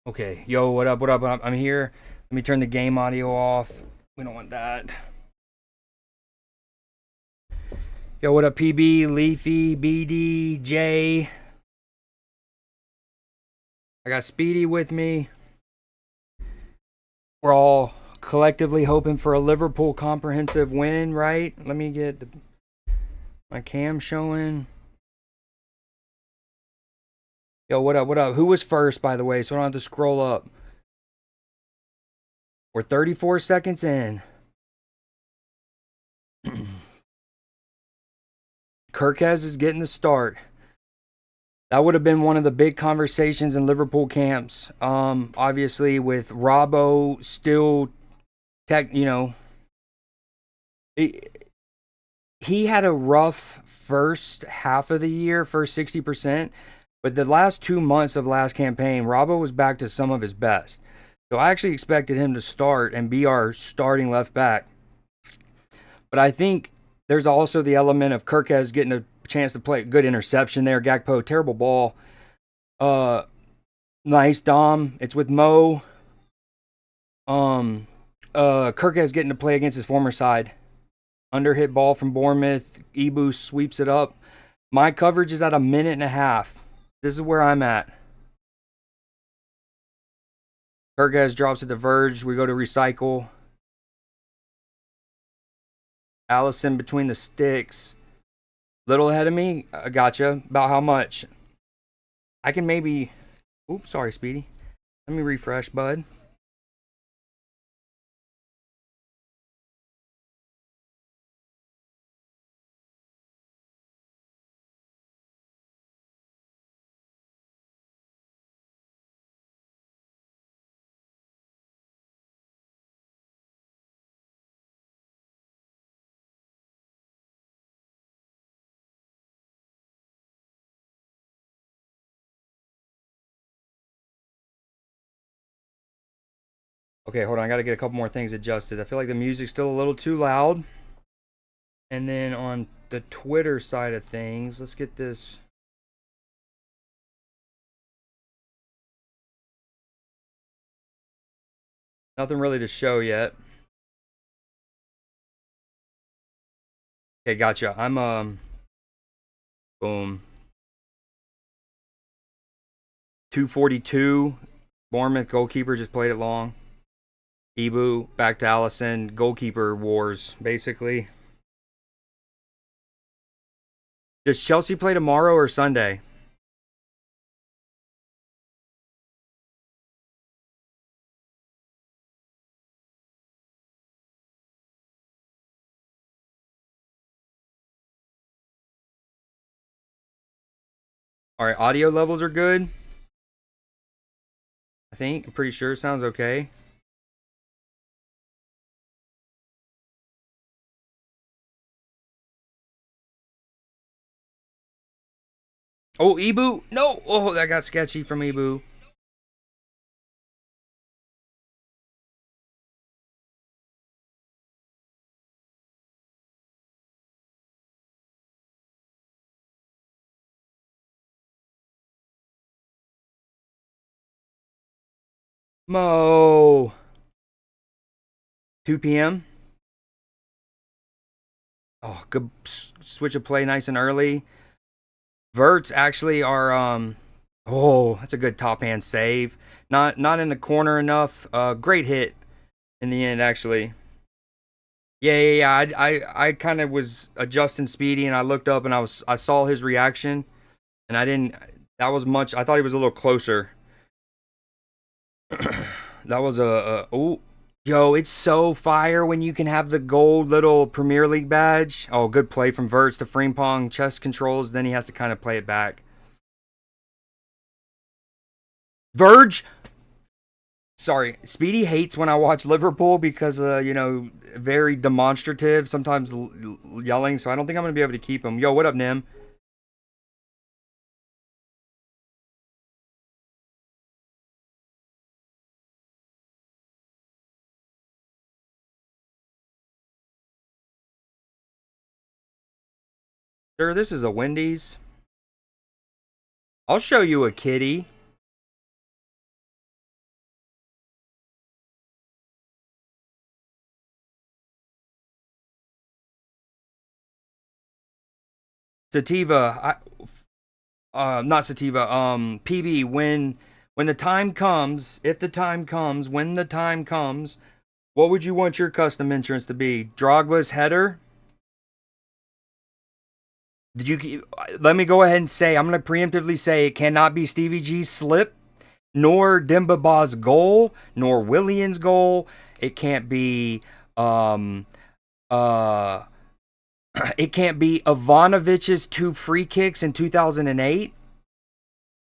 Okay, yo, what up? What up? I'm here. Let me turn the game audio off. We don't want that. Yo, what up, PB, Leafy, BD, J? I got Speedy with me. We're all collectively hoping for a Liverpool comprehensive win, right? Let me get my cam showing. Yo, what up? What up? Who was first, by the way? So I don't have to scroll up. We're 34 seconds in. Kirkez is getting the start. That would have been one of the big conversations in Liverpool camps. Obviously, with Robbo still, he, he had a rough first half of the year, first 60%, but the last 2 months of last campaign, Robbo was back to some of his best. So I actually expected him to start and be our starting left back. But I think there's also the element of Kirkez getting a chance to play. Good interception there. Gakpo, terrible ball. Nice Dom. It's with Mo. Kirkez getting to play against his former side. Underhit ball from Bournemouth. Ibu sweeps it up. My coverage is at a minute and a half. This is where I'm at. Kirkez drops at the verge. We go to recycle. Allison between the sticks. Little ahead of me. I gotcha. About how much? I can maybe... Oops, sorry, Speedy. Let me refresh, bud. Okay, hold on. I got to get a couple more things adjusted. I feel like the music's still a little too loud. And then on the Twitter side of things, let's get this. Nothing really to show yet. Okay, gotcha. I'm boom. 242. Bournemouth goalkeeper just played it long. Ibu back to Allison. Goalkeeper wars, basically. Does Chelsea play tomorrow or Sunday? All right, audio levels are good. I think. I'm pretty sure. Sounds okay. Oh, Ibu. No. Oh, that got sketchy from Ibu. Mo. 2 p.m. Oh, good switch of play, nice and early. Verts actually are oh, that's a good top hand save. Not in the corner enough. Great hit in the end actually. Yeah. I kind of was adjusting Speedy and I looked up and I saw his reaction and I didn't that was much I thought he was a little closer. That was a oh yo, it's so fire when you can have the gold little Premier League badge. Oh, good play from Verts to Frimpong, chest controls, then he has to kind of play it back. Verge. Sorry, Speedy hates when I watch Liverpool because very demonstrative, sometimes yelling, so I don't think I'm going to be able to keep him. Yo, what up, Nim? Sir, this is a Wendy's. I'll show you a kitty. Sativa, not sativa. PB. When the time comes, if the time comes, when the time comes, what would you want your custom entrance to be? Drogba's header. Did you? Let me go ahead and say. I'm going to preemptively say it cannot be Stevie G's slip, nor Demba Ba's goal, nor Willian's goal. It can't be. Uh. It can't be Ivanovic's 2 free kicks in 2008.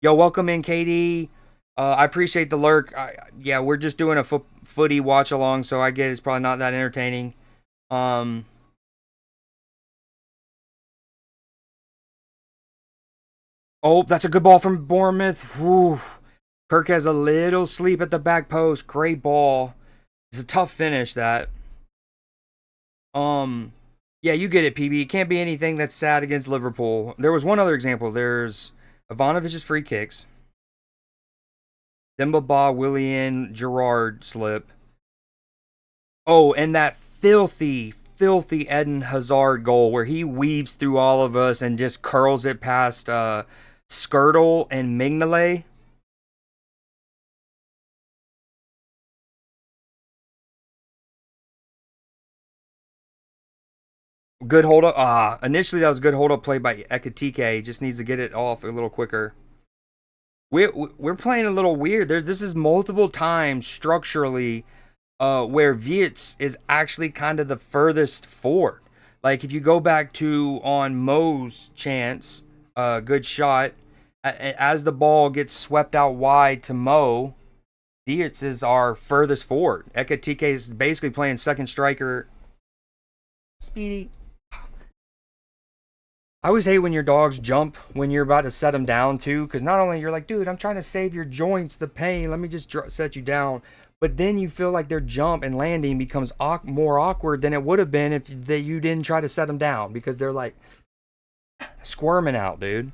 Yo, welcome in, KD. I appreciate the lurk. Yeah, we're just doing a footy watch along, so I get it's probably not that entertaining. Um, oh, that's a good ball from Bournemouth. Whew. Kirk has a little sleep at the back post. Great ball. It's a tough finish, that. Um, yeah, you get it, PB. It can't be anything that's sad against Liverpool. There was one other example. There's Ivanovic's free kicks. Demba Ba, Willian, Gerrard slip. Oh, and that filthy, filthy Eden Hazard goal where he weaves through all of us and just curls it past Skirtle and Mignolet. Good hold up. Initially that was a good hold up play by Ekatike. Just needs to get it off a little quicker. We're playing a little weird. This is multiple times structurally where Viets is actually kind of the furthest forward. Like if you go back to on Mo's chance, good shot, as the ball gets swept out wide to Mo, Viets is our furthest forward. Ekatike is basically playing second striker. Speedy. I always hate when your dogs jump when you're about to set them down too, because not only you're like, dude, I'm trying to save your joints, the pain. Let me just set you down. But then you feel like their jump and landing becomes more awkward than it would have been if you didn't try to set them down, because they're like squirming out, dude.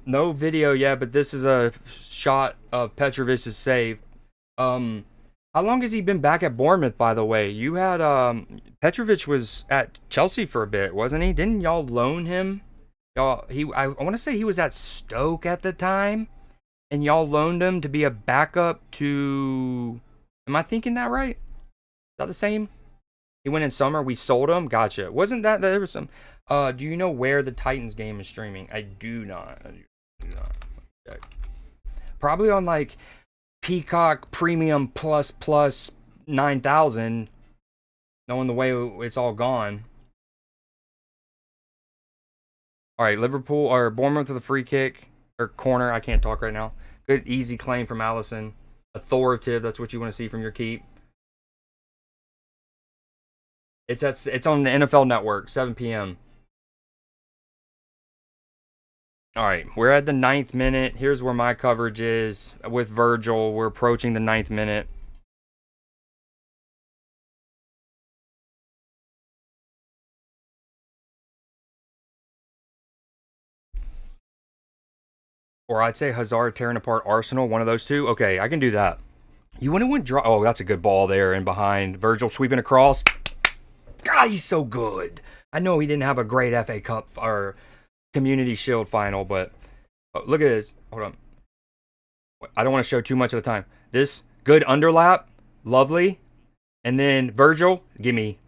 No video yet, but this is a shot of Petrovic's save. How long has he been back at Bournemouth, by the way? You had Petrovic was at Chelsea for a bit, wasn't he? Didn't y'all loan him? I want to say he was at Stoke at the time, and y'all loaned him to be a backup to. Am I thinking that right? Is that the same? He went in summer. We sold him. Gotcha. Wasn't that there was some? Do you know where the Titans game is streaming? I do not. I do not. Okay. Probably on like Peacock Premium Plus 9,000. Knowing the way it's all gone. All right, Liverpool or Bournemouth with a free kick or corner. I can't talk right now. Good easy claim from Allison. Authoritative. That's what you want to see from your keep. It's on the NFL Network, 7 p.m. All right, we're at the 9th minute. Here's where my coverage is with Virgil. We're approaching the 9th minute. Or I'd say Hazard tearing apart Arsenal, one of those two. Okay, I can do that. You want to win draw? Oh, that's a good ball there and behind. Virgil sweeping across. God, he's so good. I know he didn't have a great FA Cup or Community Shield final, but look at this. Hold on. I don't want to show too much of the time. This good underlap, lovely. And then Virgil, give me.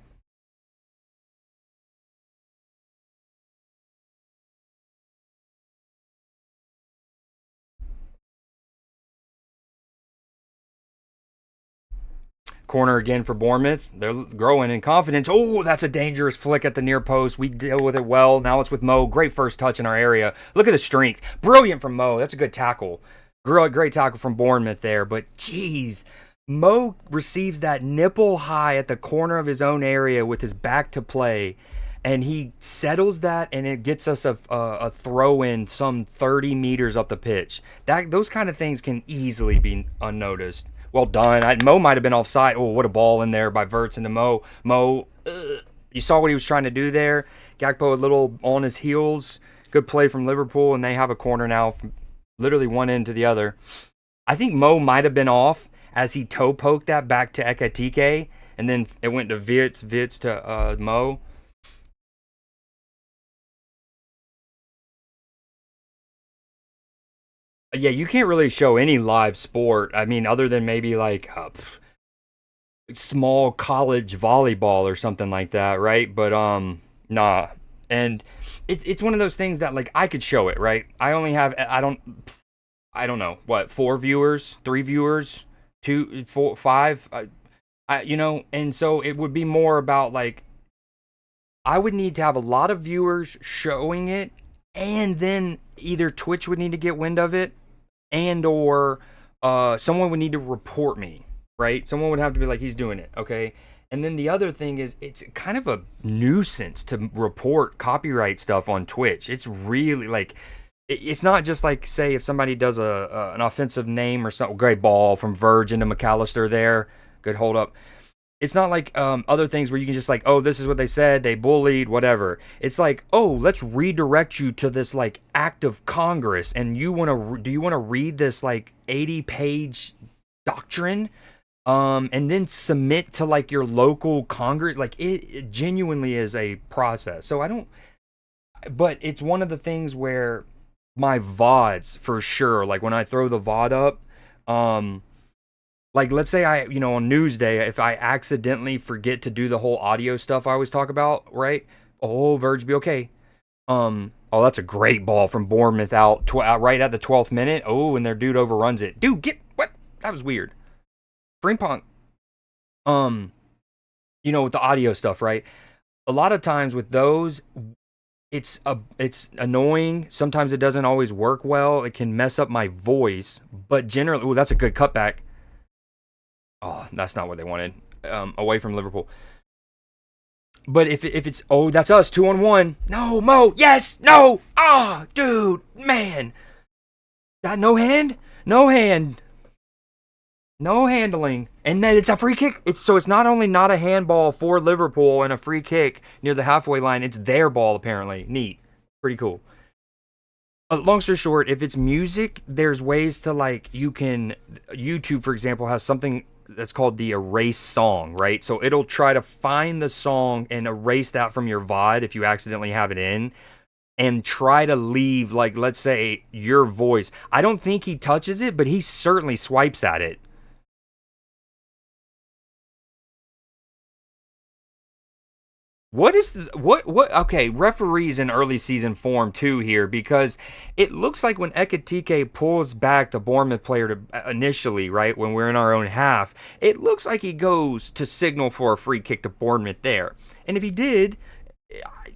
Corner again for Bournemouth. They're growing in confidence. Oh, that's a dangerous flick at the near post. We deal with it well. Now it's with Mo. Great first touch in our area. Look at the strength. Brilliant from Mo. That's a good tackle. Great tackle from Bournemouth there. But, geez, Mo receives that nipple high at the corner of his own area with his back to play. and he settles that, and it gets us a throw in some 30 meters up the pitch. Those kind of things can easily be unnoticed. Well done. Mo might have been offside. Oh, what a ball in there by Verts into Mo. You saw what he was trying to do there. Gakpo a little on his heels. Good play from Liverpool, and they have a corner now from literally one end to the other. I think Mo might have been off as he toe poked that back to Ekatike, and then it went to Wits to Mo. Yeah, you can't really show any live sport. I mean, other than maybe like small college volleyball or something like that, right? But nah. And it's one of those things that like I could show it, right? I only have I don't know what 4 viewers, 3 viewers, 2, 4, 5. And so it would be more about like I would need to have a lot of viewers showing it, and then either Twitch would need to get wind of it, and or someone would need to report me, right? Someone would have to be like, he's doing it, okay? And then the other thing is, it's kind of a nuisance to report copyright stuff on Twitch. It's really like, it's not just like, say, if somebody does an offensive name or something, great ball from Verge into McAllister there, good hold up. It's not like other things where you can just like, oh, this is what they said, they bullied, whatever. It's like, oh, let's redirect you to this like act of Congress, and do you want to read this like 80-page doctrine, and then submit to like your local Congress? Like it genuinely is a process. So but it's one of the things where my VODs for sure, like when I throw the VOD up, like let's say on Newsday, if I accidentally forget to do the whole audio stuff I always talk about, right? Oh, Verge be okay. Oh, that's a great ball from Bournemouth out right at the 12th minute. Oh, and their dude overruns it. Dude, what? That was weird. Frimpong, with the audio stuff, right? A lot of times with those, it's annoying. Sometimes it doesn't always work well. It can mess up my voice, but generally, that's a good cutback. Oh, that's not what they wanted. Away from Liverpool. But if it's, oh, that's us, 2-on-1. No, Mo, yes, no. Ah, dude, man. That no hand? No hand. No handling. And then it's a free kick. It's not only not a handball for Liverpool and a free kick near the halfway line, it's their ball apparently. Neat. Pretty cool. Long story short, if it's music, there's ways to like, YouTube, for example, has something that's called the erase song, right? So it'll try to find the song and erase that from your VOD if you accidentally have it in, and try to leave, like, let's say, your voice. I don't think he touches it, but he certainly swipes at it. What is okay, referees in early season form too here, because it looks like when Ekatike pulls back the Bournemouth player to initially, right, when we're in our own half, it looks like he goes to signal for a free kick to Bournemouth there. And if he did,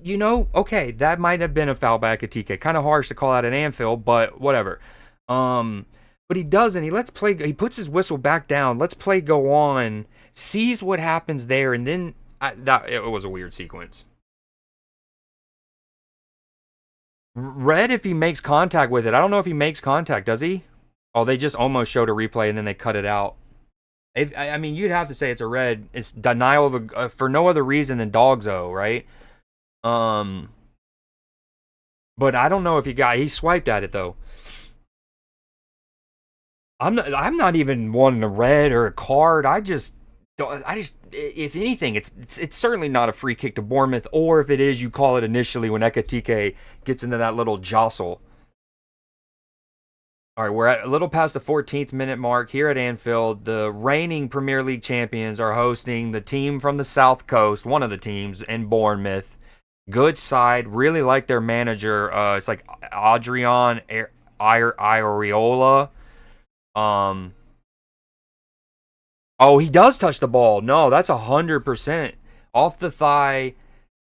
okay, that might have been a foul by Ekatike. Kind of harsh to call out at Anfield, but whatever. But he doesn't. He puts his whistle back down, lets play go on, sees what happens there, and then it was a weird sequence. Red if he makes contact with it. I don't know if he makes contact. Does he? Oh, they just almost showed a replay and then they cut it out. I mean, you'd have to say it's a red. It's denial of for no other reason than Dogzo, right? But I don't know if he swiped at it though. I'm not even wanting a red or a card. If anything, it's certainly not a free kick to Bournemouth, or if it is, you call it initially when Ekatike gets into that little jostle. All right, we're at a little past the 14th minute mark here at Anfield. The reigning Premier League champions are hosting the team from the South Coast, one of the teams in Bournemouth. Good side, really like their manager. It's like Adrian Ioreola. Oh, he does touch the ball. No, that's 100%. Off the thigh,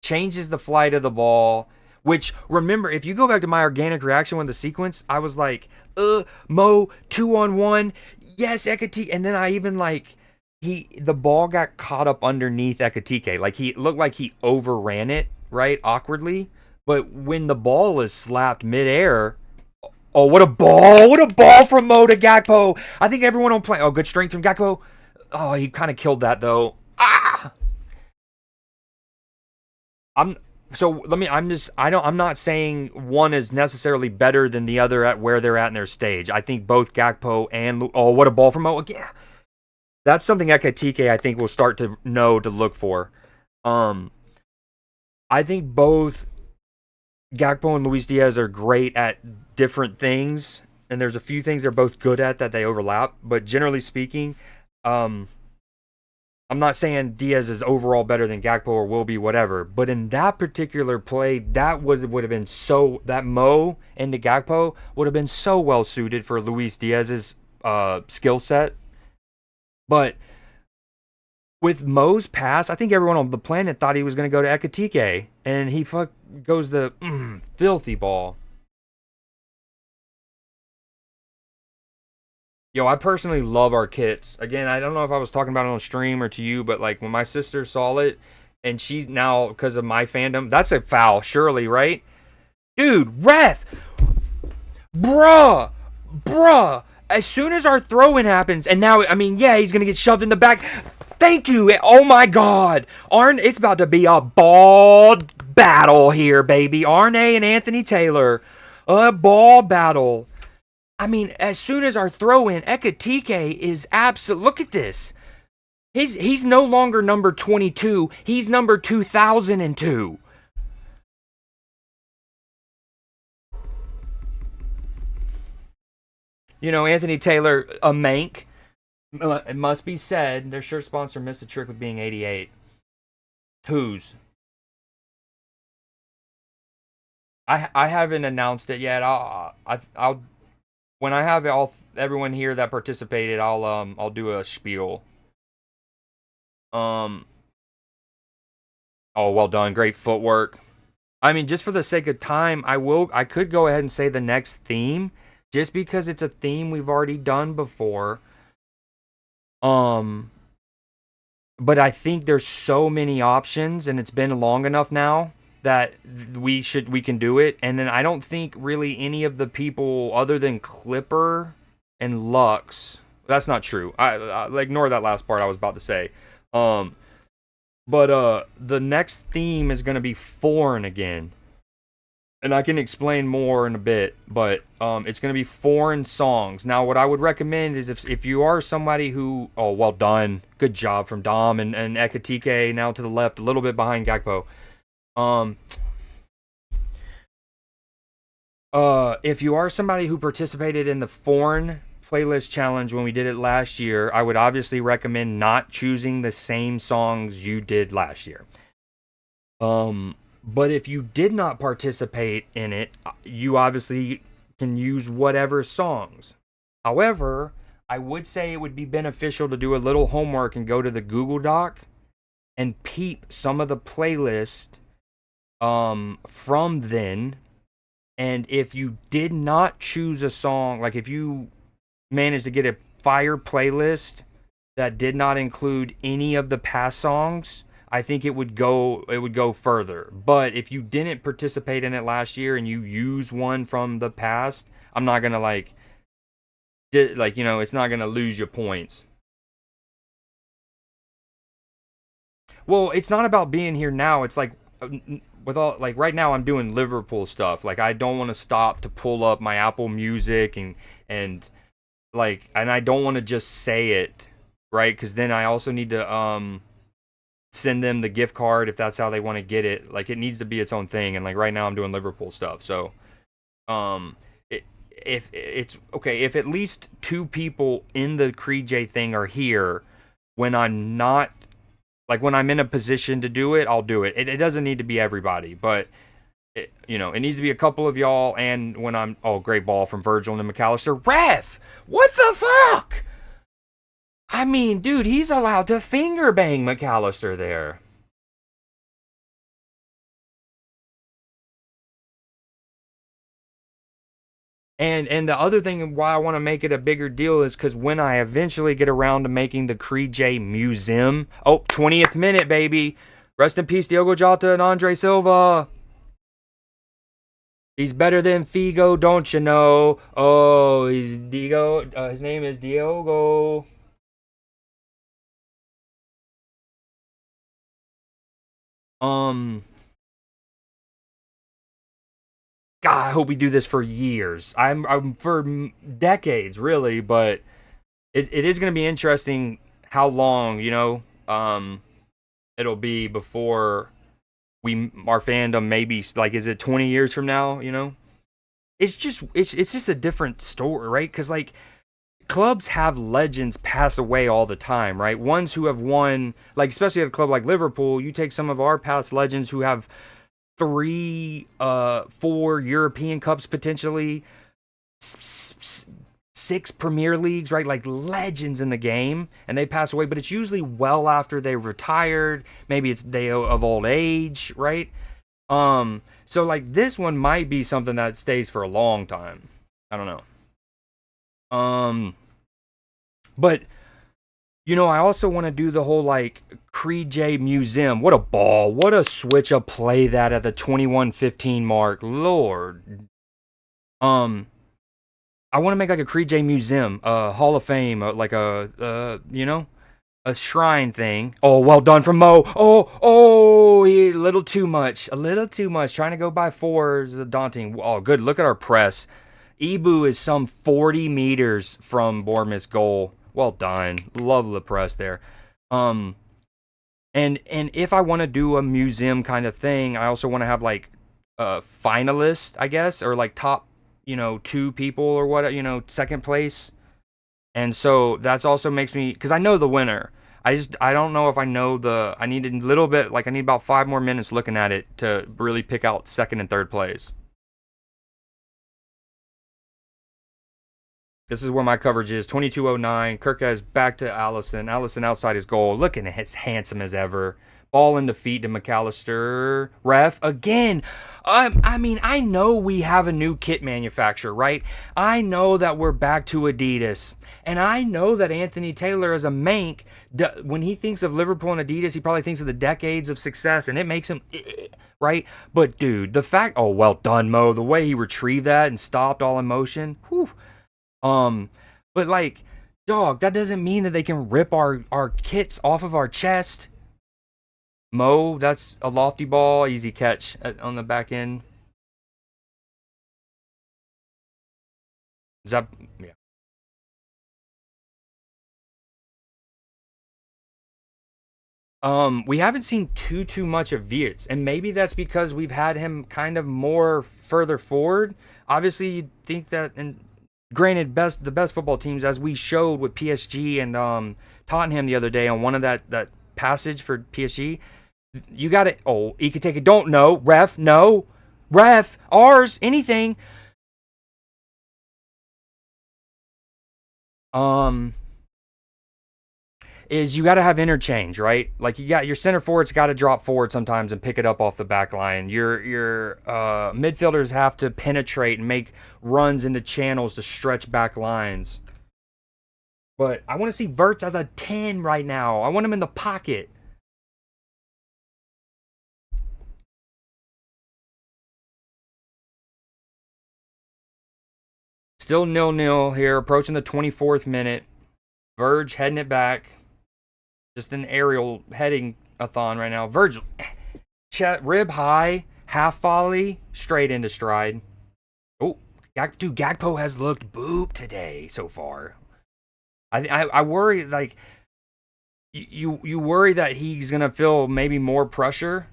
changes the flight of the ball. Which, remember, if you go back to my organic reaction with the sequence, I was like, Mo, 2-on-1. Yes, Ekatike. And then I even the ball got caught up underneath Ekatike. Like, he looked like he overran it, right, awkwardly. But when the ball is slapped midair, oh, what a ball! What a ball from Mo to Gakpo. I think everyone on play. Oh, good strength from Gakpo. Oh, he kind of killed that though. Ah! I'm so let me. I'm just. I don't. I'm not saying one is necessarily better than the other at where they're at in their stage. I think both Gakpo and oh, what a ball from Mo again. That's something Ekatike I think will start to know to look for. Um, I think both Gakpo and Luis Diaz are great at different things, and there's a few things they're both good at that they overlap. But generally speaking, um, I'm not saying Diaz is overall better than Gakpo or will be whatever, but in that particular play, that would have been so that Mo into Gakpo would have been so well suited for Luis Diaz's skill set. But with Mo's pass, I think everyone on the planet thought he was going to go to Ekatike, and he goes the filthy ball. Yo, I personally love our kits. Again, I don't know if I was talking about it on stream or to you, but like when my sister saw it, and she's now, because of my fandom, that's a foul, surely, right? Dude, ref! Bruh! As soon as our throw-in happens, and now, I mean, yeah, he's going to get shoved in the back. Thank you. Oh, my God. It's about to be a ball battle here, baby. Arne and Anthony Taylor. A ball battle. I mean, as soon as our throw-in, Ekatike is absolute. Look at this. He's no longer number 22. He's number 2002. You know, Anthony Taylor, a mank. It must be said, their shirt sponsor missed a trick with being 88. Whose? I haven't announced it yet. I'll when I have everyone here that participated, I'll do a spiel. Um. Oh, well done. Great footwork. I mean, just for the sake of time, I could go ahead and say the next theme, just because it's a theme we've already done before. But I think there's so many options, and it's been long enough now that we can do it. And then I don't think really any of the people other than Clipper and Lux. That's not true. I ignore that last part I was about to say. But the next theme is going to be foreign again. And I can explain more in a bit, but it's going to be foreign songs. Now, what I would recommend is if you are somebody who... Oh, well done. Good job from Dom and Ekatike now to the left, a little bit behind Gakpo. If you are somebody who participated in the foreign playlist challenge when we did it last year, I would obviously recommend not choosing the same songs you did last year. But if you did not participate in it, you obviously can use whatever songs. However, I would say it would be beneficial to do a little homework and go to the Google Doc and peep some of the playlist from then. And if you did not choose a song, like if you managed to get a fire playlist that did not include any of the past songs, I think it would go further. But if you didn't participate in it last year and you use one from the past, I'm not gonna it's not gonna lose you points. Well, it's not about being here now. It's like with all like right now I'm doing Liverpool stuff. Like I don't want to stop to pull up my Apple Music and I don't want to just say it, right? Because then I also need to send them the gift card if that's how they want to get it. Like it needs to be its own thing. And like right now I'm doing Liverpool stuff. So if it's okay, if at least two people in the Creed J thing are here when I'm not, like when I'm in a position to do it, I'll do it. It doesn't need to be everybody, but it needs to be a couple of y'all. And when I'm, oh, great ball from Virgil and McAllister. Ref, what the fuck? I mean, dude, he's allowed to finger bang McAllister there. And the other thing why I want to make it a bigger deal is because when I eventually get around to making the Creed J Museum, 20th minute, baby. Rest in peace, Diogo Jota and Andre Silva. He's better than Figo, don't you know? Oh, he's Diego. His name is Diogo. Um, God, I hope we do this for years. I'm for decades, really. But it is going to be interesting how long, it'll be before our fandom maybe like, is it 20 years from now? It's just a different story, right? Because like clubs have legends pass away all the time, right? Ones who have won, like especially at a club like Liverpool, you take some of our past legends who have three, four European Cups potentially, six Premier Leagues, right? Like legends in the game, and they pass away, but it's usually well after they retired. Maybe it's they of old age, right? So like this one might be something that stays for a long time. I don't know. But I also want to do the whole like Creed J Museum. What a ball. What a switch up play that at the 21:15 mark. Lord. Um I want to make like a Creed J Museum, Hall of Fame, like a shrine thing. Oh, well done from Mo. A little too much. A little too much. Trying to go by four is daunting. Oh, good. Look at our press. Ibu is some 40 meters from Bournemouth's goal. Well done. Love the press there. Um, and if I want to do a museum kind of thing, I also want to have like a finalist, I guess, or like top, two people or what, second place. And so that's also makes me, because I know the winner. I don't know if I know I need a little bit, like I need about 5 more minutes looking at it to really pick out second and third place. This is where my coverage is. 22:09. Kirkez back to Allison. Allison outside his goal. Looking as handsome as ever. Ball in the feet to McAllister. Ref again. I mean, I know we have a new kit manufacturer, right? I know that we're back to Adidas. And I know that Anthony Taylor is a mank. When he thinks of Liverpool and Adidas, he probably thinks of the decades of success, and it makes him, right? But dude, the fact, oh, well done, Mo. The way he retrieved that and stopped all emotion. Whew. Um, but like, dog, that doesn't mean that they can rip our kits off of our chest. Mo, that's a lofty ball, easy catch on the back end. Is that yeah? We haven't seen too much of Wirtz, and maybe that's because we've had him kind of more further forward. Obviously, you'd think that, and granted, the best football teams, as we showed with PSG and Tottenham the other day on one of that passage for PSG. You got it. Oh, he could take it. Don't know. Ref, no. Ref, ours, anything. Um, is you got to have interchange, right? Like you got your center forwards got to drop forward sometimes and pick it up off the back line. Your midfielders have to penetrate and make runs into channels to stretch back lines. But I want to see Verts as a 10 right now. I want him in the pocket. Still 0-0 here, approaching the 24th minute. Verge heading it back. Just an aerial heading a thon right now. Verge, rib high, half volley, straight into stride. Oh, dude, Gakpo has looked boop today so far. I worry, like, you worry that he's gonna feel maybe more pressure.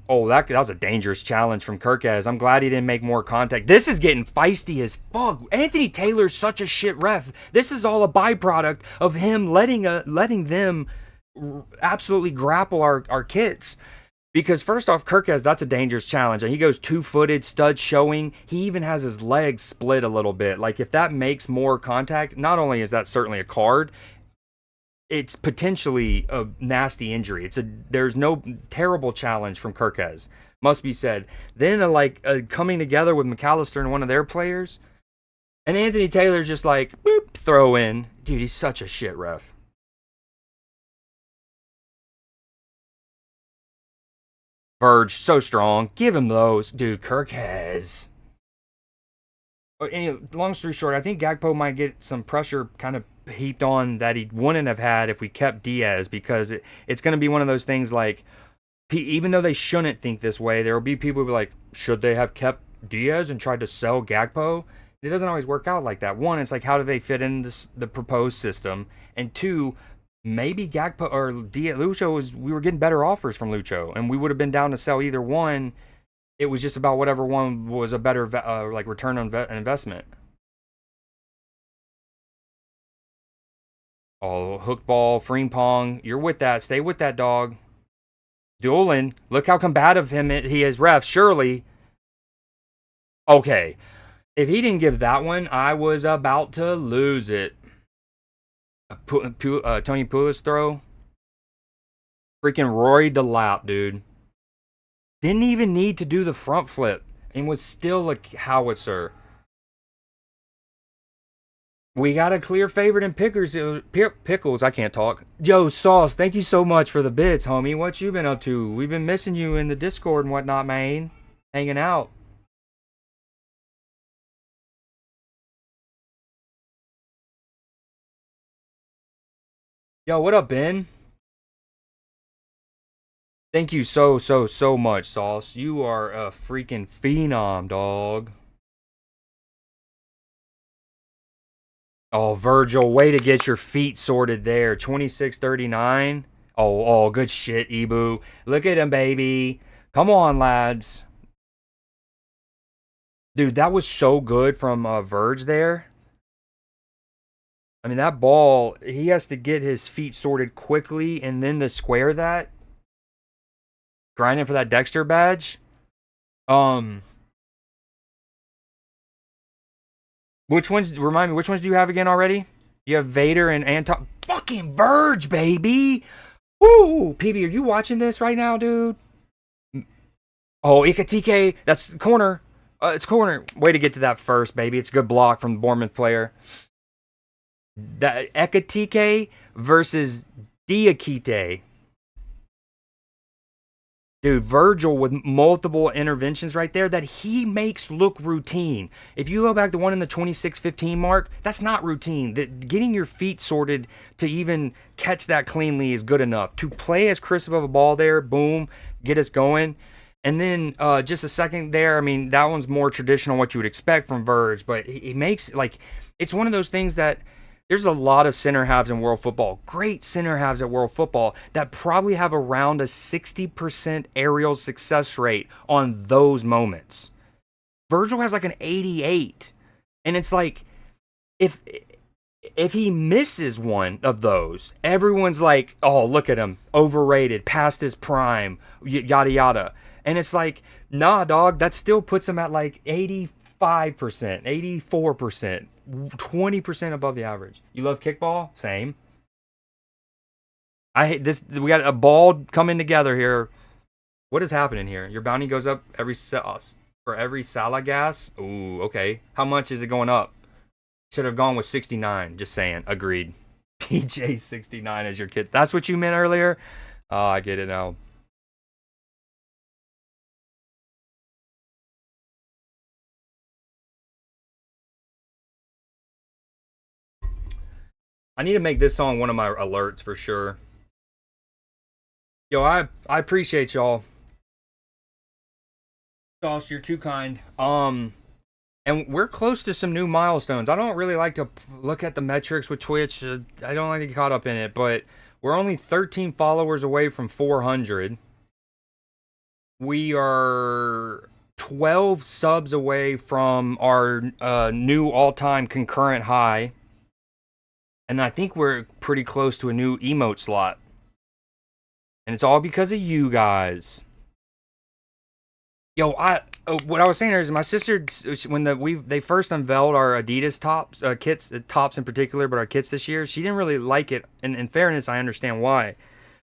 That was a dangerous challenge from Kirkez. I'm glad he didn't make more contact. This is getting feisty as fuck. Anthony Taylor's such a shit ref. This is all a byproduct of him letting them absolutely grapple our kits. Because first off, Kirkez, that's a dangerous challenge. And he goes 2-footed, stud showing. He even has his legs split a little bit. Like if that makes more contact, not only is that certainly a card, it's potentially a nasty injury. There's no terrible challenge from Kirkez, must be said. Then coming together with McAllister and one of their players, and Anthony Taylor's just like boop, throw in. Dude, he's such a shit ref. Verge, so strong. Give him those. Dude, Kirk has. Anyway, long story short, I think Gakpo might get some pressure kind of heaped on that he wouldn't have had if we kept Diaz, because it's going to be one of those things like, even though they shouldn't think this way, there will be people who be like, should they have kept Diaz and tried to sell Gakpo? It doesn't always work out like that. One, it's like, how do they fit in the proposed system? And two, maybe Gakpo or Lucho we were getting better offers from Lucho, and we would have been down to sell either one. It was just about whatever one was a better like return on investment. Oh, hook ball, Frimpong, you're with that. Stay with that, dog. Doolin, look how combative he is, ref. Surely. Okay. If he didn't give that one, I was about to lose it. Tony Pulis throw. Freaking Rory DeLapp, dude. Didn't even need to do the front flip and was still a howitzer. We got a clear favorite in Pickles. I can't talk. Yo, Sauce, thank you so much for the bits, homie. What you been up to? We've been missing you in the Discord and whatnot, man. Hanging out. Yo, what up, Ben? Thank you so much, Sauce. You are a freaking phenom, dog. Oh, Virgil, way to get your feet sorted there. 26-39. Oh, good shit, Ibu. Look at him, baby. Come on, lads. Dude, that was so good from Verge there. I mean, that ball, he has to get his feet sorted quickly and then to square that. Grinding for that Dexter badge. Which ones, remind me, which ones do you have again already? You have Vader and Anton. Fucking Verge, baby. Woo! PB, are you watching this right now, dude? Oh, Ikatike. That's corner. It's corner. Way to get to that first, baby. It's a good block from the Bournemouth player. That Ekatike versus Diakite. Dude, Virgil with multiple interventions right there that he makes look routine. If you go back to one in the 26-15 mark, that's not routine. Getting your feet sorted to even catch that cleanly is good enough. To play as crisp of a ball there, boom, get us going. And then just a second there, I mean, that one's more traditional, what you would expect from Verge, but he makes, like, it's one of those things that there's a lot of center halves in world football, great center halves at world football, that probably have around a 60% aerial success rate on those moments. Virgil has like an 88. And it's like, if he misses one of those, everyone's like, oh, look at him, overrated, past his prime, yada yada. And it's like, nah, dog, that still puts him at like 85%, 84%. 20% above the average. You love kickball? Same. I hate this. We got a ball coming together here. What is happening here? Your bounty goes up for every Salah gas. Ooh, okay. How much is it going up? Should have gone with 69. Just saying. Agreed. PJ 69 as your kid. That's what you meant earlier? Oh, I get it now. I need to make this song one of my alerts for sure. Yo, I appreciate y'all. Sauce, you're too kind. And we're close to some new milestones. I don't really like to look at the metrics with Twitch. I don't like to get caught up in it, but we're only 13 followers away from 400. We are 12 subs away from our new all-time concurrent high. And I think we're pretty close to a new emote slot. And it's all because of you guys. Yo, what I was saying is my sister, when they first unveiled our Adidas tops, kits, tops in particular, but our kits this year, she didn't really like it. And in fairness, I understand why.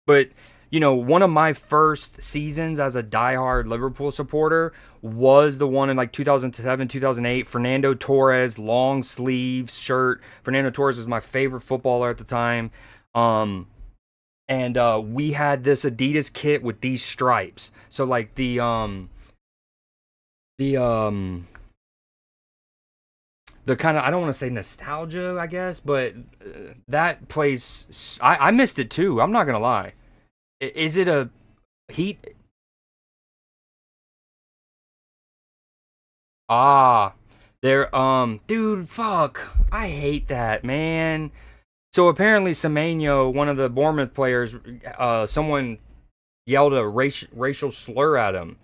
But, you know, one of my first seasons as a diehard Liverpool supporter was the one in like 2007, 2008, Fernando Torres, long sleeves shirt. Fernando Torres was my favorite footballer at the time. and we had this Adidas kit with these stripes. So like the the kind of, I don't want to say nostalgia, I guess, but that place, I missed it too. I'm not gonna lie. Is it a heat? Ah, there. Dude, fuck. I hate that, man. So apparently, Semenyo, one of the Bournemouth players, someone yelled a racial slur at him,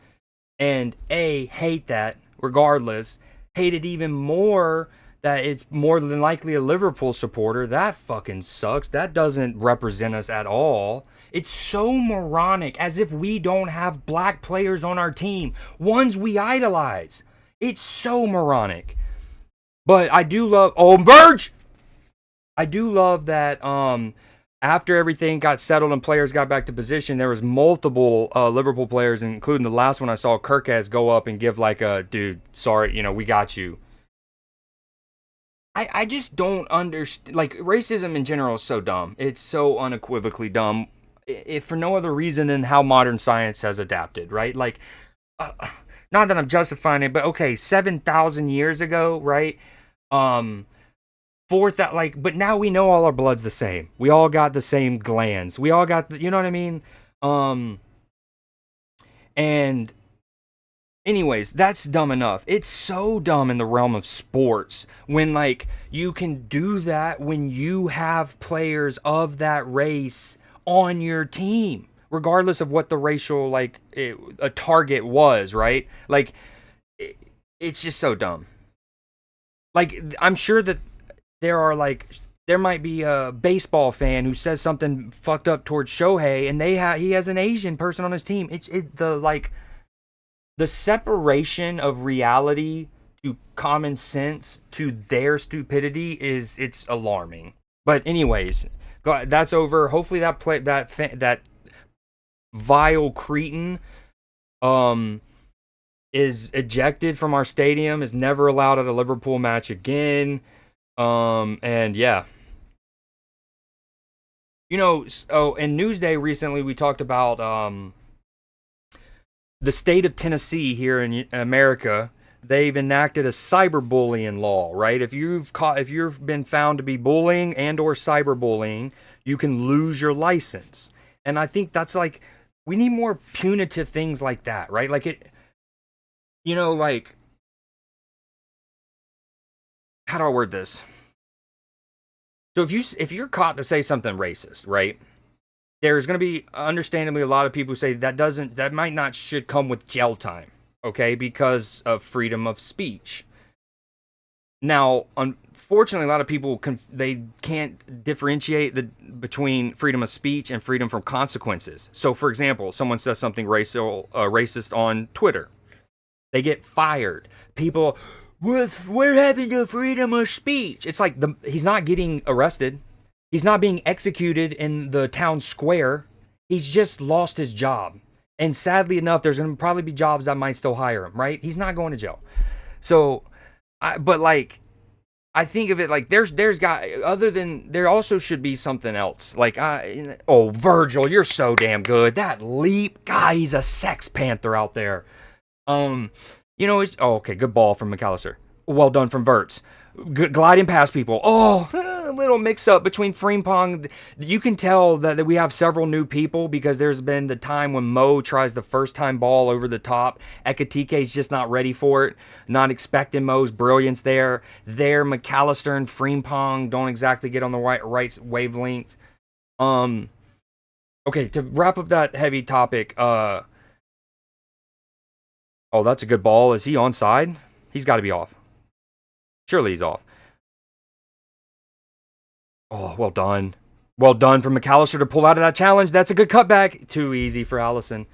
and hate that. Regardless, hate it even more that it's more than likely a Liverpool supporter. That fucking sucks. That doesn't represent us at all. It's so moronic, as if we don't have black players on our team, ones we idolize. It's so moronic. But I do love, oh, Verge! I do love that after everything got settled and players got back to position, there was multiple Liverpool players, including the last one I saw, Kirkaz, go up and give like a, dude, sorry, we got you. I just don't understand. Like, racism in general is so dumb. It's so unequivocally dumb, if for no other reason than how modern science has adapted, right? Like, not that I'm justifying it, but okay, 7,000 years ago, right? Fourth, like, but now we know all our blood's the same. We all got the same glands. We all got the, you know what I mean? And anyways, that's dumb enough. It's so dumb in the realm of sports when, like, you can do that when you have players of that race on your team, regardless of what the racial, like, a target was, right? Like, it's just so dumb. Like, I'm sure that there might be a baseball fan who says something fucked up towards Shohei, and he has an Asian person on his team. The separation of reality to common sense to their stupidity it's alarming. But anyways, that's over. Hopefully that vile cretin is ejected from our stadium, is never allowed at a Liverpool match again. And yeah. In Newsday recently we talked about the state of Tennessee here in America. They've enacted a cyberbullying law, right? If you've been found to be bullying and or cyberbullying, you can lose your license. And I think that's like, we need more punitive things like that, right? Like like, how do I word this? So if you're caught to say something racist, right? There's going to be understandably a lot of people who say that might not should come with jail time, okay? Because of freedom of speech. Now, unfortunately, a lot of people they can't differentiate between freedom of speech and freedom from consequences. So, for example, someone says something racist on Twitter, they get fired. People, we're having the freedom of speech. It's like he's not getting arrested. He's not being executed in the town square. He's just lost his job. And sadly enough, there's going to probably be jobs that might still hire him, right? He's not going to jail. So, but like, I think of it like there also should be something else. Like, Virgil, you're so damn good. That leap guy, he's a sex panther out there. Okay, good ball from McAllister. Well done from Verts. Good, gliding past people. A little mix-up between Frimpong. You can tell that we have several new people because there's been the time when Mo tries the first-time ball over the top. Ekatike's just not ready for it. Not expecting Mo's brilliance there. McAllister and Frimpong don't exactly get on the right wavelength. Okay, to wrap up that heavy topic, that's a good ball. Is he onside? He's got to be off. Surely he's off. Oh, well done. Well done from McAllister to pull out of that challenge. That's a good cutback. Too easy for Allison.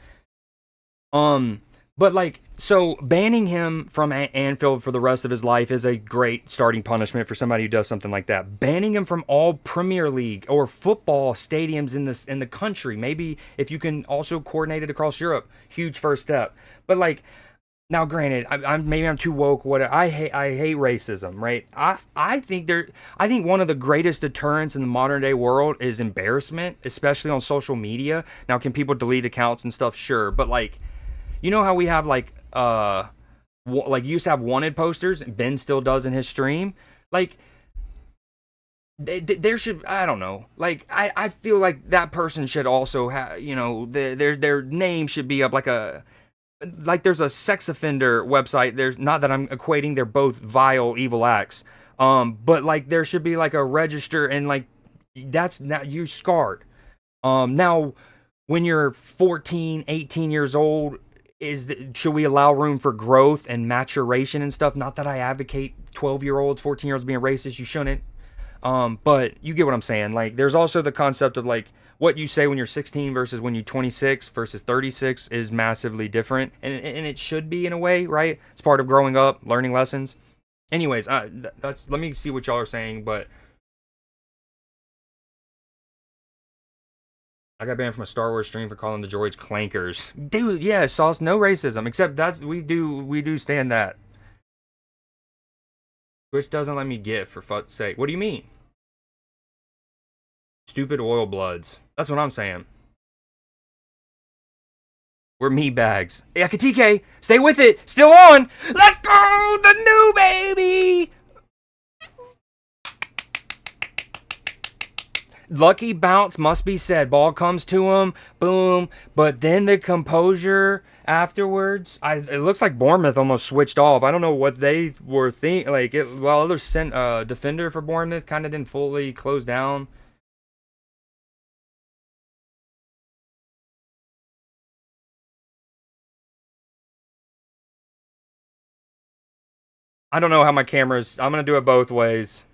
But like, so banning him from Anfield for the rest of his life is a great starting punishment for somebody who does something like that. Banning him from all Premier League or football stadiums in the country. Maybe if you can also coordinate it across Europe, huge first step. But like, Now, granted, maybe I'm too woke. What I hate racism, right? I think one of the greatest deterrents in the modern day world is embarrassment, especially on social media. Now, can people delete accounts and stuff? Sure, but like, you know how we have like like you used to have wanted posters, and Ben still does in his stream. Like there should, I don't know, like I feel like that person should also have, you know, their name should be up like a, like there's a sex offender website. There's not that I'm equating, they're both vile evil acts, but like there should be like a register, and like that's not, you scarred. Now when you're 14, 18 years old, should we allow room for growth and maturation and stuff? Not that I advocate 12-year-olds, 14-year-olds being racist, you shouldn't. But you get what I'm saying. Like, there's also the concept of like what you say when you're 16 versus when you're 26 versus 36 is massively different, and it should be in a way, right? It's part of growing up, learning lessons. Anyways, that's, let me see what y'all are saying. But I got banned from a Star Wars stream for calling the droids clankers. Dude, yeah, sauce, no racism, except that's we do stand that. Which doesn't let me get, for fuck's sake. What do you mean? Stupid oil bloods. That's what I'm saying. We're me bags. Yakatike, stay with it. Still on. Let's go, the new baby. Lucky bounce must be said. Ball comes to him, boom. But then the composure afterwards. It looks like Bournemouth almost switched off. I don't know what they were thinking. Like, while other defender for Bournemouth kind of didn't fully close down. I don't know how my camera's. I'm gonna do it both ways.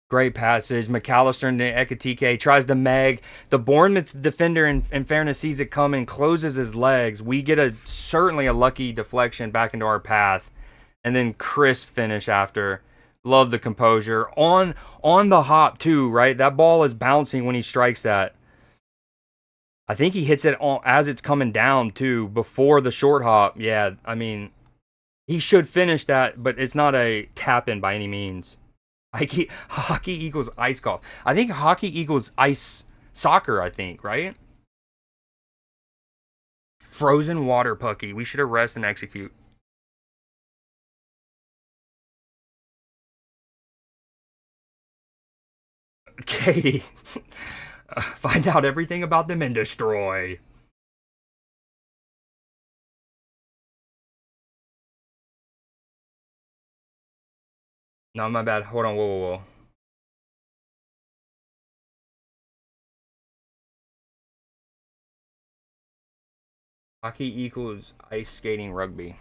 Great passage. McAllister and Ekatike tries to Meg. The Bournemouth defender, in fairness, sees it coming, closes his legs. We get certainly a lucky deflection back into our path, and then crisp finish after. Love the composure on the hop too. Right, that ball is bouncing when he strikes that. I think he hits it as it's coming down too, before the short hop. Yeah, I mean, he should finish that, but it's not a tap in by any means. Hockey equals ice golf. I think hockey equals ice soccer, I think, right? Frozen water pucky. We should arrest and execute. Katie. Find out everything about them and destroy. No, my bad. Hold on. Whoa, whoa, whoa. Hockey equals ice skating rugby.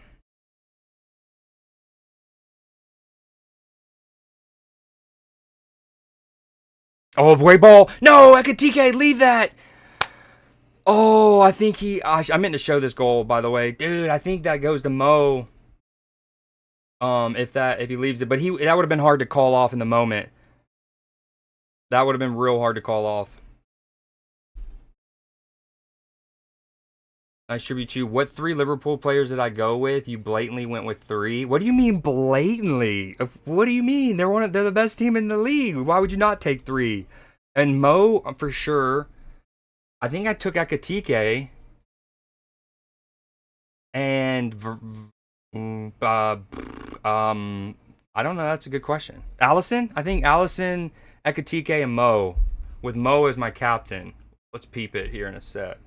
Oh, boy, ball. No, Ekatike, leave that. Oh, I think I meant to show this goal, by the way. Dude, I think that goes to Mo. If he leaves it. But that would have been hard to call off in the moment. That would have been real hard to call off. Nice tribute to you. What 3 Liverpool players did I go with? You blatantly went with 3. What do you mean blatantly? What do you mean? They're the best team in the league. Why would you not take 3? And Mo, for sure. I think I took Ekatike. And I don't know. That's a good question. Allison? I think Allison, Ekatike, and Mo. With Mo as my captain. Let's peep it here in a sec.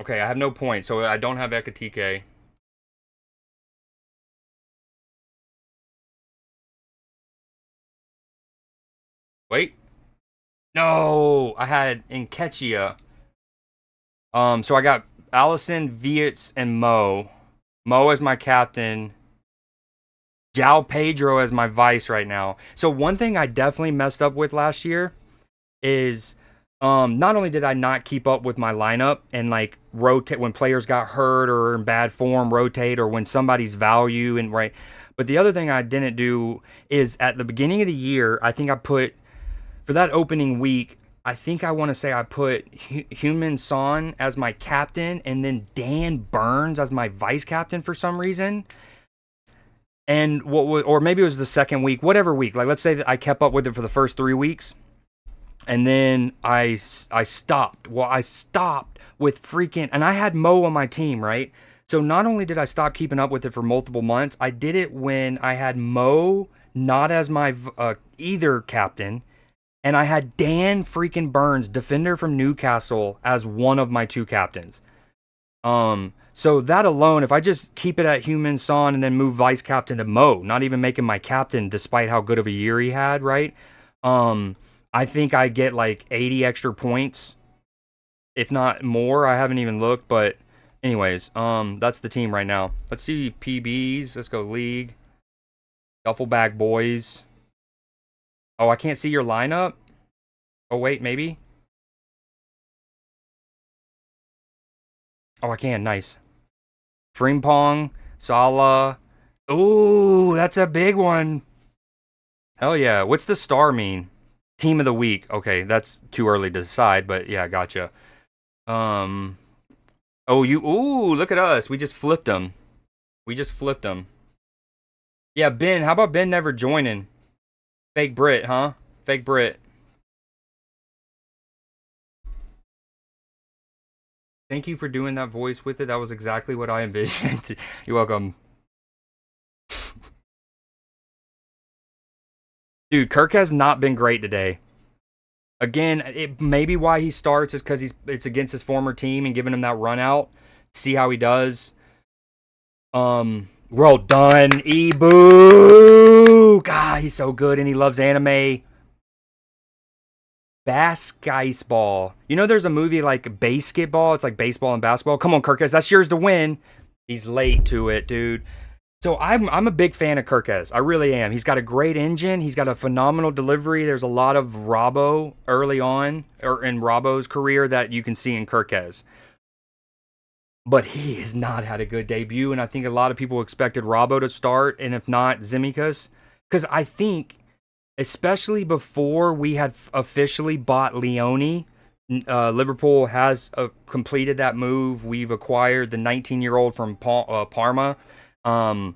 Okay, I have no points, so I don't have Ekatike. Wait. No! I had Nketiah. So I got Allison, Vietz, and Mo. Mo as my captain. Jao Pedro as my vice right now. So one thing I definitely messed up with last year is Not only did I not keep up with my lineup and like rotate when players got hurt or in bad form, rotate, or when somebody's value and right. But the other thing I didn't do is at the beginning of the year, I think I put for that opening week, I think I want to say I put Human Son as my captain and then Dan Burns as my vice captain for some reason. And what was, or maybe it was the second week, whatever week. Like let's say that I kept up with it for the first 3 weeks, and then I stopped. Well, I stopped with freaking, and I had Mo on my team, right? So not only did I stop keeping up with it for multiple months, I did it when I had Mo not as my either captain, and I had Dan freaking Burns, defender from Newcastle, as one of my two captains. So that alone, if I just keep it at Human Son and then move vice captain to Mo, not even making my captain, despite how good of a year he had, right? Um, I think I get like 80 extra points, if not more. I haven't even looked, but anyways, that's the team right now. Let's see PBs. Let's go league. Duffel bag boys. Oh, I can't see your lineup. Oh wait, maybe. Oh, I can. Nice. Frimpong, Salah. Ooh, that's a big one. Hell yeah. What's the star mean? Team of the week. Okay, that's too early to decide, but yeah, gotcha. Um. Oh, you. Ooh, look at us. We just flipped them. We just flipped them. Yeah, Ben. How about Ben never joining? Fake Brit, huh? Fake Brit. Thank you for doing that voice with it. That was exactly what I envisioned. You're welcome. Dude, Kirk has not been great today. Again, it maybe why he starts is because it's against his former team and giving him that run out. See how he does. Well done, Ebu. God, he's so good and he loves anime. Basketball. You know, there's a movie like Basketball. It's like baseball and basketball. Come on, Kirkes, that's yours to win. He's late to it, dude. So I'm a big fan of Kirkes. I really am. He's got a great engine. He's got a phenomenal delivery. There's a lot of Robbo early on, or in Robbo's career, that you can see in Kirkes. But he has not had a good debut, and I think a lot of people expected Robbo to start, and if not, Zimikas. Because I think, especially before we had officially bought Leone, Liverpool has completed that move. We've acquired the 19-year-old from Parma. Um,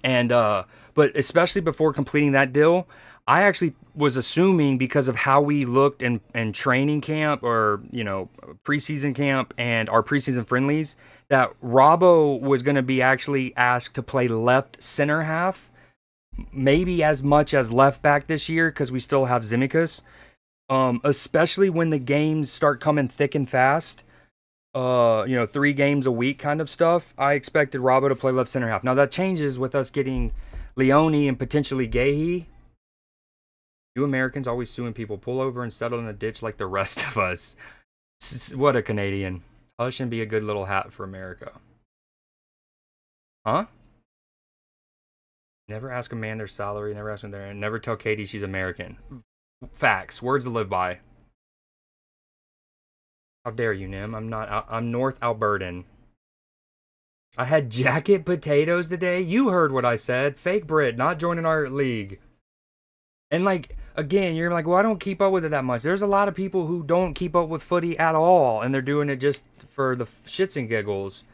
but especially before completing that deal, I actually was assuming, because of how we looked in training camp, or preseason camp and our preseason friendlies, that Robbo was going to be actually asked to play left center half, maybe as much as left back this year, because we still have Zimikas. Especially when the games start coming thick and fast. 3 games a week kind of stuff. I expected Robbo to play left center half. Now that changes with us getting Leone and potentially Gahey. You Americans always suing people. Pull over and settle in the ditch like the rest of us. What a Canadian. Hush and be a good little hat for America. Huh? Never ask a man their salary. Never ask them their. Never tell Katie she's American. Facts. Words to live by. How dare you, Nim? I'm not. I'm North Albertan. I had jacket potatoes today. You heard what I said. Fake Brit, not joining our league. And like, again, you're like, well, I don't keep up with it that much. There's a lot of people who don't keep up with footy at all, and they're doing it just for the shits and giggles.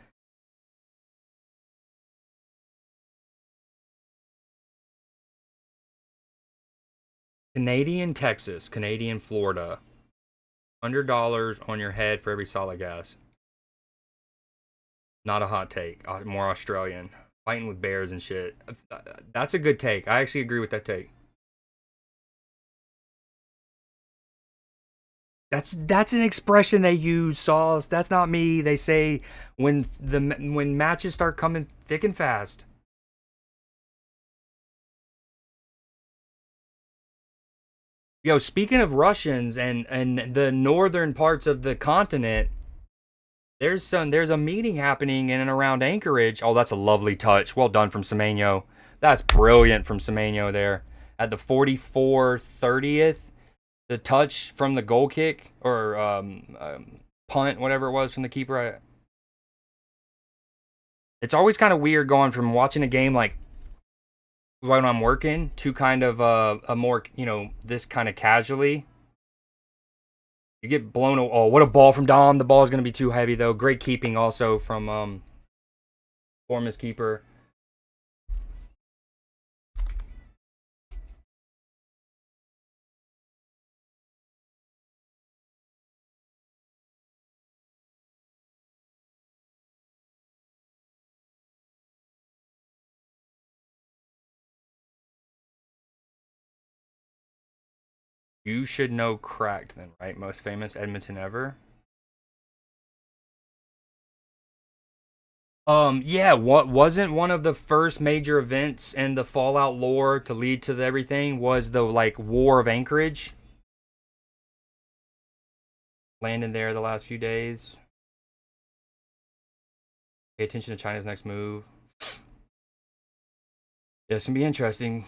Canadian Texas, Canadian Florida. $100 on your head for every solid gas. Not a hot take. More Australian. Fighting with bears and shit. That's a good take. I actually agree with that take. That's an expression they use, Sauce. That's not me. They say when matches start coming thick and fast. Yo, speaking of Russians and the northern parts of the continent, there's a meeting happening in and around Anchorage. Oh, that's a lovely touch. Well done from Semenyo. That's brilliant from Semenyo there at the 44/30th. The touch from the goal kick or punt, whatever it was from the keeper. It's always kind of weird going from watching a game like when I'm working to kind of a more, this kind of casually. You get blown. Oh, what a ball from Dom. The ball is going to be too heavy, though. Great keeping also from Bournemouth's keeper. You should know cracked then, right? Most famous Edmonton ever. Yeah, what wasn't one of the first major events in the Fallout lore to lead to everything was the like War of Anchorage. Landing there the last few days. Pay attention to China's next move. Yeah, it's gonna be interesting.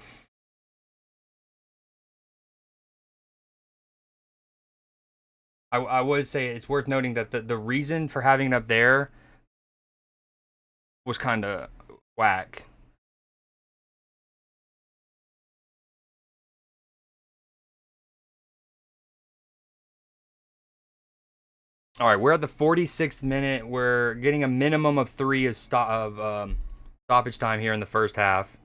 I would say it's worth noting that the reason for having it up there was kind of whack. All right, we're at the 46th minute. We're getting a minimum of 3 of stoppage time here in the first half.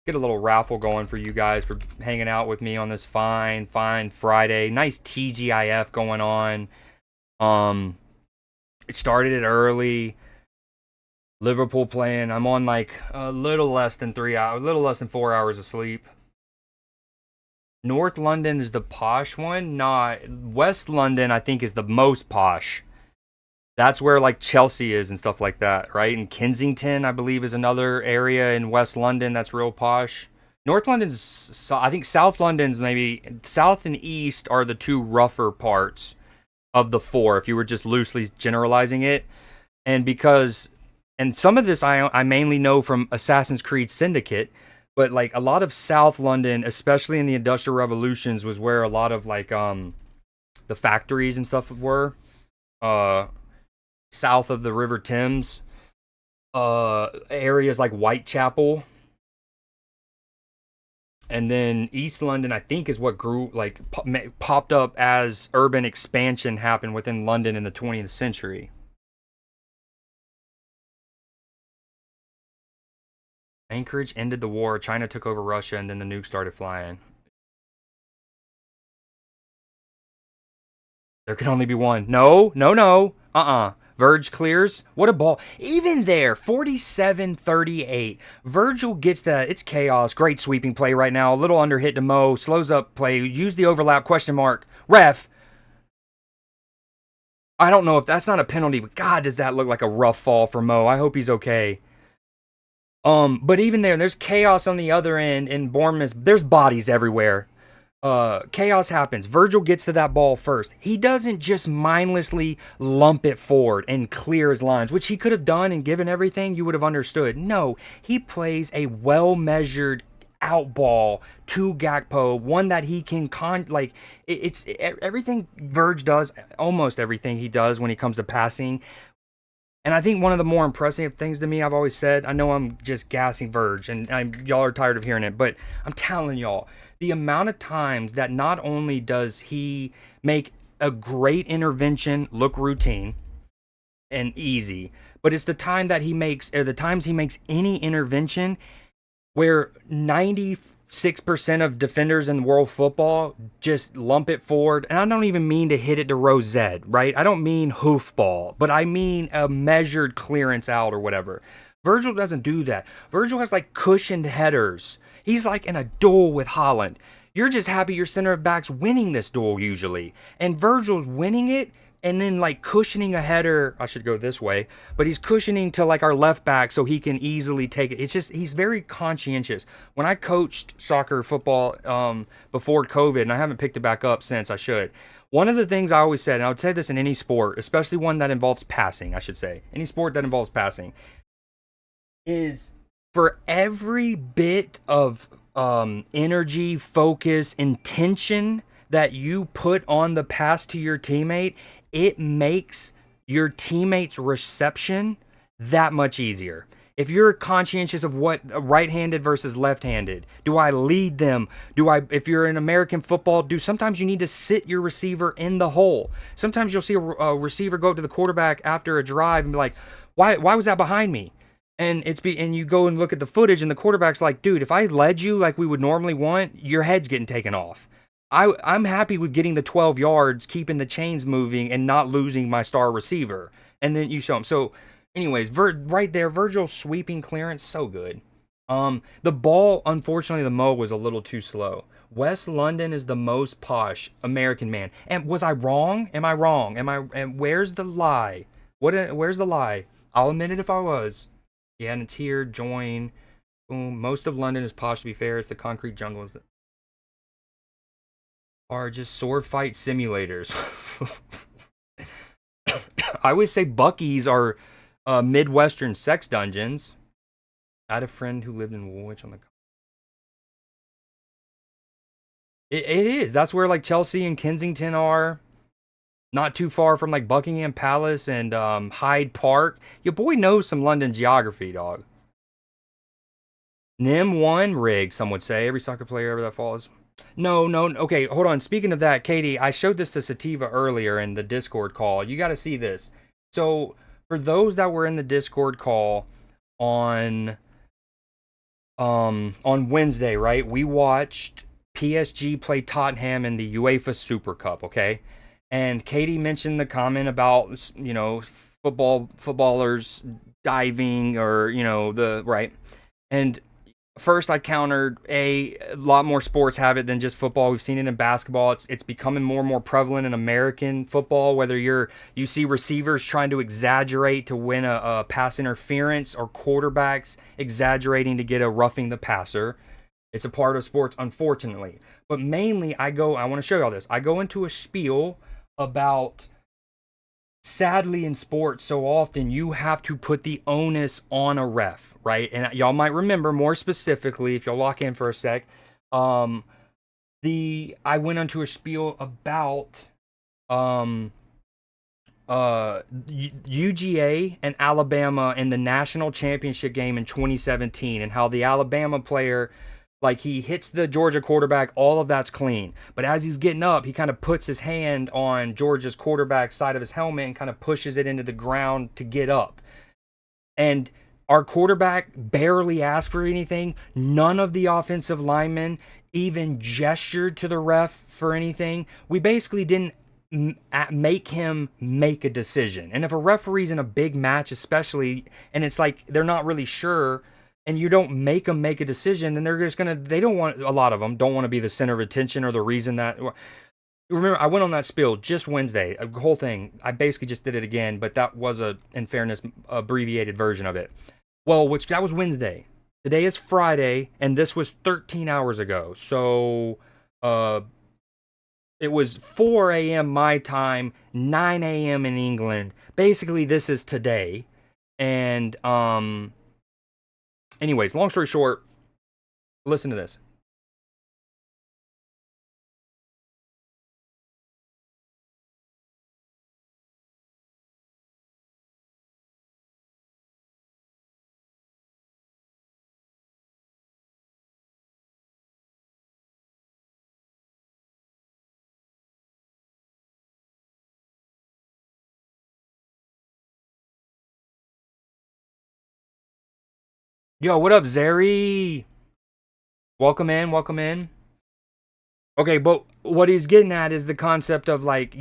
Get a little raffle going for you guys for hanging out with me on this fine Friday. Nice TGIF going on. It started it early. Liverpool playing. I'm on like a little less than 3 hours, a little less than 4 hours of sleep. North London is the posh one. Not West London, I think, is the most posh. That's where like Chelsea is and stuff like that, right? And Kensington, I believe, is another area in West London that's real posh. North London's, I think South London's maybe, South and East are the two rougher parts of the four, if you were just loosely generalizing it. And because, and some of this I mainly know from Assassin's Creed Syndicate, but like a lot of South London, especially in the Industrial Revolutions, was where a lot of like the factories and stuff were. Uh, South of the River Thames, areas like Whitechapel, and then East London, I think, is what grew like popped up as urban expansion happened within London in the 20th century. Anchorage ended the war. China took over Russia, and then the nukes started flying. There can only be one. No, no, no. Verge clears. What a ball. Even there, 47-38. Virgil gets that. It's chaos. Great sweeping play right now. A little under hit to Mo. Slows up play. Use the overlap. Question mark. Ref. I don't know if that's not a penalty, but God, does that look like a rough fall for Mo. I hope he's okay. But even there's chaos on the other end in Bournemouth. There's bodies everywhere. Chaos happens. Virgil gets to that ball first. He doesn't just mindlessly lump it forward and clear his lines, which he could have done and given everything, you would have understood. No, he plays a well-measured out ball to Gakpo, one that he can it's everything Verge does, almost everything he does when he comes to passing. And I think one of the more impressive things to me, I've always said, I know I'm just gassing Verge, and y'all are tired of hearing it, but I'm telling y'all, the amount of times that not only does he make a great intervention look routine and easy, but it's the time that he makes, or the times he makes any intervention where 96% of defenders in world football just lump it forward. And I don't even mean to hit it to Rosette, right? I don't mean hoofball, but I mean a measured clearance out or whatever. Virgil doesn't do that. Virgil has like cushioned headers. He's like in a duel with Holland. You're just happy your center back's winning this duel usually. And Virgil's winning it and then like cushioning a header. I should go this way, but he's cushioning to like our left back so he can easily take it. It's just, he's very conscientious. When I coached soccer football before COVID, and I haven't picked it back up since, I should. One of the things I always said, and I would say this in any sport, especially one that involves passing, I should say, any sport that involves passing, is for every bit of energy, focus, intention that you put on the pass to your teammate, it makes your teammate's reception that much easier. If you're conscientious of what right-handed versus left-handed, do I lead them? If you're in American football, sometimes you need to sit your receiver in the hole. Sometimes you'll see a receiver go up to the quarterback after a drive and be like, why was that behind me? And you go and look at the footage and the quarterback's like, dude, if I led you like we would normally want, your head's getting taken off. I'm happy with getting the 12 yards, keeping the chains moving, and not losing my star receiver. And then you show them. So, anyways, right there, Virgil's sweeping clearance, so good. The ball, unfortunately, the Mo was a little too slow. West London is the most posh American man. And was I wrong? Am I wrong? And where's the lie? Where's the lie? I'll admit it if I was. Yeah, and it's here, join. Boom. Most of London is posh, to be fair. It's the concrete jungles that are just sword fight simulators. I always say Buc-ee's are Midwestern sex dungeons. I had a friend who lived in Woolwich on the. It is. That's where like Chelsea and Kensington are. Not too far from like Buckingham Palace and Hyde Park. Your boy knows some London geography, dog. Nim 1 rig, some would say. Every soccer player ever that falls. No. Okay, hold on. Speaking of that, Katie, I showed this to Sativa earlier in the Discord call. You got to see this. So, for those that were in the Discord call on Wednesday, right? We watched PSG play Tottenham in the UEFA Super Cup, okay? And Katie mentioned the comment about, footballers diving or, right. And first I countered a lot more sports have it than just football. We've seen it in basketball. It's becoming more and more prevalent in American football, whether you see receivers trying to exaggerate to win a pass interference or quarterbacks exaggerating to get a roughing the passer. It's a part of sports, unfortunately. But mainly I want to show y'all this. I go into a spiel about, sadly in sports, so often you have to put the onus on a ref, right? And y'all might remember more specifically, if y'all lock in for a sec, I went onto a spiel about UGA and Alabama in the national championship game in 2017, and how the Alabama player, like, he hits the Georgia quarterback, all of that's clean. But as he's getting up, he kind of puts his hand on Georgia's quarterback's side of his helmet and kind of pushes it into the ground to get up. And our quarterback barely asked for anything. None of the offensive linemen even gestured to the ref for anything. We basically didn't make him make a decision. And if a referee's in a big match, especially, and it's like they're not really sure, and you don't make them make a decision, then they're just they don't want, a lot of them don't want to be the center of attention or the reason that. Remember, I went on that spiel just Wednesday, a whole thing. I basically just did it again, but that was in fairness, abbreviated version of it. Well, that was Wednesday. Today is Friday, and this was 13 hours ago. So, it was 4 a.m. my time, 9 a.m. in England. Basically, this is today. And, anyways, long story short, listen to this. Yo, what up, Zeri? Welcome in, welcome in. Okay, but what he's getting at is the concept of like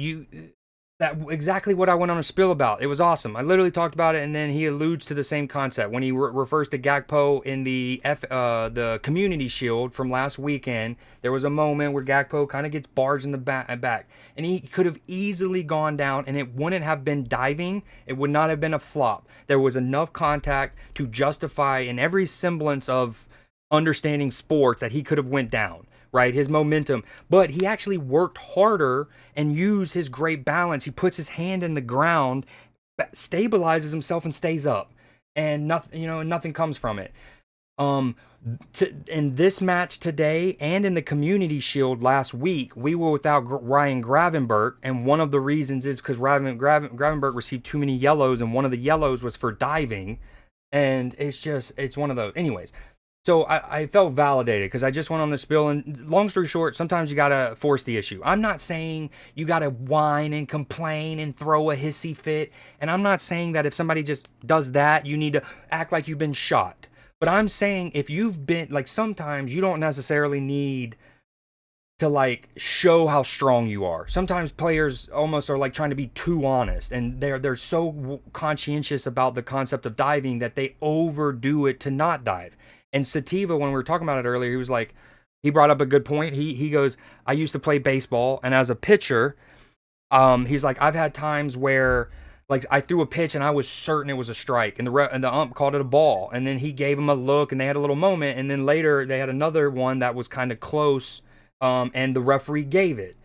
that exactly what I went on a spill about. It was awesome. I literally talked about it, and then he alludes to the same concept when he refers to Gakpo in the Community Shield from last weekend. There was a moment where Gakpo kind of gets barged in the back, and he could have easily gone down, and it wouldn't have been diving. It would not have been a flop. There was enough contact to justify in every semblance of understanding sports that he could have went down. Right, his momentum, but he actually worked harder and used his great balance. He puts his hand in the ground, stabilizes himself, and stays up, and nothing, nothing comes from it. In this match today and in the Community Shield last week, we were without Ryan Gravenberch, and one of the reasons is because Gravenberch received too many yellows, and one of the yellows was for diving, and it's one of those. Anyways, so I felt validated because I just went on the spill, and long story short, sometimes you gotta force the issue. I'm not saying you gotta whine and complain and throw a hissy fit, and I'm not saying that if somebody just does that, you need to act like you've been shot. But I'm saying if you've been, like, sometimes you don't necessarily need to, like, show how strong you are. Sometimes players almost are like trying to be too honest, and they're so conscientious about the concept of diving that they overdo it to not dive. And Sativa, when we were talking about it earlier, he was like, he brought up a good point. He goes, I used to play baseball, and as a pitcher, he's like, I've had times where, like, I threw a pitch and I was certain it was a strike, and the ump called it a ball, and then he gave him a look, and they had a little moment, and then later they had another one that was kind of close, and the referee gave it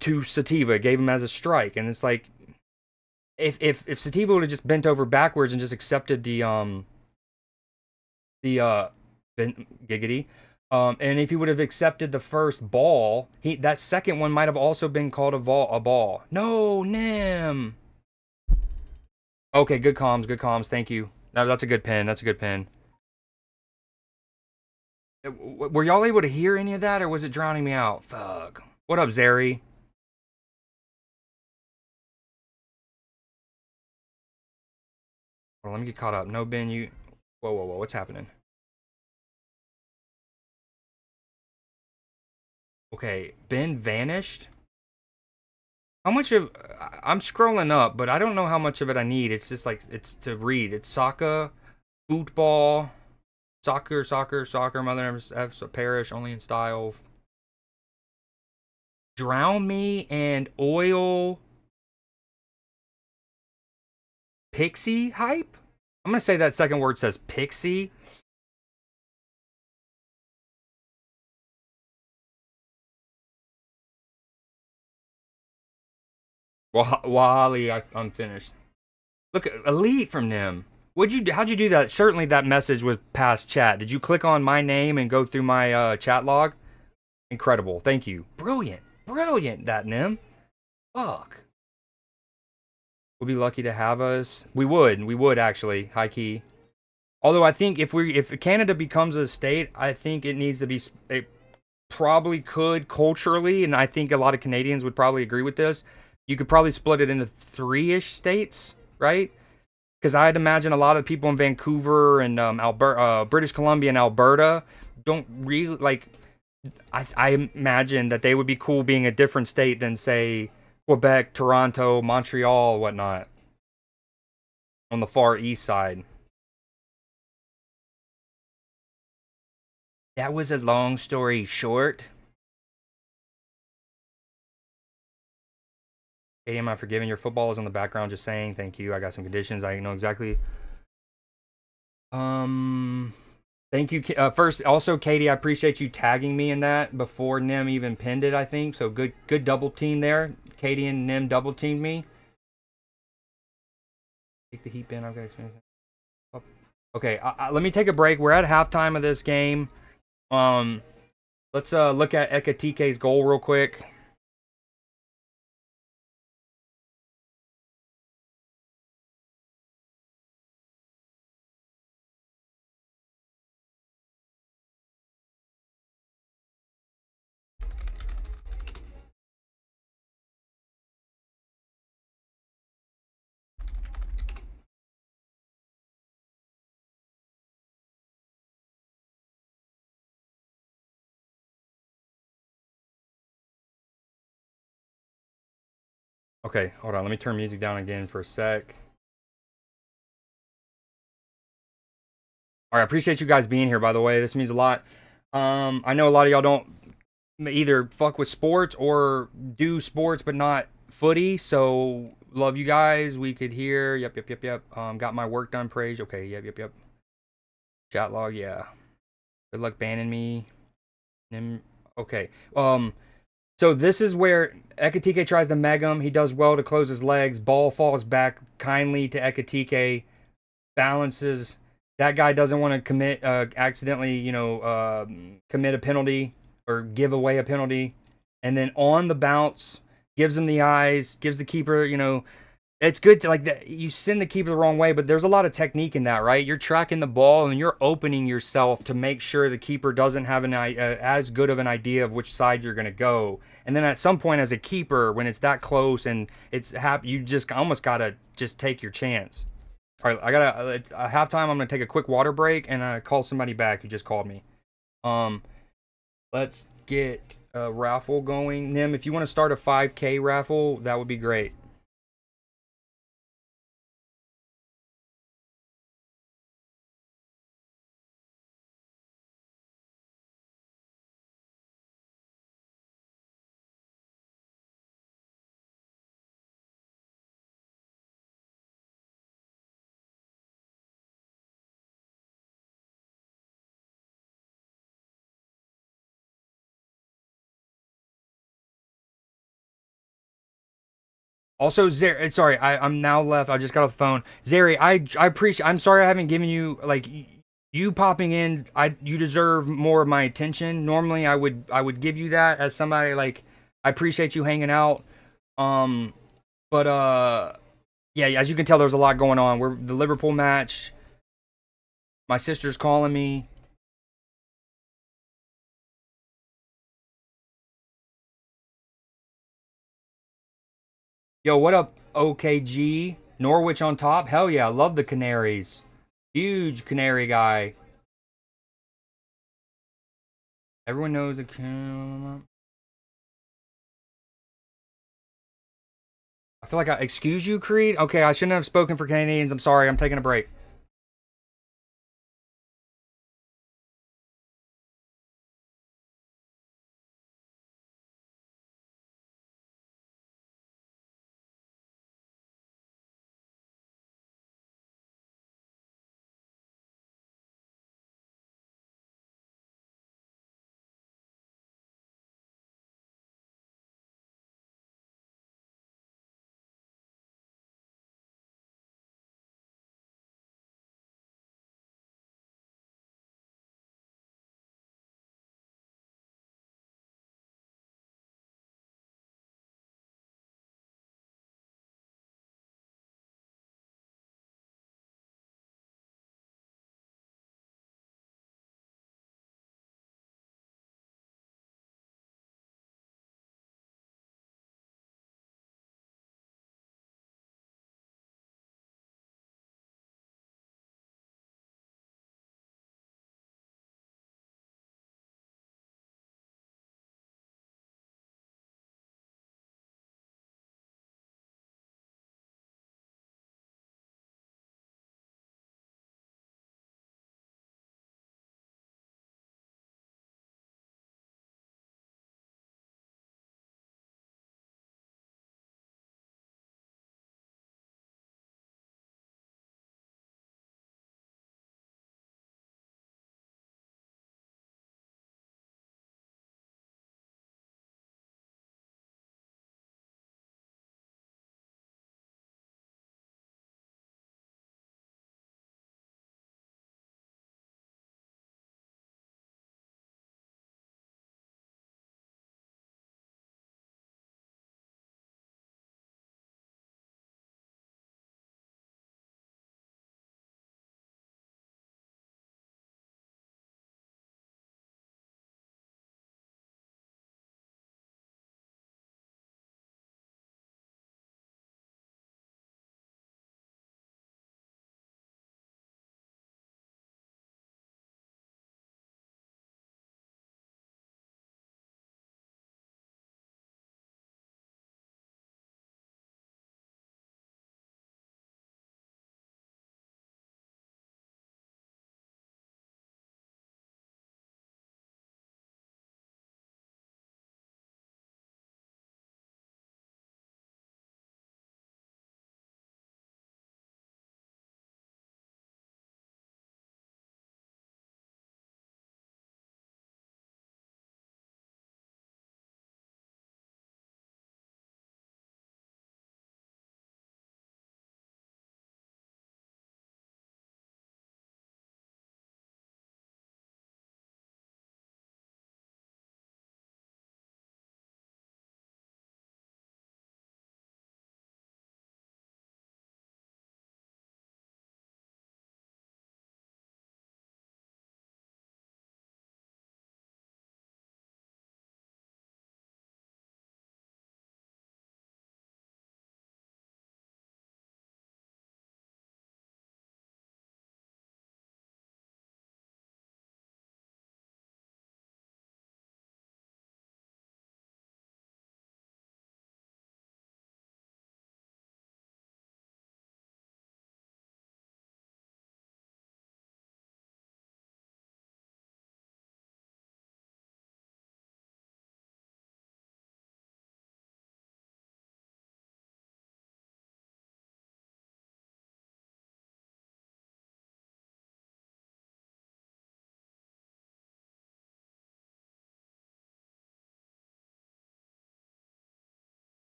to Sativa, gave him as a strike, and it's like, if Sativa would have just bent over backwards and just accepted the giggity. And if he would have accepted the first ball, that second one might have also been called a ball. No, Nim. Okay, good comms, good comms. Thank you. That's a good pin. That's a good pin. Were y'all able to hear any of that, or was it drowning me out? Fuck. What up, Zeri? Hold on, let me get caught up. No, Ben, you. Whoa, whoa, whoa. What's happening? Okay, Ben vanished. How much of I'm scrolling up, but I don't know how much of it I need. It's just like it's to read. It's soccer, football, soccer. Mother F's a parish only in style. Drown me and oil. Pixie hype. I'm gonna say that second word says pixie. Wally, I'm finished. Look, elite from them. How'd you do that? Certainly that message was past chat. Did you click on my name and go through my chat log? Incredible. Thank you. Brilliant. Brilliant, that Nim. Fuck. We'll be lucky to have us. We would actually, high key. Although I think if Canada becomes a state, I think it needs to be, it probably could culturally, and I think a lot of Canadians would probably agree with this. You could probably split it into 3-ish states, right? Because I'd imagine a lot of people in Vancouver and Alberta, British Columbia and Alberta don't really like. I imagine that they would be cool being a different state than, say, Quebec, Toronto, Montreal, whatnot, on the far east side. That was a long story short. Katie, am I forgiven? Your football is on the background. Just saying. Thank you. I got some conditions. I know exactly. Thank you. First, also, Katie, I appreciate you tagging me in that before Nim even pinned it, I think. So good double team there. Katie and Nim double teamed me. Take the heat bin. I've got experience. Okay, let me take a break. We're at halftime of this game. Let's look at Ekatike's goal real quick. Okay, hold on. Let me turn music down again for a sec. All right, I appreciate you guys being here, by the way. This means a lot. I know a lot of y'all don't either fuck with sports or do sports but not footy, so love you guys. We could hear. Yep. Got my work done, praise. Okay, yep. Chat log, yeah. Good luck banning me. Okay. So this is where Ekatike tries to meg him. He does well to close his legs. Ball falls back kindly to Ekatike. Balances that guy doesn't want to commit accidentally, commit a penalty or give away a penalty, and then on the bounce gives him the eyes, gives the keeper, it's good to like that. You send the keeper the wrong way, but there's a lot of technique in that, right? You're tracking the ball and you're opening yourself to make sure the keeper doesn't have as good of an idea of which side you're going to go. And then at some point, as a keeper, when it's that close and you just almost gotta just take your chance. All right, I gotta halftime. I'm gonna take a quick water break and call somebody back who just called me. Um, let's get a raffle going. Nim, if you want to start a 5K raffle, that would be great. Also, sorry, I'm now left. I just got off the phone. Zeri, I appreciate. I'm sorry I haven't given you like you popping in. You deserve more of my attention. Normally, I would give you that as somebody like I appreciate you hanging out. Um, but yeah, as you can tell, there's a lot going on. We're the Liverpool match. My sister's calling me. Yo, what up, OKG? Norwich on top. Hell yeah, I love the Canaries. Huge Canary guy. Everyone knows the. I feel like excuse you, Creed. Okay, I shouldn't have spoken for Canadians. I'm sorry. I'm taking a break.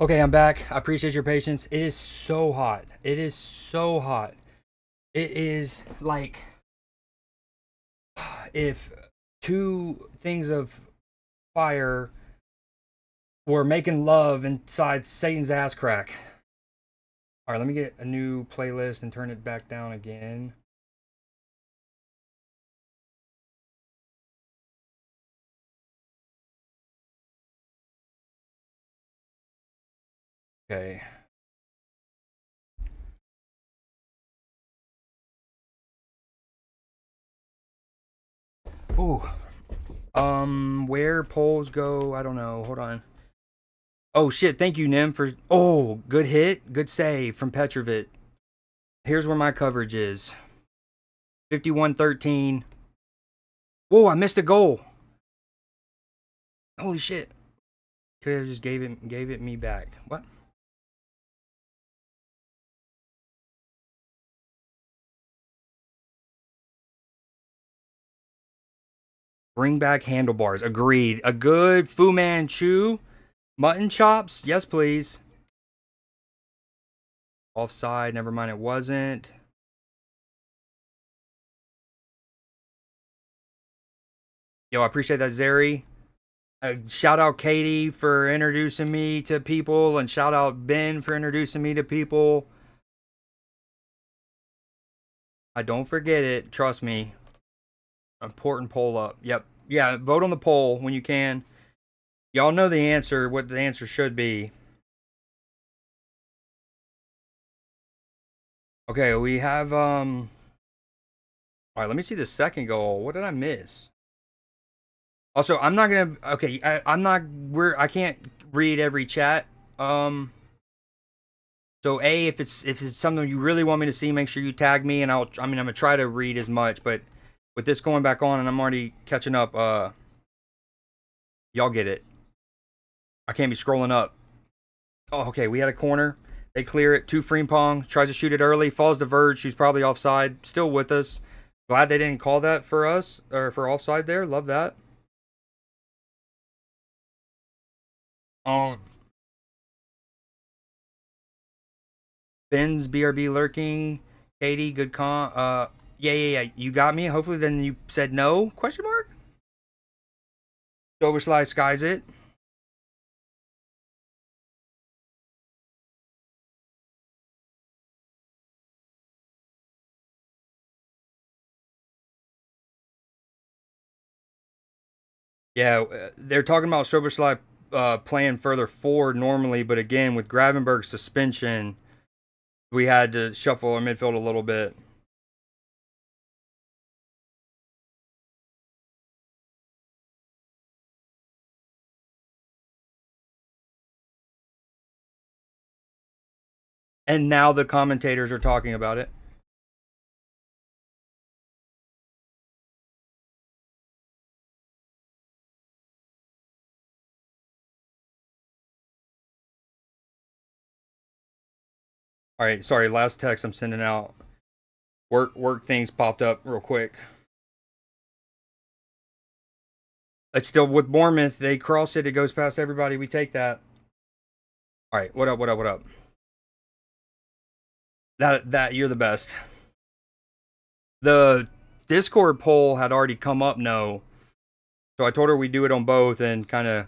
Okay, I'm back. I appreciate your patience. It is so hot. It is so hot. It is like if two things of fire were making love inside Satan's ass crack. All right, let me get a new playlist and turn it back down again. Okay. Ooh. Where polls go? I don't know. Hold on. Oh shit! Thank you, Nim, for good hit, good save from Petrovic. Here's where my coverage is. 51-13. Whoa! I missed a goal. Holy shit! Could have just gave it me back. What? Bring back handlebars. Agreed. A good Fu Manchu. Mutton chops. Yes, please. Offside. Never mind. It wasn't. Yo, I appreciate that, Zeri. Shout out Katie for introducing me to people, and shout out Ben for introducing me to people. I don't forget it. Trust me. Important poll up. Yep. Yeah, vote on the poll when you can. Y'all know the answer, what the answer should be. Okay, we have all right, let me see the second goal. What did I miss? Also, I'm not gonna okay, I'm not I can't read every chat. So A, if it's something you really want me to see, make sure you tag me and I'm gonna try to read as much, but with this going back on and I'm already catching up, y'all get it. I can't be scrolling up. Oh, okay, we had a corner. They clear it. To Frimpong. Tries to shoot it early. Falls to Verge. She's probably offside. Still with us. Glad they didn't call that for us. Or for offside there. Love that. Um, Ben's BRB lurking. Katie, good con. Yeah. You got me. Hopefully then you said no? Question mark? Overslide skies it. Yeah, they're talking about Soberslide playing further forward normally, but again, with Gravenberg's suspension, we had to shuffle our midfield a little bit. And now the commentators are talking about it. All right, sorry, last text I'm sending out. Work things popped up real quick. It's still with Bournemouth. They cross it. It goes past everybody. We take that. All right, what up? That you're the best. The Discord poll had already come up. No, so I told her we do it on both and kind of,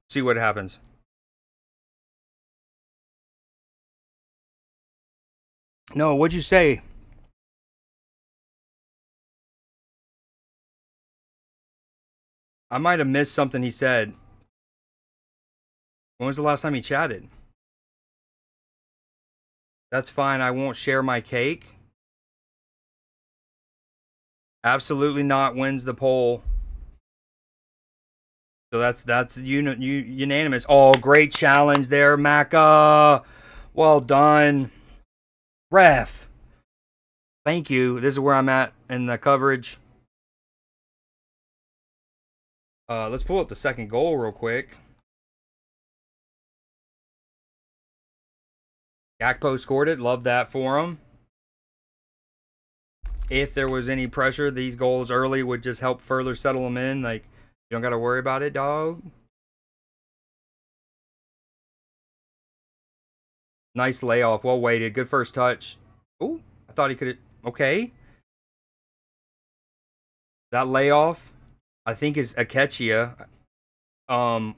see what happens. No, what'd you say? I might have missed something he said. When was the last time he chatted? That's fine. I won't share my cake. Absolutely not wins the poll. So that's unanimous. Oh, great challenge there, Macca. Well done, ref. Thank you. This is where I'm at in the coverage. Let's pull up the second goal real quick. Gakpo scored it. Love that for him. If there was any pressure, these goals early would just help further settle them in. Like, you don't got to worry about it, dog. Nice layoff, well weighted, good first touch. Oh, I thought he could. Okay, that layoff, I think is Akechia,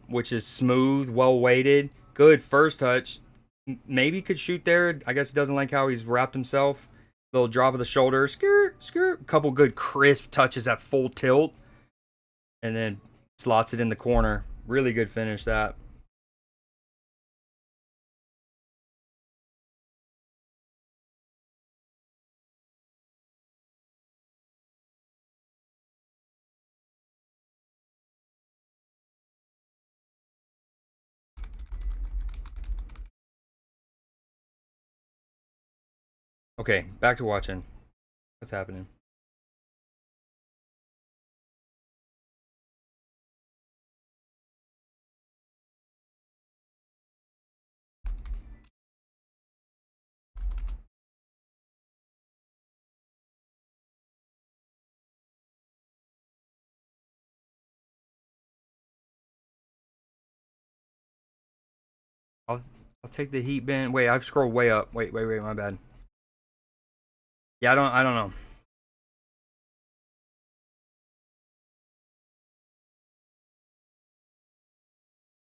which is smooth, well weighted, good first touch. Maybe could shoot there. I guess he doesn't like how he's wrapped himself. Little drop of the shoulder, skirt, skirt. Couple good crisp touches at full tilt, and then slots it in the corner. Really good finish that. Okay, back to watching. What's happening? I'll I'll take the heat bend. Wait, I've scrolled way up. Wait. My bad. Yeah, I don't know.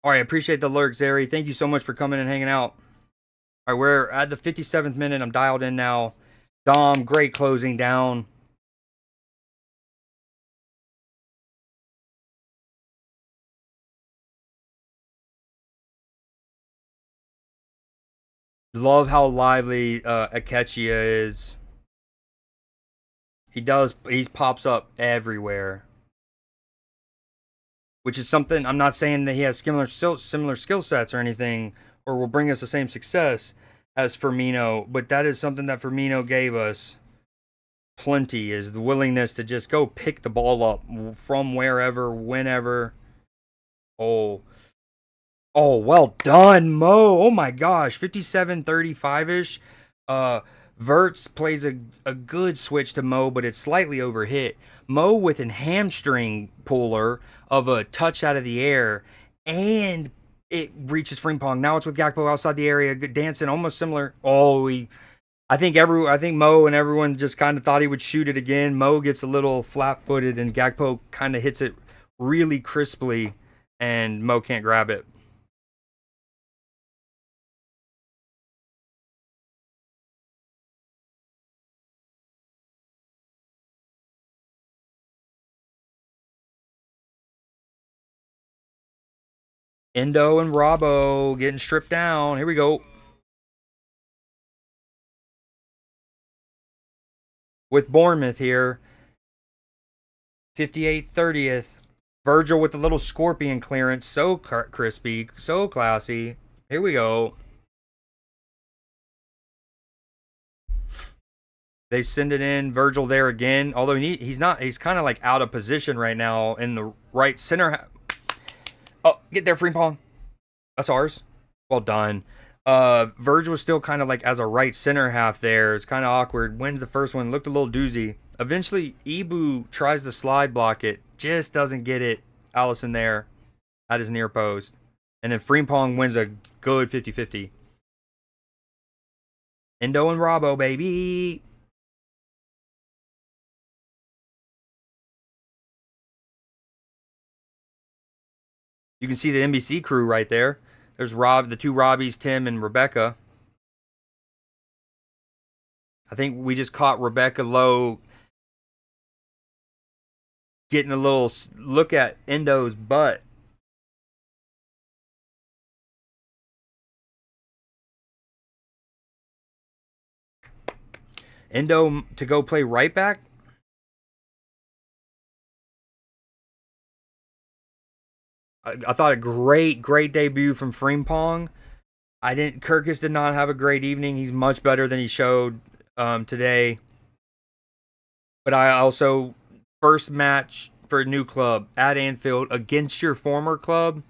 All right, appreciate the lurk, Zary. Thank you so much for coming and hanging out. All right, we're at the 57th minute. I'm dialed in now. Dom, great closing down. Love how lively Akechia is. He pops up everywhere, which is something. I'm not saying that he has similar skill sets or anything, or will bring us the same success as Firmino, but that is something that Firmino gave us plenty, is the willingness to just go pick the ball up from wherever, whenever. Oh, oh, well done, Mo. Oh my gosh, 57-35 ish. Uh, Verts plays a good switch to Mo, but it's slightly overhit. Mo with an hamstring puller of a touch out of the air, and it reaches Frimpong. Now it's with Gakpo outside the area, dancing almost similar. Oh, I think Mo and everyone just kind of thought he would shoot it again. Mo gets a little flat-footed, and Gakpo kind of hits it really crisply, and Mo can't grab it. Endo and Robbo getting stripped down. Here we go. With Bournemouth here. 58 30th. Virgil with the little scorpion clearance. So crispy. So classy. Here we go. They send it in. Virgil there again. Although he's not. He's kind of like out of position right now in the right center. Oh, get there, Frimpong. That's ours. Well done. Verge was still kind of like as a right center half there. It's kind of awkward. Wins the first one. Looked a little doozy. Eventually, Ibu tries to slide block it. Just doesn't get it. Allison there at his near post. And then Frimpong wins a good 50-50. Endo and Robbo, baby. You can see the NBC crew right there. There's the two Robbies, Tim and Rebecca. I think we just caught Rebecca Lowe getting a little look at Endo's butt. Endo to go play right back. I thought a great debut from Frimpong. I didn't. Kirkus did not have a great evening. He's much better than he showed today. But I also first match for a new club at Anfield against your former club.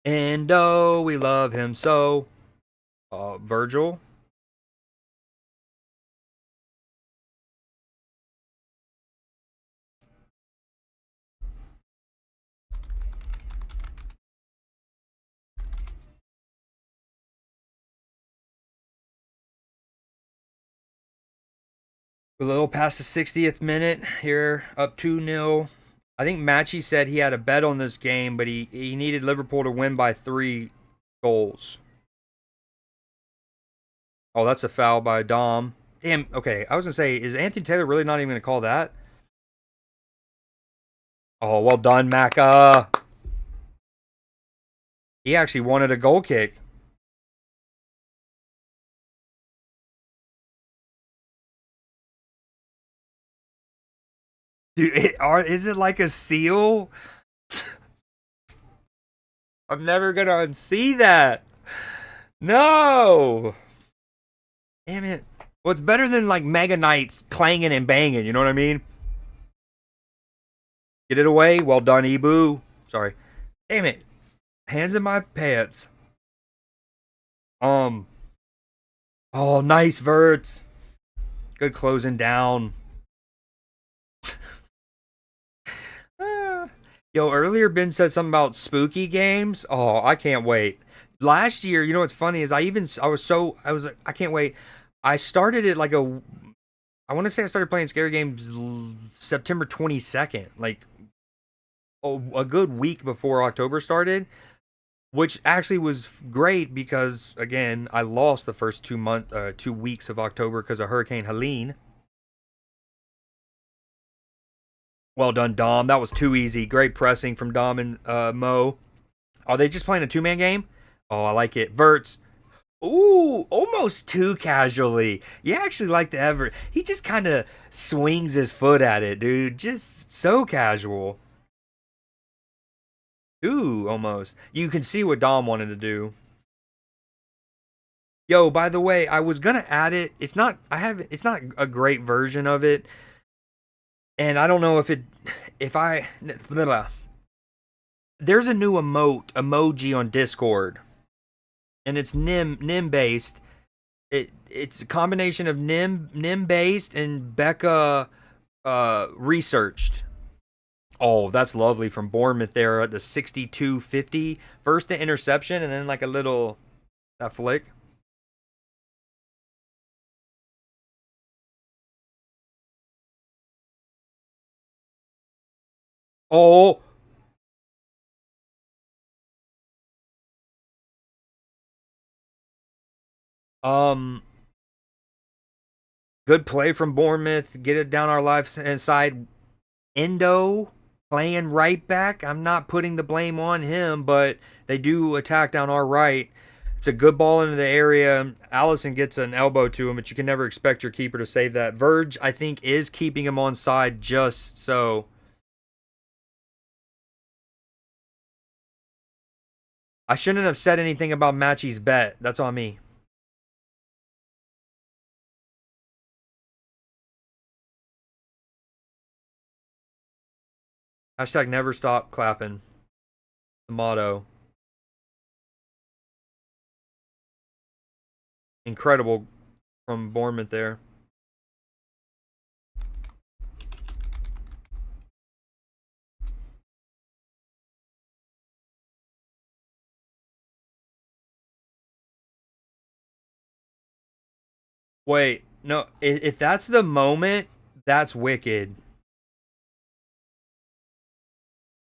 Endo, we love him so. Virgil. A little past the 60th minute here, up 2-0. I think Matchy said he had a bet on this game, but he needed Liverpool to win by 3 goals. Oh, that's a foul by Dom. Damn, okay. I was going to say, is Anthony Taylor really not even going to call that? Oh, well done, Macca. He actually wanted a goal kick. Dude, is it like a seal? I'm never going to unsee that. No. Damn it. Well, it's better than like Mega Knights clanging and banging, you know what I mean? Get it away. Well done, Ibu. Sorry. Damn it. Hands in my pants. Um. Oh, nice, Verts. Good closing down. Yo, earlier Ben said something about spooky games. Oh, I can't wait. Last year, you know what's funny is I can't wait. I started it like I want to say I started playing scary games September 22nd, like a good week before October started, which actually was great because again, I lost the first 2 weeks of October because of Hurricane Helene. Well done, Dom. That was too easy. Great pressing from Dom and Mo. Are they just playing a 2-man game? Oh, I like it. Verts. Ooh, almost too casually. You actually like the Ever. He just kind of swings his foot at it, dude. Just so casual. Ooh, almost. You can see what Dom wanted to do. Yo, by the way, I was gonna add it. It's not a great version of it, and I don't know if I. Blah, blah. There's a new emoji on Discord, and it's Nim based. It's a combination of Nim based and Becca researched. Oh, that's lovely from Bournemouth there at the 62-50. First the interception and then like a little that flick. Oh, um good play from Bournemouth. Get it down our left hand side. Endo playing right back. I'm not putting the blame on him, but they do attack down our right. It's a good ball into the area. Allison gets an elbow to him, but you can never expect your keeper to save that. Verge, I think, is keeping him on side just so. I shouldn't have said anything about Matchy's bet. That's on me. Hashtag never stop clapping. The motto. Incredible from Bournemouth there. Wait, no, if that's the moment, that's wicked.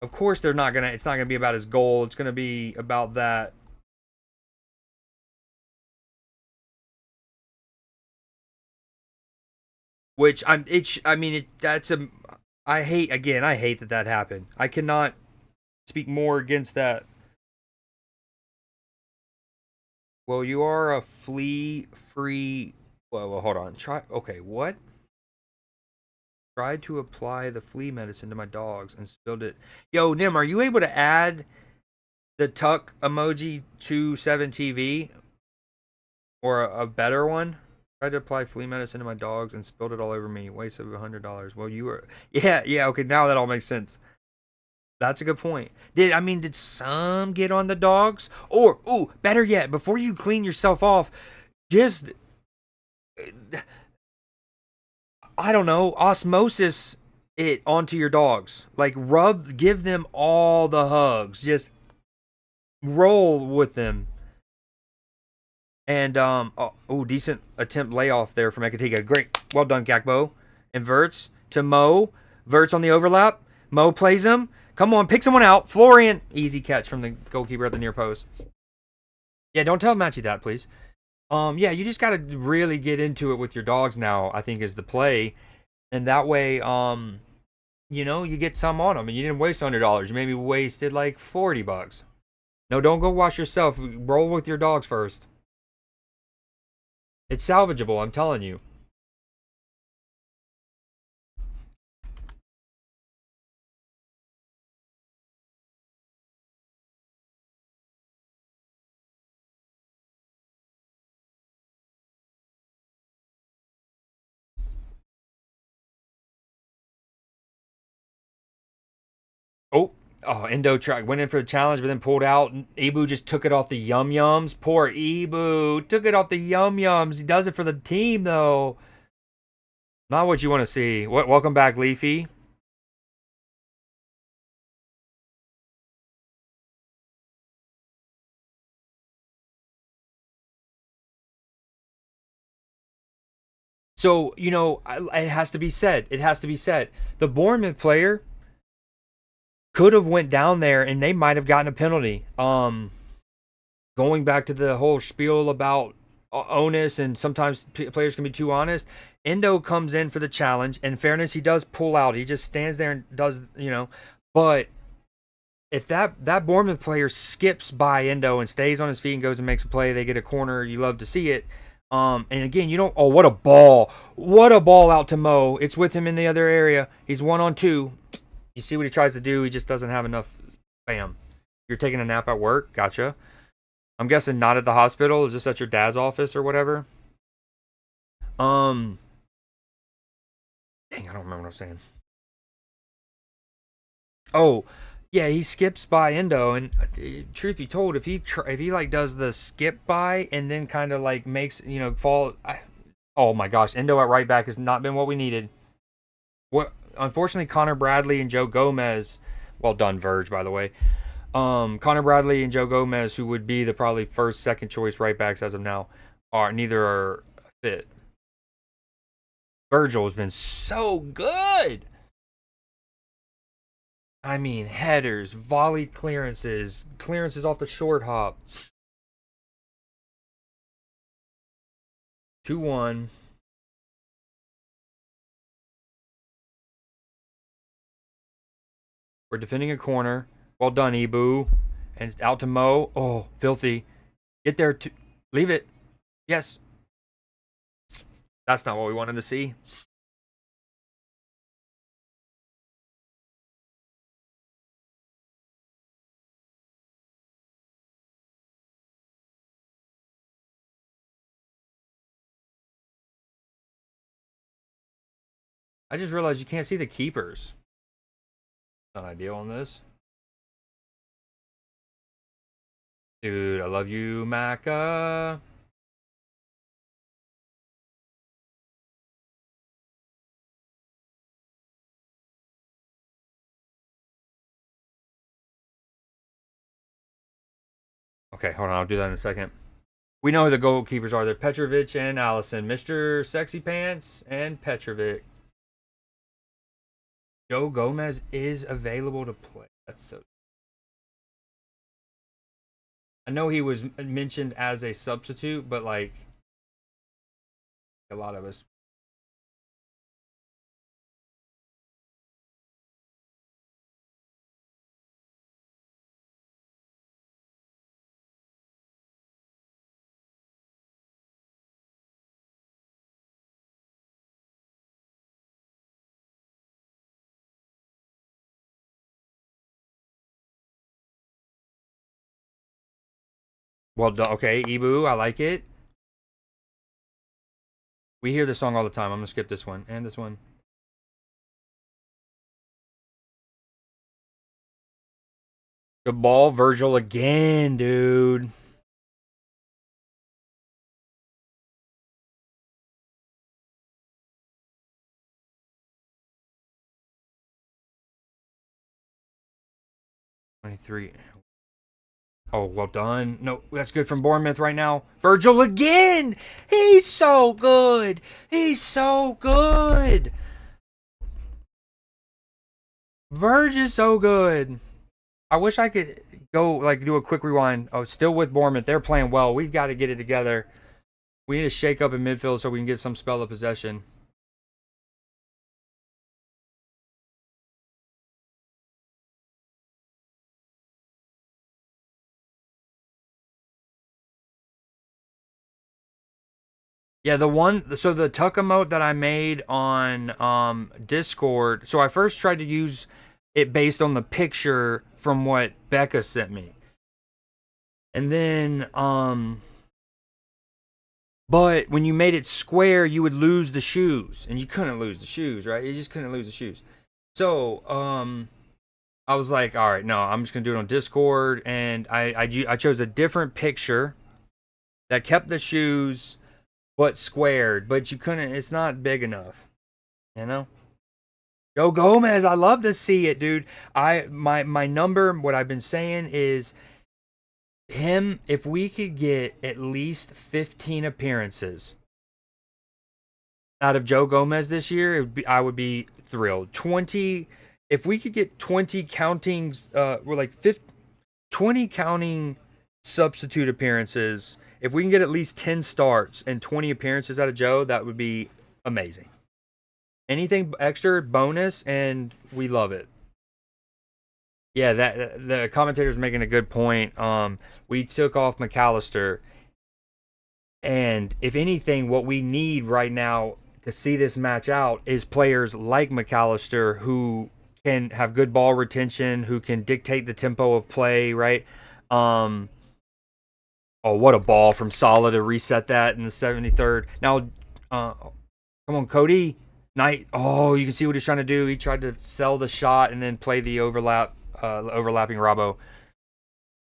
Of course, it's not gonna be about his goal. It's gonna be about that. Which I'm. It's. I mean, that's a. I hate that that happened. I cannot speak more against that. Well, you are a flea free. Well, hold on. Try. Okay, what? Tried to apply the flea medicine to my dogs and spilled it. Yo, Nim, are you able to add the tuck emoji to 7TV or a better one? Tried to apply flea medicine to my dogs and spilled it all over me. Waste of $100. Well, you were. Yeah. Okay, now that all makes sense. That's a good point. Did some get on the dogs? Or, ooh, better yet, before you clean yourself off, just I don't know, osmosis it onto your dogs. Like give them all the hugs. Just roll with them. And decent attempt layoff there from Ekatika. Great, well done, Gakpo. Inverts to Mo. Verts on the overlap. Mo plays him. Come on, pick someone out. Florian, easy catch from the goalkeeper at the near post. Yeah, don't tell Matchy that, please. Yeah, you just gotta really get into it with your dogs now. I think is the play, and that way, you get some on them, and you didn't waste $100. You maybe wasted like $40. No, don't go wash yourself. Roll with your dogs first. It's salvageable, I'm telling you. Oh, Endo went in for the challenge, but then pulled out. Ibu just took it off the yum yums. Poor Ibu took it off the yum yums. He does it for the team though. Not what you want to see. Welcome back, Leafy. So it has to be said. It has to be said. The Bournemouth player could have went down there, and they might have gotten a penalty. Going back to the whole spiel about onus and sometimes players can be too honest. Endo comes in for the challenge. In fairness, he does pull out. He just stands there and does, But if that Bournemouth player skips by Endo and stays on his feet and goes and makes a play, they get a corner. You love to see it. And again, you don't. Oh, what a ball! What a ball out to Mo. It's with him in the other area. He's 1-on-2. You see what he tries to do. He just doesn't have enough. Bam. You're taking a nap at work. Gotcha. I'm guessing not at the hospital. Is this at your dad's office or whatever? Um, Dang, I don't remember what I was saying. Oh, yeah, he skips by Endo, and truth be told, if he like does the skip by and then kind of like makes fall. Oh my gosh, Endo at right back has not been what we needed. What unfortunately, Connor Bradley and Joe Gomez. Well done, Verge, by the way. Connor Bradley and Joe Gomez, who would be the probably first, second choice right backs as of now, are neither are fit. Virgil has been so good. I mean, headers, volley clearances, clearances off the short hop. 2-1. We're defending a corner. Well done, Ibu. And out to Mo. Oh, filthy. Get there. Leave it. Yes. That's not what we wanted to see. I just realized you can't see the keepers. Not ideal on this. Dude, I love you, Macca. Okay, hold on. I'll do that in a second. We know who the goalkeepers are. They're Petrovic and Allison. Mr. Sexy Pants and Petrovic. Joe Gomez is available to play. That's so. I know he was mentioned as a substitute, but like a lot of us. Well done. Okay, Ibu, I like it. We hear this song all the time. I'm gonna skip this one and this one. Good ball, Virgil again, dude. '23. Oh, well done. No, that's good from Bournemouth right now. Virgil again. He's so good. He's so good. Verge is so good. I wish I could go like do a quick rewind. Oh, still with Bournemouth. They're playing well. We've got to get it together. We need to shake up in midfield so we can get some spell of possession. Yeah, so the tuck emote that I made on Discord. So I first tried to use it based on the picture from what Becca sent me. And then but when you made it square, you would lose the shoes, and you couldn't lose the shoes, right? You just couldn't lose the shoes. So, I was like, all right, no, I'm just gonna do it on Discord, and I chose a different picture that kept the shoes but squared, but you couldn't. It's not big enough, you know. Yo Gomez, I love to see it, dude. My number, what I've been saying is him. If we could get at least 15 appearances out of Joe Gomez this year, I would be thrilled. 20, if we could get 20 counting, we're like 50, 20 counting substitute appearances. If we can get at least 10 starts and 20 appearances out of Joe, that would be amazing. Anything extra, bonus, and we love it. Yeah, that the commentator's making a good point. We took off McAllister, and if anything, what we need right now to see this match out is players like McAllister who can have good ball retention, who can dictate the tempo of play, right? Um, oh, what a ball from Salah to reset that in the 73rd. Now, come on, Cody. Knight. Oh, you can see what he's trying to do. He tried to sell the shot and then play the overlapping Robbo.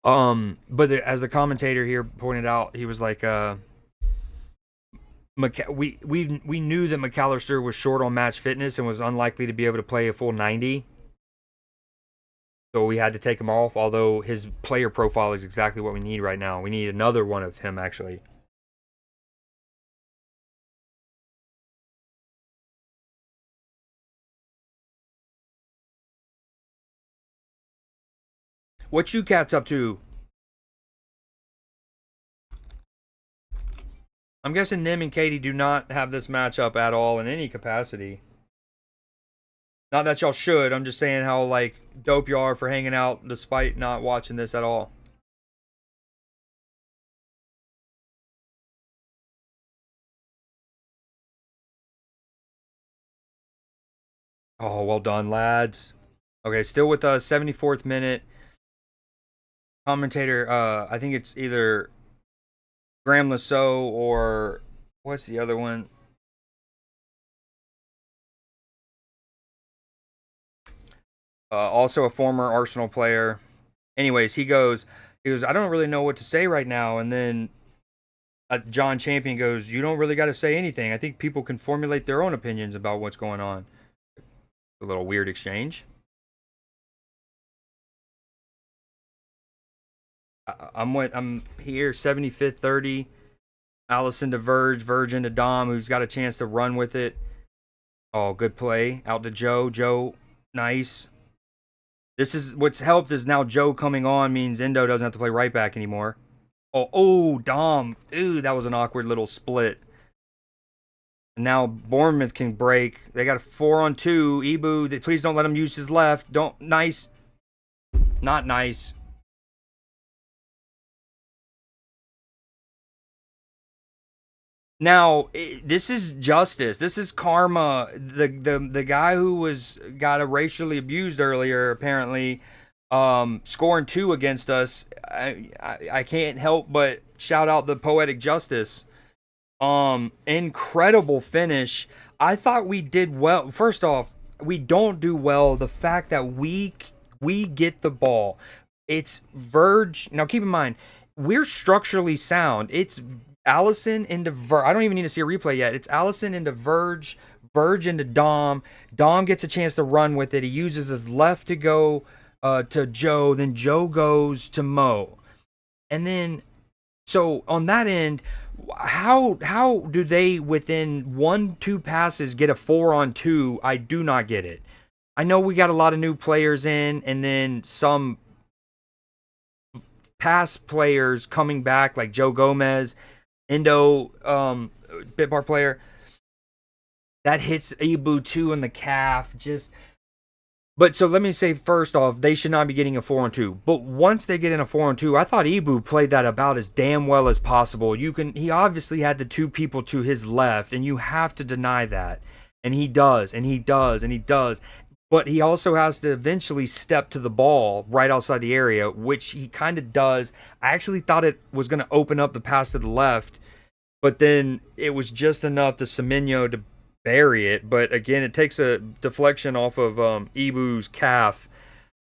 But as the commentator here pointed out, he was like, we knew that McAllister was short on match fitness and was unlikely to be able to play a full 90. So we had to take him off, although his player profile is exactly what we need right now. We need another one of him, actually. What you cats up to? I'm guessing Nim and Katie do not have this matchup at all in any capacity. Not that y'all should. I'm just saying how like dope you are for hanging out despite not watching this at all. Oh, well done, lads. Okay, still with us, 74th minute. Commentator, I think it's either Graham Lasso or what's the other one? Also a former Arsenal player. Anyways, he goes, I don't really know what to say right now. And then John Champion goes, you don't really got to say anything. I think people can formulate their own opinions about what's going on. A little weird exchange. I'm here, 75th, 30. Allison to Verge, Verge into Dom, who's got a chance to run with it. Oh, good play. Out to Joe. Joe, nice. This is what's helped is now Joe coming on means Endo doesn't have to play right back anymore. Oh, Dom. Ooh, that was an awkward little split. Now Bournemouth can break. They got a 4-on-2. Ibu, please don't let him use his left. Don't. Nice. Not nice. Now, this is justice. This is karma. The guy who was got racially abused earlier, apparently, scoring two against us. I can't help but shout out the poetic justice. Incredible finish. I thought we did well. First off, we don't do well. The fact that we get the ball. It's Verge. Now, keep in mind, we're structurally sound. It's Allison into Verge. I don't even need to see a replay yet. It's Allison into Verge, Verge into Dom. Dom gets a chance to run with it. He uses his left to go to Joe. Then Joe goes to Mo. And then, so on that end, how do they within 1-2 passes get a 4-on-2? I do not get it. I know we got a lot of new players in, and then some past players coming back like Joe Gomez, Indo, Bitbar player that hits Ibu 2 in the calf. Just, but so let me say first off, they should not be getting a 4-on-2. But once they get in a 4-on-2, I thought Ibu played that about as damn well as possible. He obviously had the two people to his left, and you have to deny that. And he does, and he does, and he does. But he also has to eventually step to the ball right outside the area, which he kind of does. I actually thought it was going to open up the pass to the left, but then it was just enough to Semenyo to bury it. But again, it takes a deflection off of Ibu's calf.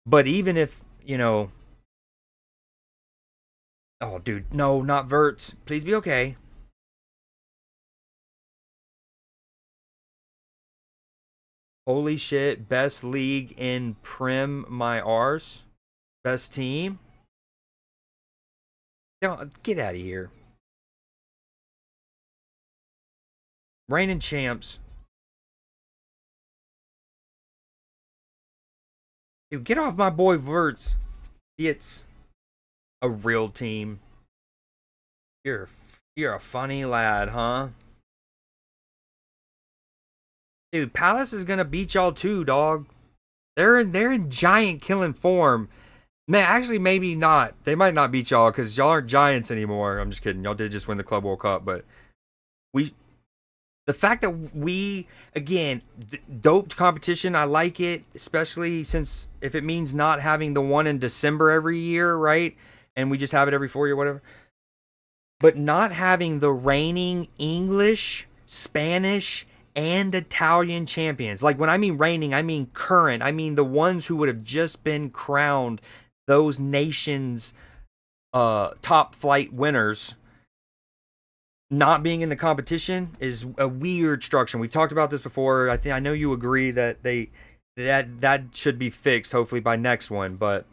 But even if, oh, dude, no, not Verts. Please be okay. Holy shit, best league in Prim, my arse. Best team. Get out of here. Reigning champs. Dude, get off my boy Verts. It's a real team. You're you're a funny lad, huh? Dude, Palace is gonna beat y'all too, dog. They're in giant killing form. Man, actually, maybe not. They might not beat y'all because y'all aren't giants anymore. I'm just kidding. Y'all did just win the Club World Cup, but we the fact that we again doped competition, I like it, especially since if it means not having the one in December every year, right? And we just have it every 4 year, whatever. But not having the reigning English, Spanish, and Italian champions. Like when I mean reigning, I mean current. I mean the ones who would have just been crowned those nations top flight winners not being in the competition is a weird structure. We've talked about this before. I know you agree that that should be fixed hopefully by next one, but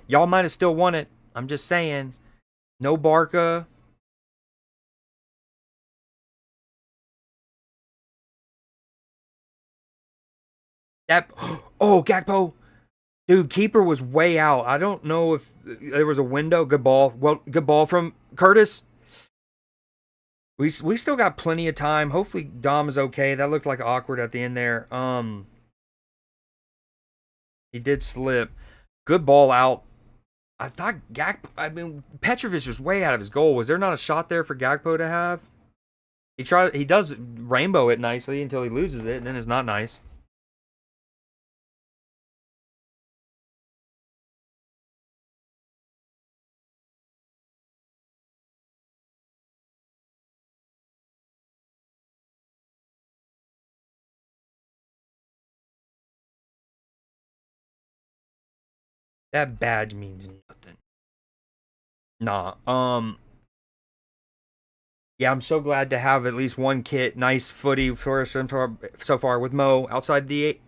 y'all might have still won it. I'm just saying. No Barca. That oh, Gakpo. Dude, keeper was way out. I don't know if there was a window. Good ball. Well, good ball from Curtis. We still got plenty of time. Hopefully Dom is okay. That looked like awkward at the end there. He did slip. Good ball out. I mean, Petrovic was way out of his goal. Was there not a shot there for Gakpo to have? He does rainbow it nicely until he loses it, and then it's not nice. That badge means nothing. Nah. Yeah, I'm so glad to have at least one kit. Nice footy for us so far with Mo outside the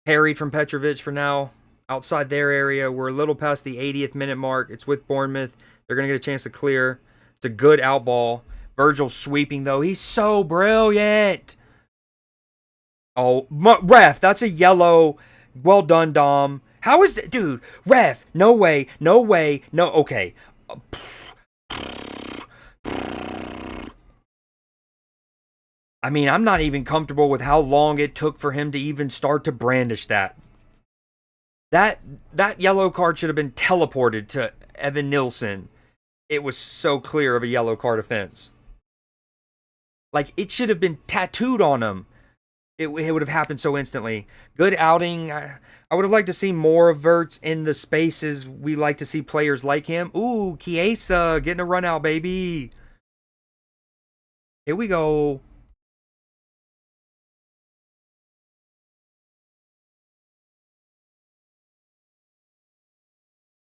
harried from Petrovic for now. Outside their area, we're a little past the 80th minute mark. It's with Bournemouth. They're gonna get a chance to clear. It's a good out ball. Virgil's sweeping though. He's so brilliant. Oh, ref, that's a yellow. Well done, Dom. How is that, dude? Ref, no way, no way, no. Okay. I mean, I'm not even comfortable with how long it took for him to even start to brandish that. That yellow card should have been teleported to Evan Nilsson. It was so clear of a yellow card offense. Like it should have been tattooed on him. It would have happened so instantly. Good outing. I would have liked to see more of Verts in the spaces we like to see players like him. Ooh, Chiesa getting a run out, baby. Here we go.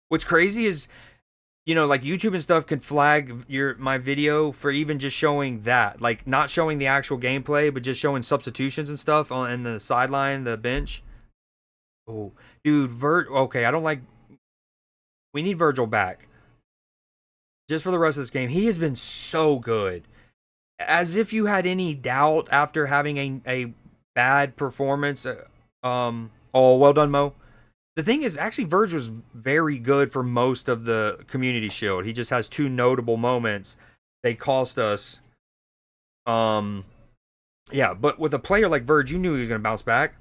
What's crazy is, like YouTube and stuff can flag my video for even just showing that, like not showing the actual gameplay, but just showing substitutions and stuff on in the sideline, the bench. Oh, dude, Okay, I don't like. We need Virgil back. just for the rest of this game. He has been so good. As if you had any doubt after having a bad performance. Oh, well done, Mo. The thing is, actually, Verge was very good for most of the Community Shield. He just has two notable moments. They cost us. Um, yeah, but with a player like Verge, you knew he was going to bounce back.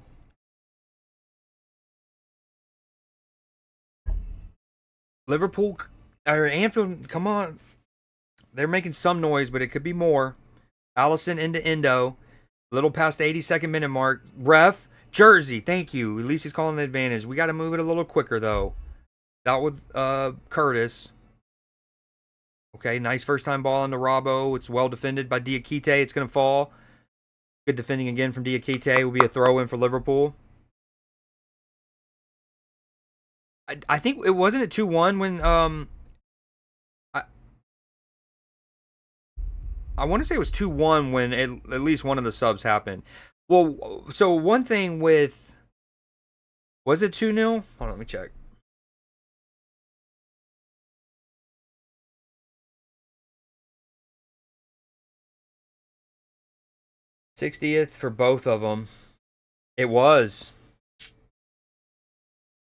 Liverpool or Anfield, come on. They're making some noise, but it could be more. Allison into Endo. Little past the 82nd minute mark. Ref, Jersey, thank you. At least he's calling the advantage. We got to move it a little quicker, though. Out with Curtis. Okay, nice first time ball into Robbo. It's well defended by Diakite. It's going to fall. Good defending again from Diakite. Will be a throw in for Liverpool. I think it wasn't 2-1 when I I want to say it was 2-1 when at least one of the subs happened. Well, so one thing with was it 2-0? Hold on, let me check. '60th for both of them. It was.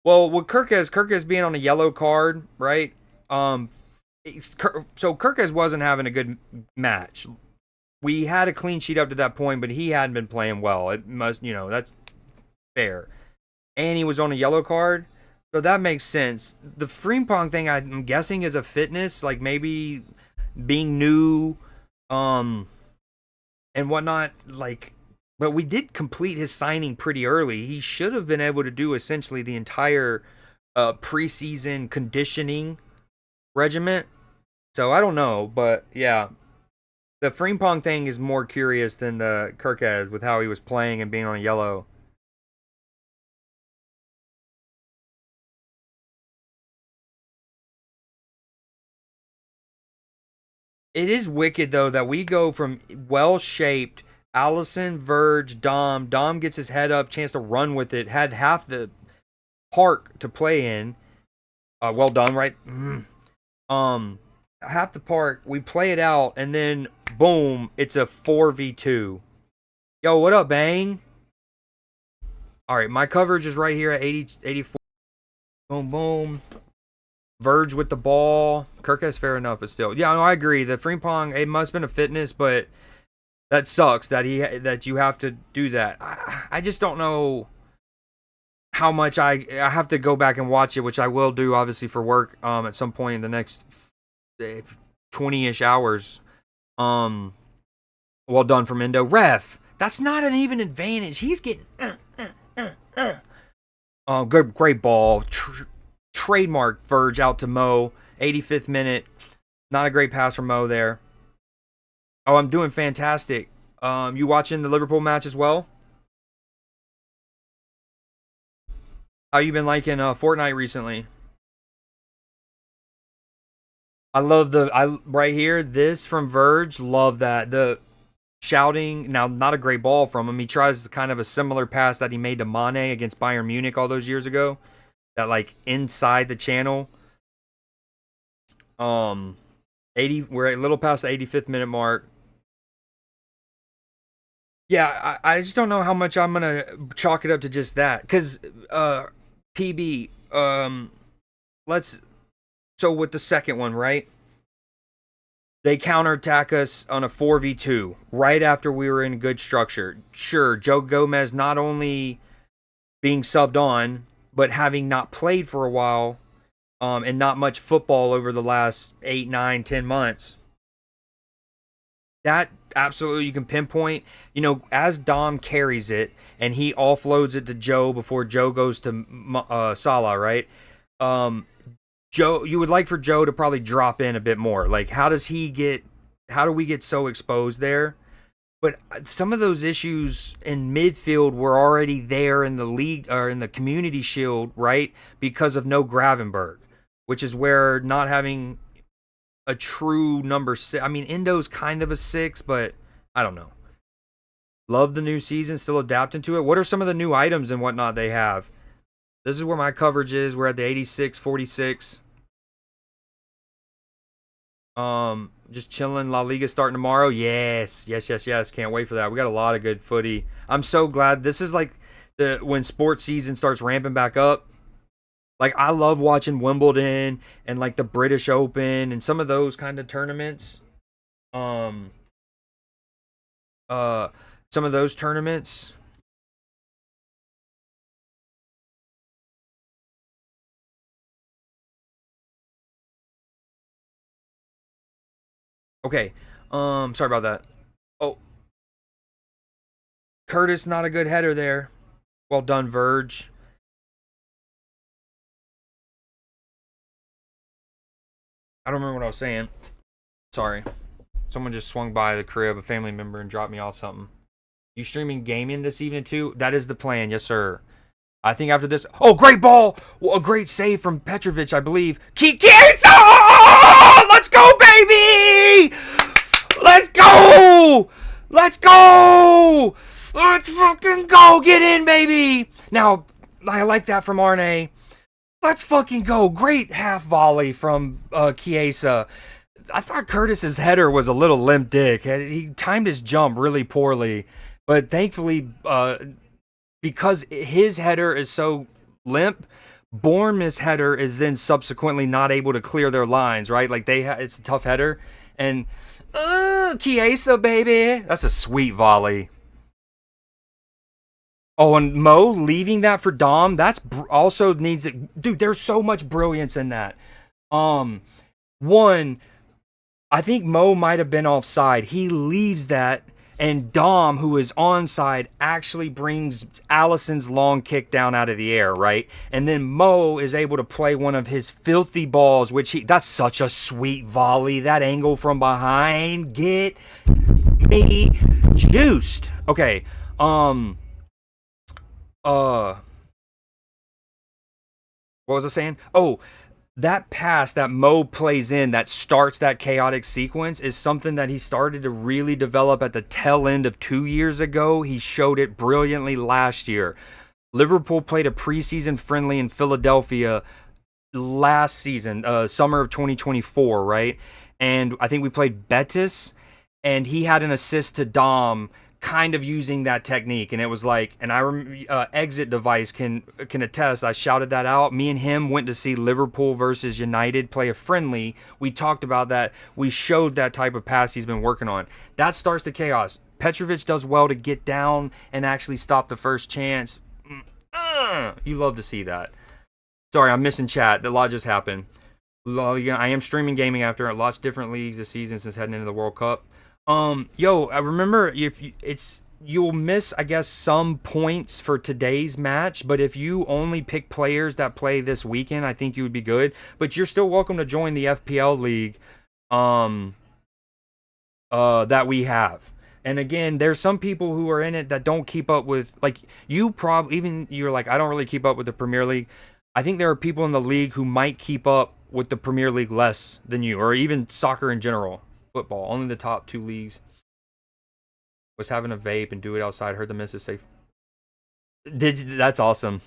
Well, with Kirkes being on a yellow card, right? So Kirkes wasn't having a good match. We had a clean sheet up to that point, but he hadn't been playing well. It must, that's fair. And he was on a yellow card, so that makes sense. The Frimpong thing, I'm guessing, is a fitness, like maybe being new, and whatnot. Like, but we did complete his signing pretty early. He should have been able to do essentially the entire preseason conditioning regiment. So I don't know, but yeah, the Frimpong thing is more curious than the Kirkez with how he was playing and being on yellow. It is wicked though that we go from well shaped Allison, Verge, Dom. Dom gets his head up, chance to run with it. Had half the park to play in. Well done, right? Um, half the park. We play it out, and then boom, it's a 4v2. Yo, what up, Bang? All right, my coverage is right here at 80, 84. Boom, boom. Verge with the ball. Kirk has fair enough, but still, yeah, no, I agree. The Frimpong, it must have been a fitness, but that sucks that you have to do that. I just don't know how much I have to go back and watch it, which I will do obviously for work at some point in the next 20ish hours. Um, well done from Indo. Ref, that's not an even advantage. He's getting oh, good, great ball. Trademark Verge out to Mo. 85th minute. Not a great pass from Mo there. Oh, I'm doing fantastic. You watching the Liverpool match as well? How you been liking Fortnite recently? I love I right here. This from Verge. Love that. The shouting. Now, not a great ball from him. He tries kind of a similar pass that he made to Mane against Bayern Munich all those years ago. That like inside the channel. 80. We're a little past the 85th minute mark. Yeah, I just don't know how much I'm gonna chalk it up to just that. Cause PB, let's so with the second one, right? They counterattack us on a 4v2 right after we were in good structure. Sure, Joe Gomez not only being subbed on, but having not played for a while, and not much football over the last 8, 9, 10 months. That absolutely you can pinpoint. As Dom carries it and he offloads it to Joe before Joe goes to Salah, right? Um, Joe, you would like for Joe to probably drop in a bit more. Like, how does he get? How do we get so exposed there? But some of those issues in midfield were already there in the league or in the Community Shield, right? Because of no Gravenberg, which is where not having a true number six. I mean, Endo's kind of a six, but I don't know. Love the new season, still adapting to it. What are some of the new items and whatnot they have? This is where my coverage is. We're at the 86, 46. Just chilling. La Liga starting tomorrow. Yes, yes, yes, yes. Can't wait for that. We got a lot of good footy. I'm so glad. This is like the when sports season starts ramping back up. Like I love watching Wimbledon and like the British Open and some of those kind of tournaments. Um, uh, some of those tournaments. Okay. Sorry about that. Oh, Curtis, not a good header there. Well done, Verge. I don't remember what I was saying. Sorry. Someone just swung by the crib, a family member, and dropped me off something. You streaming gaming this evening too? That is the plan, yes, sir. I think after this. Oh, great ball! Well, a great save from Petrovic, I believe. Kiesa! Let's go, baby! Let's go! Let's go! Let's fucking go! Get in, baby! Now, I like that from Arne. Let's fucking go! Great half volley from Chiesa. I thought Curtis's header was a little limp dick. He timed his jump really poorly, but thankfully, because his header is so limp, Bournemouth's header is then subsequently not able to clear their lines. Right, like it's a tough header, and Chiesa, baby, that's a sweet volley. Oh, and Mo leaving that for Dom, that's also needs it. Dude, there's so much brilliance in that. Um, One, I think Mo might have been offside. He leaves that, and Dom, who is onside, actually brings Allison's long kick down out of the air, right? And then Mo is able to play one of his filthy balls, that's such a sweet volley. That angle from behind, get me juiced. Okay, uh, what was I saying? Oh, that pass that Mo plays in that starts that chaotic sequence is something that he started to really develop at the tail end of 2 years ago. He showed it brilliantly last year. Liverpool played a preseason friendly in Philadelphia last season, summer of 2024, right? And I think we played Betis, and he had an assist to Dom, kind of using that technique, and it was like, and exit device can attest. I shouted that out. Me and him went to see Liverpool versus United play a friendly. We talked about that. We showed that type of pass he's been working on. That starts the chaos. Petrovic does well to get down and actually stop the first chance. You love to see that. Sorry, I'm missing chat. A lot just happened. I am streaming gaming after lots of different leagues this season since heading into the World Cup. Yo, I remember if you, it's you'll miss, I guess, some points for today's match, but if you only pick players that play this weekend, I think you would be good. But you're still welcome to join the FPL league, um, that we have. And again, there's some people who are in it that don't keep up with, like, even you're like, I don't really keep up with the Premier League. I think there are people in the league who might keep up with the Premier League less than you, or even soccer in general, football. Only the top two leagues. Was having a vape and do it outside. Heard the missus say, That's awesome.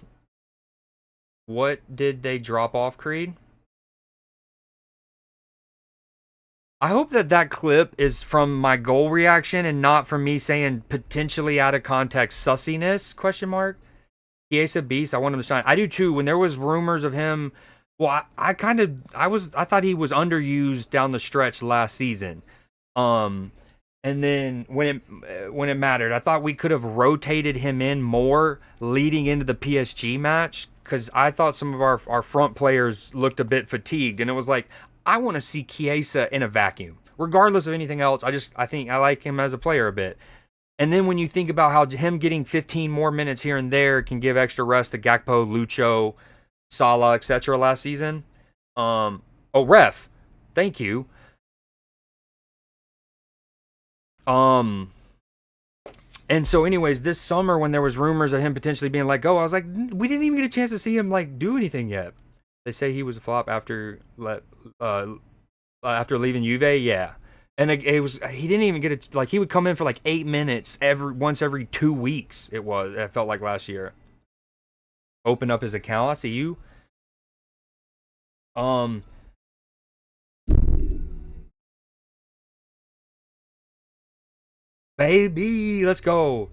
What did they drop off, Creed? I hope that clip is from my goal reaction and not from me saying potentially out of context sussiness, question mark. Chiesa beast, I want him to shine. I do too. When there was rumors of him, well, I thought he was underused down the stretch last season. Um, and then when it mattered, I thought we could have rotated him in more leading into the PSG match, because I thought some of our front players looked a bit fatigued, and it was like, I want to see Chiesa in a vacuum, regardless of anything else. I think I like him as a player a bit. And then when you think about how him getting 15 more minutes here and there can give extra rest to Gakpo, Lucho, Salah, etc. last season. Oh, ref, thank you. Um, and so, anyways, this summer when there was rumors of him potentially being let go, I was like, we didn't even get a chance to see him like do anything yet. They say he was a flop after leaving Juve. Yeah, and it was he didn't even get it. Like he would come in for like 8 minutes every 2 weeks. It felt like last year. Open up his account. I see you. Um, Baby, let's go.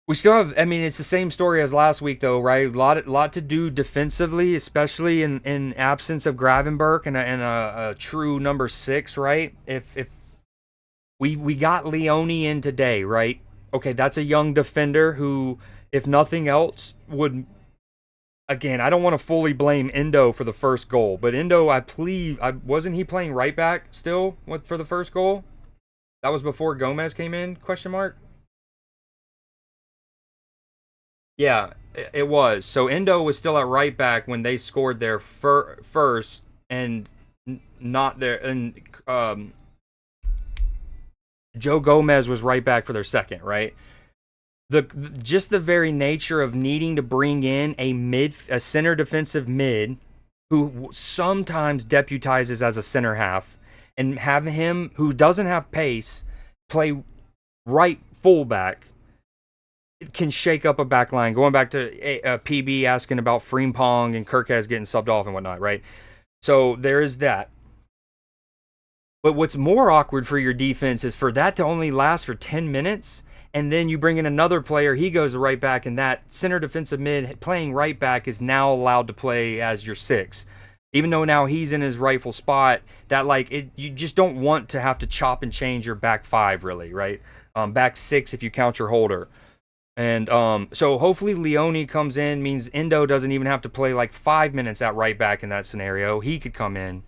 We still have. I mean, it's the same story as last week, though, right? Lot to do defensively, especially in absence of Gravenberch and a true number six, right? If we got Leone in today, right? Okay, that's a young defender who, if nothing else, would again. I don't want to fully blame Endo for the first goal, but Endo, I wasn't he playing right back still for the first goal? That was before Gomez came in? Question mark. Yeah, it was. So Endo was still at right back when they scored their first, and not their and Joe Gomez was right back for their second, right? The just the very nature of needing to bring in a center defensive mid who sometimes deputizes as a center half and have him who doesn't have pace play right fullback can shake up a back line. Going back to PB asking about Frimpong and Kirkez getting subbed off and whatnot, right? So there is that. But what's more awkward for your defense is for that to only last for 10 minutes, and then you bring in another player, he goes to right back, and that center defensive mid playing right back is now allowed to play as your six. Even though now he's in his rightful spot, that you just don't want to have to chop and change your back five, really, right? Back six if you count your holder. And so hopefully Leone comes in, means Endo doesn't even have to play like 5 minutes at right back in that scenario. He could come in.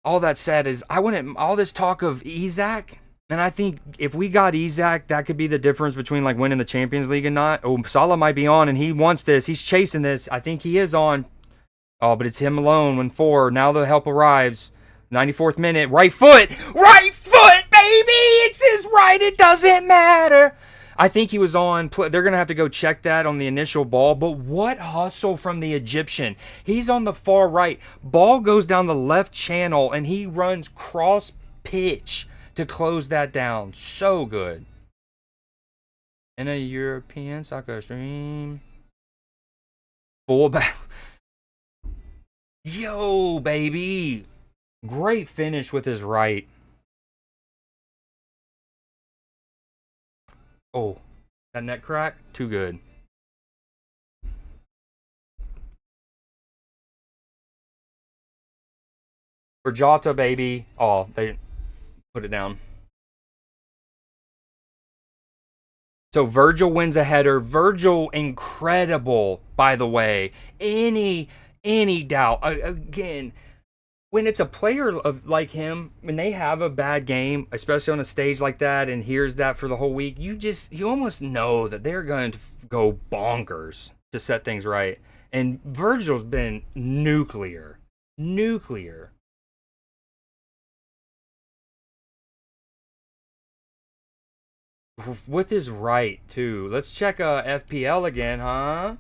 All that said is I wouldn't all this talk of Isak, and I think if we got Isak, that could be the difference between like winning the Champions League and not. Oh, Salah might be on and he wants this. He's chasing this. I think he is on. Oh, but it's him alone when four. Now the help arrives. 94th minute. Right foot. Right foot, baby. It's his right. It doesn't matter. I think he was on. They're going to have to go check that on the initial ball. But what hustle from the Egyptian. He's on the far right. Ball goes down the left channel, and he runs cross pitch to close that down. So good. In a European soccer stream. Fullback. Yo, baby. Great finish with his right. Oh, that net crack? Too good. For Jota, baby. Oh, they put it down. So Virgil wins a header. Virgil, incredible, by the way. Any doubt? Again, when it's a player like him, when they have a bad game, especially on a stage like that, and hears that for the whole week, you almost know that they're going to go bonkers to set things right. And Virgil's been nuclear. With his right too. Let's check FPL again, huh?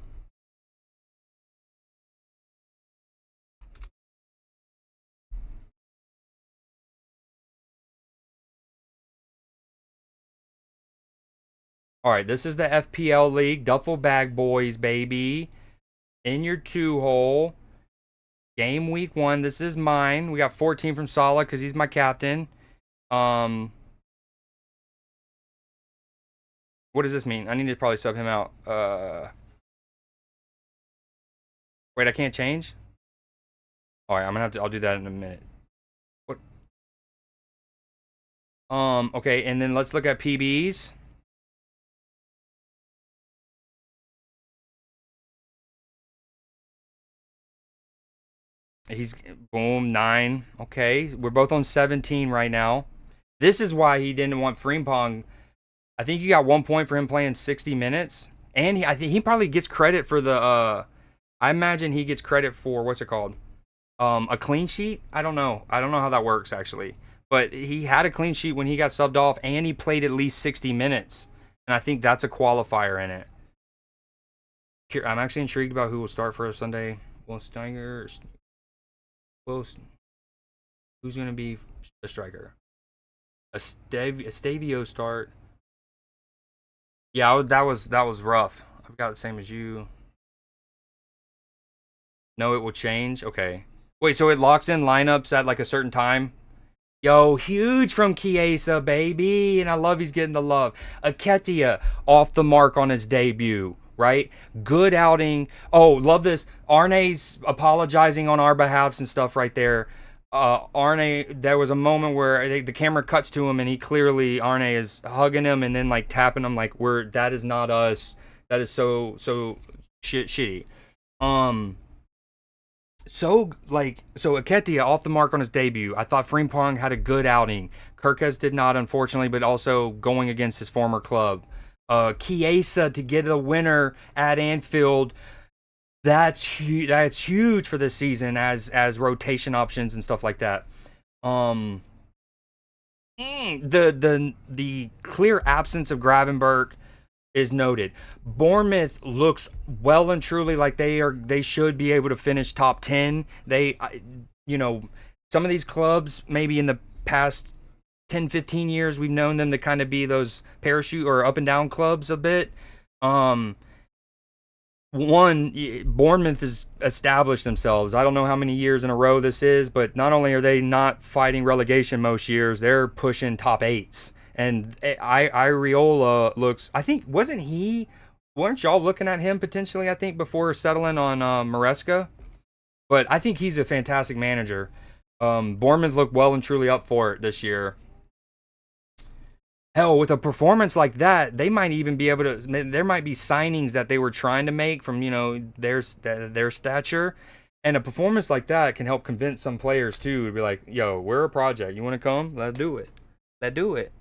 All right, this is the FPL League. Duffel Bag Boys, baby. In your two hole. Game week 1. This is mine. We got 14 from Salah because he's my captain. What does this mean? I need to probably sub him out. Wait, I can't change? All right, I'll do that in a minute. What? Okay, and then let's look at PBs. He's boom 9. Okay, we're both on 17 right now. This is why he didn't want Frimpong. I think you got 1 point for him playing 60 minutes, and I think he probably gets credit for the. I imagine he gets credit for what's it called? A clean sheet. I don't know how that works actually, but he had a clean sheet when he got subbed off, and he played at least 60 minutes, and I think that's a qualifier in it. I'm actually intrigued about who will start for us Sunday. Will Steiger? Who's going to be the striker? A Stavio start. Yeah, that was rough. I've got the same as you. No, it will change. Okay. Wait, so it locks in lineups at like a certain time? Yo, huge from Chiesa, baby. And I love he's getting the love. Aketia off the mark on his debut, right? Good outing. Oh, love this. Arne's apologizing on our behalves and stuff right there. Arne, there was a moment where the camera cuts to him and he clearly, Arne is hugging him and then like tapping him like, that is not us. That is so shitty. Um, so Aketia off the mark on his debut. I thought Frimpong had a good outing. Kirkes did not, unfortunately, but also going against his former club. Chiesa to get a winner at Anfield. That's huge for this season as rotation options and stuff like that. Um, the clear absence of Gravenberg is noted. Bournemouth looks well and truly like they should be able to finish top 10. You know, some of these clubs maybe in the past 10 15 years we've known them to kind of be those parachute or up and down clubs a bit. Um one Bournemouth has established themselves. I don't know how many years in a row this is, but not only are they not fighting relegation most years, they're pushing top eights. And Iriola looks. I think wasn't he? Weren't y'all looking at him potentially? I think before settling on Maresca, but I think he's a fantastic manager. Bournemouth looked well and truly up for it this year. Hell, with a performance like that, they might even be able to. There might be signings that they were trying to make from their stature, and a performance like that can help convince some players too to be like, "Yo, we're a project. You want to come? Let's do it. Let's do it."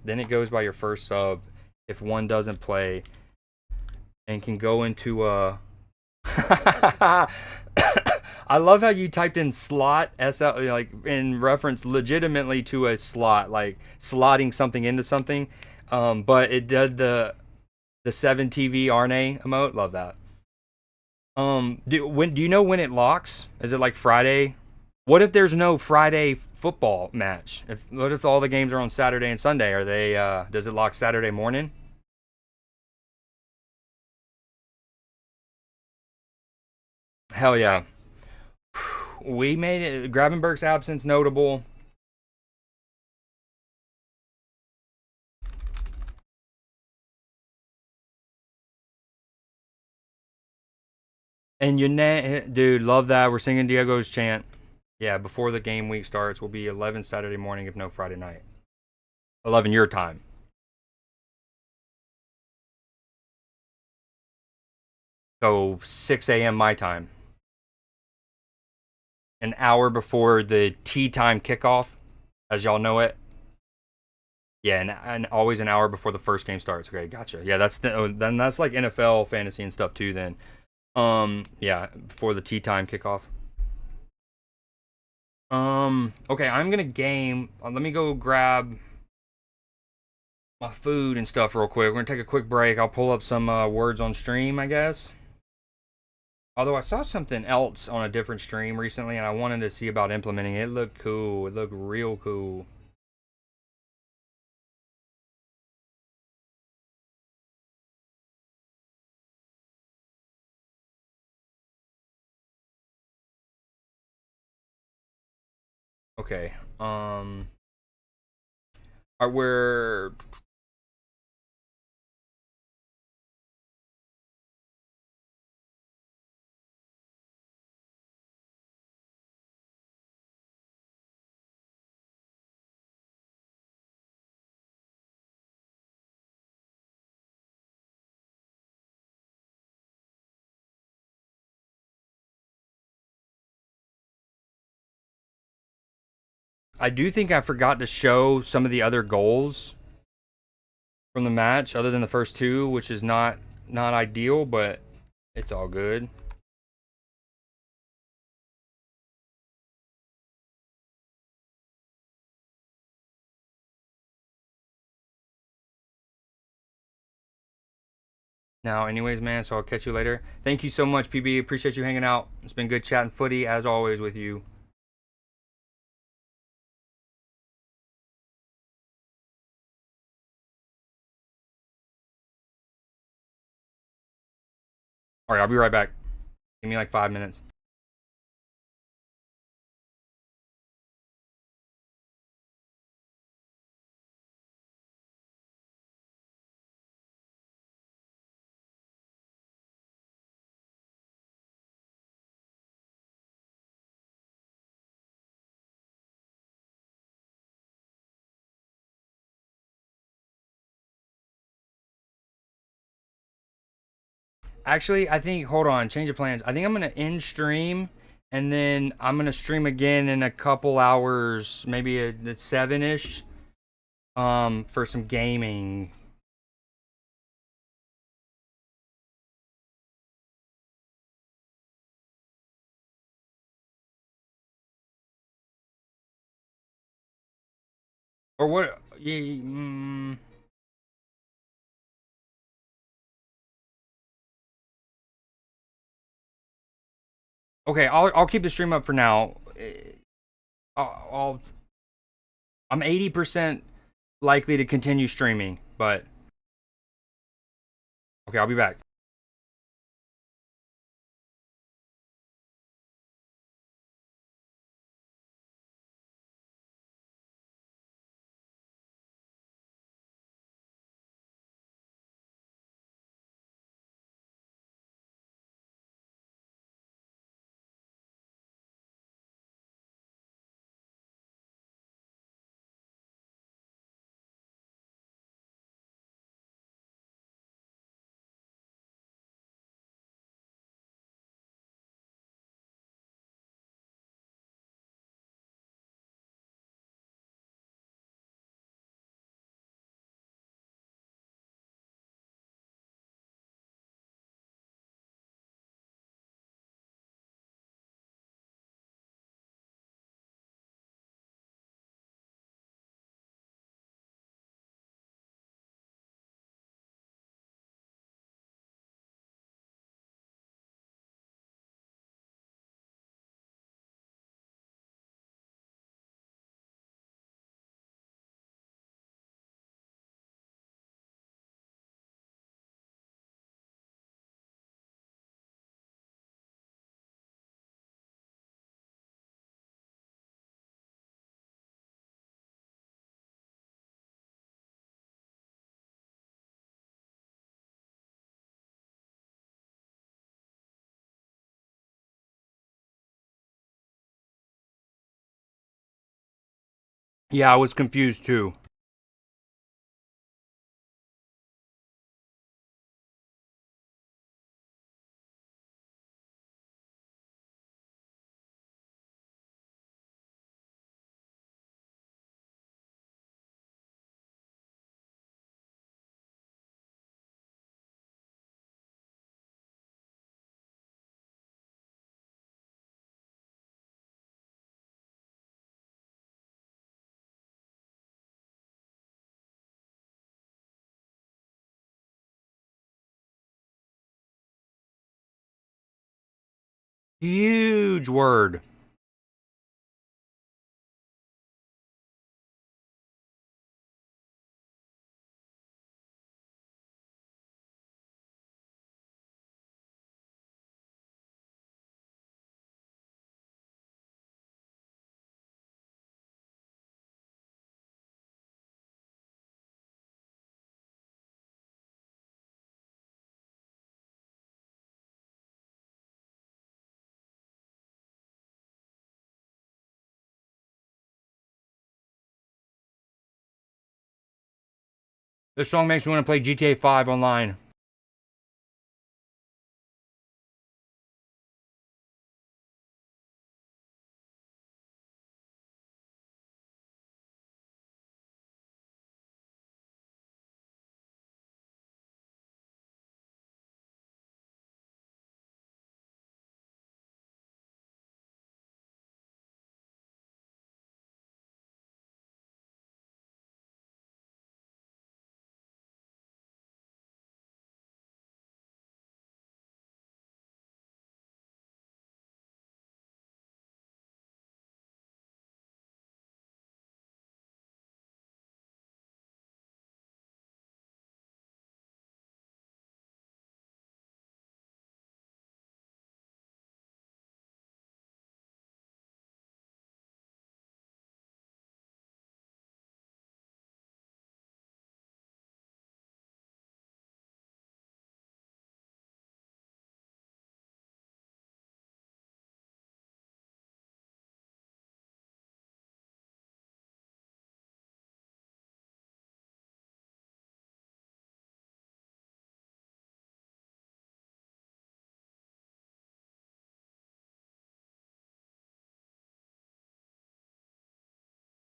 Then it goes by your first sub. If one doesn't play and can go into I love how you typed in slot SL like in reference legitimately to a slot, like slotting something into something. But it did the 7TV RNA emote. Love that. Do you know when it locks? Is it like Friday? What if there's no Friday football match? What if all the games are on Saturday and Sunday? Are they does it lock Saturday morning? Hell yeah. We made it. Gravenberg's absence notable. And dude, love that. We're singing Diego's chant. Yeah, before the game week starts, will be 11 Saturday morning, if no Friday night. 11 your time. So 6 a.m. my time. An hour before the tea time kickoff, as y'all know it. Yeah, and always an hour before the first game starts. Okay, gotcha. Yeah, then that's like NFL fantasy and stuff too. Then, yeah, before the tea time kickoff. Okay, I'm gonna game. Let me go grab my food and stuff real quick. We're gonna take a quick break. I'll pull up some words on stream, I guess. Although I saw something else on a different stream recently, and I wanted to see about implementing it. It looked cool. It looked real cool. Okay. Are we're I do think I forgot to show some of the other goals from the match, other than the first two, which is not ideal, but it's all good. Now, anyways, man, so I'll catch you later. Thank you so much, PB. Appreciate you hanging out. It's been good chatting footy as always with you. All right, I'll be right back. Give me like 5 minutes. Actually, I think, hold on, change of plans. I think I'm gonna end stream, and then I'm gonna stream again in a couple hours, maybe at 7-ish, for some gaming. Or what? Okay, I'll keep the stream up for now. I'll I'm 80% likely to continue streaming, but okay, I'll be back. Yeah, I was confused too. Huge word. This song makes me want to play GTA 5 online.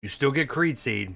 You still get Creed seed.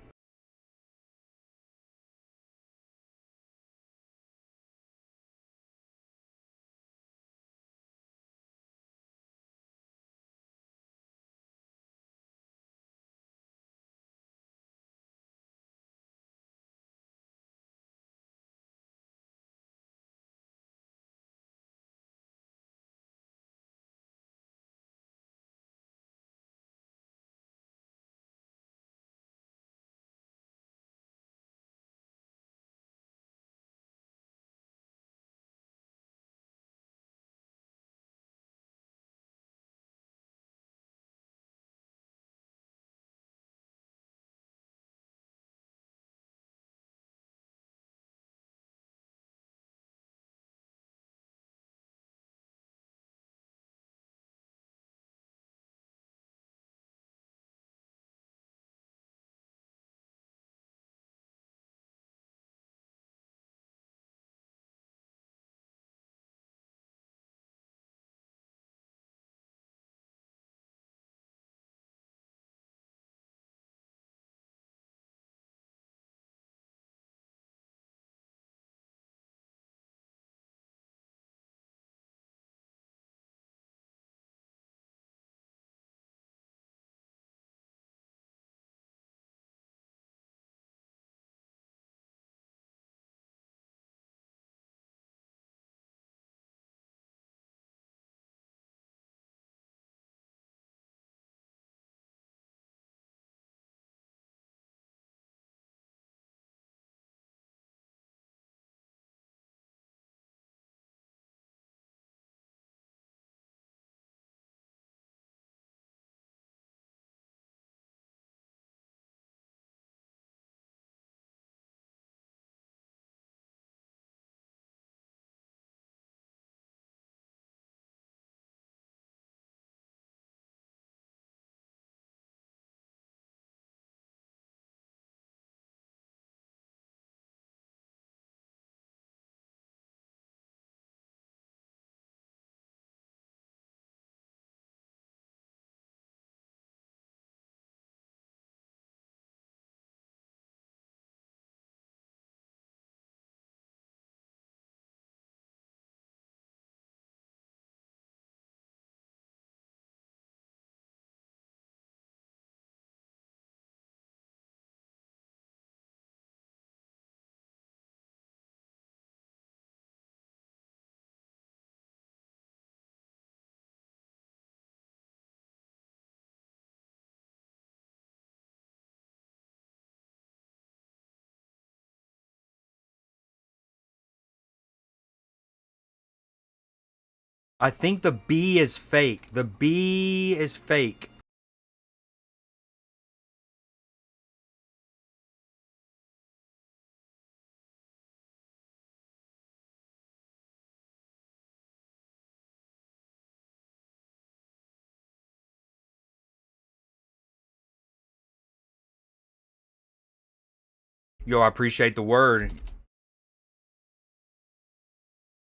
I think the B is fake. The B is fake. Yo, I appreciate the word.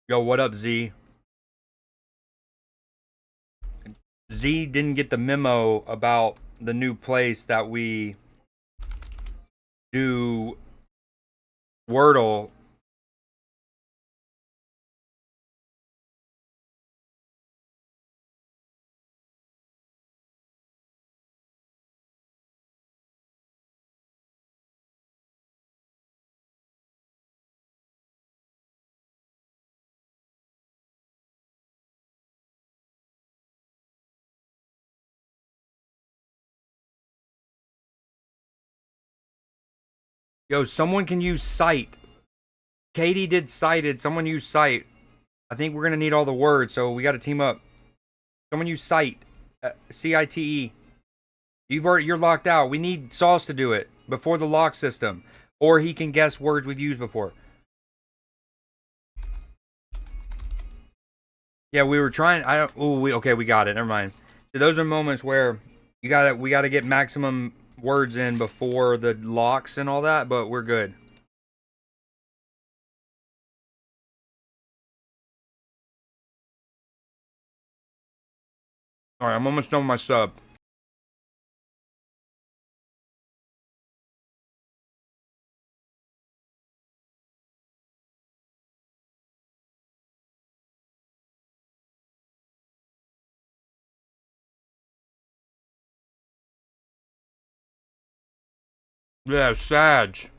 Yo, what up, Z? Z didn't get the memo about the new place that we do Wordle. Yo, someone can use Cite. Katie did cited. Someone use Cite. I think we're gonna need all the words, so we got to team up. Someone use Cite. Cite. You're locked out. We need Sauce to do it before the lock system, or he can guess words we've used before. Yeah, we were trying. I don't. Oh, we got it. Never mind. So those are moments where we gotta get maximum words in before the locks and all that, but we're good. All right, I'm almost done with my sub. Yeah, Sag.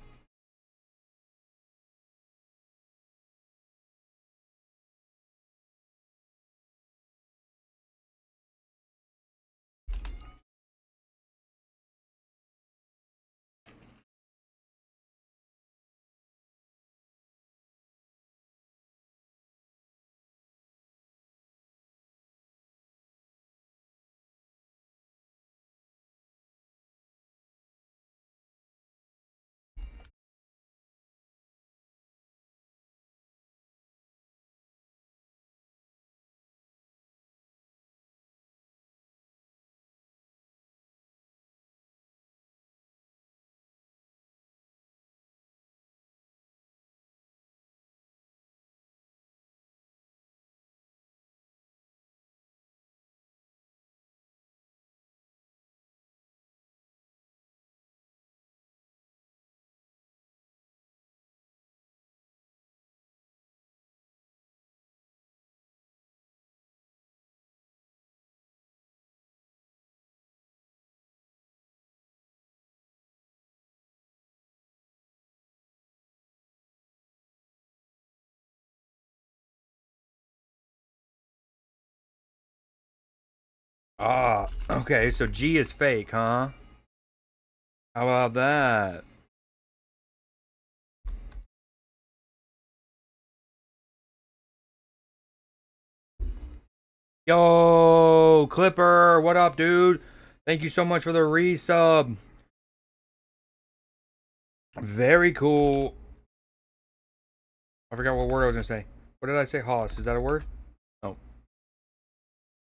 Ah, okay, so G is fake, huh? How about that? Yo, Clipper, what up, dude? Thank you so much for the resub. Very cool. I forgot what word I was gonna say. What did I say? Hoss. Is that a word? Oh.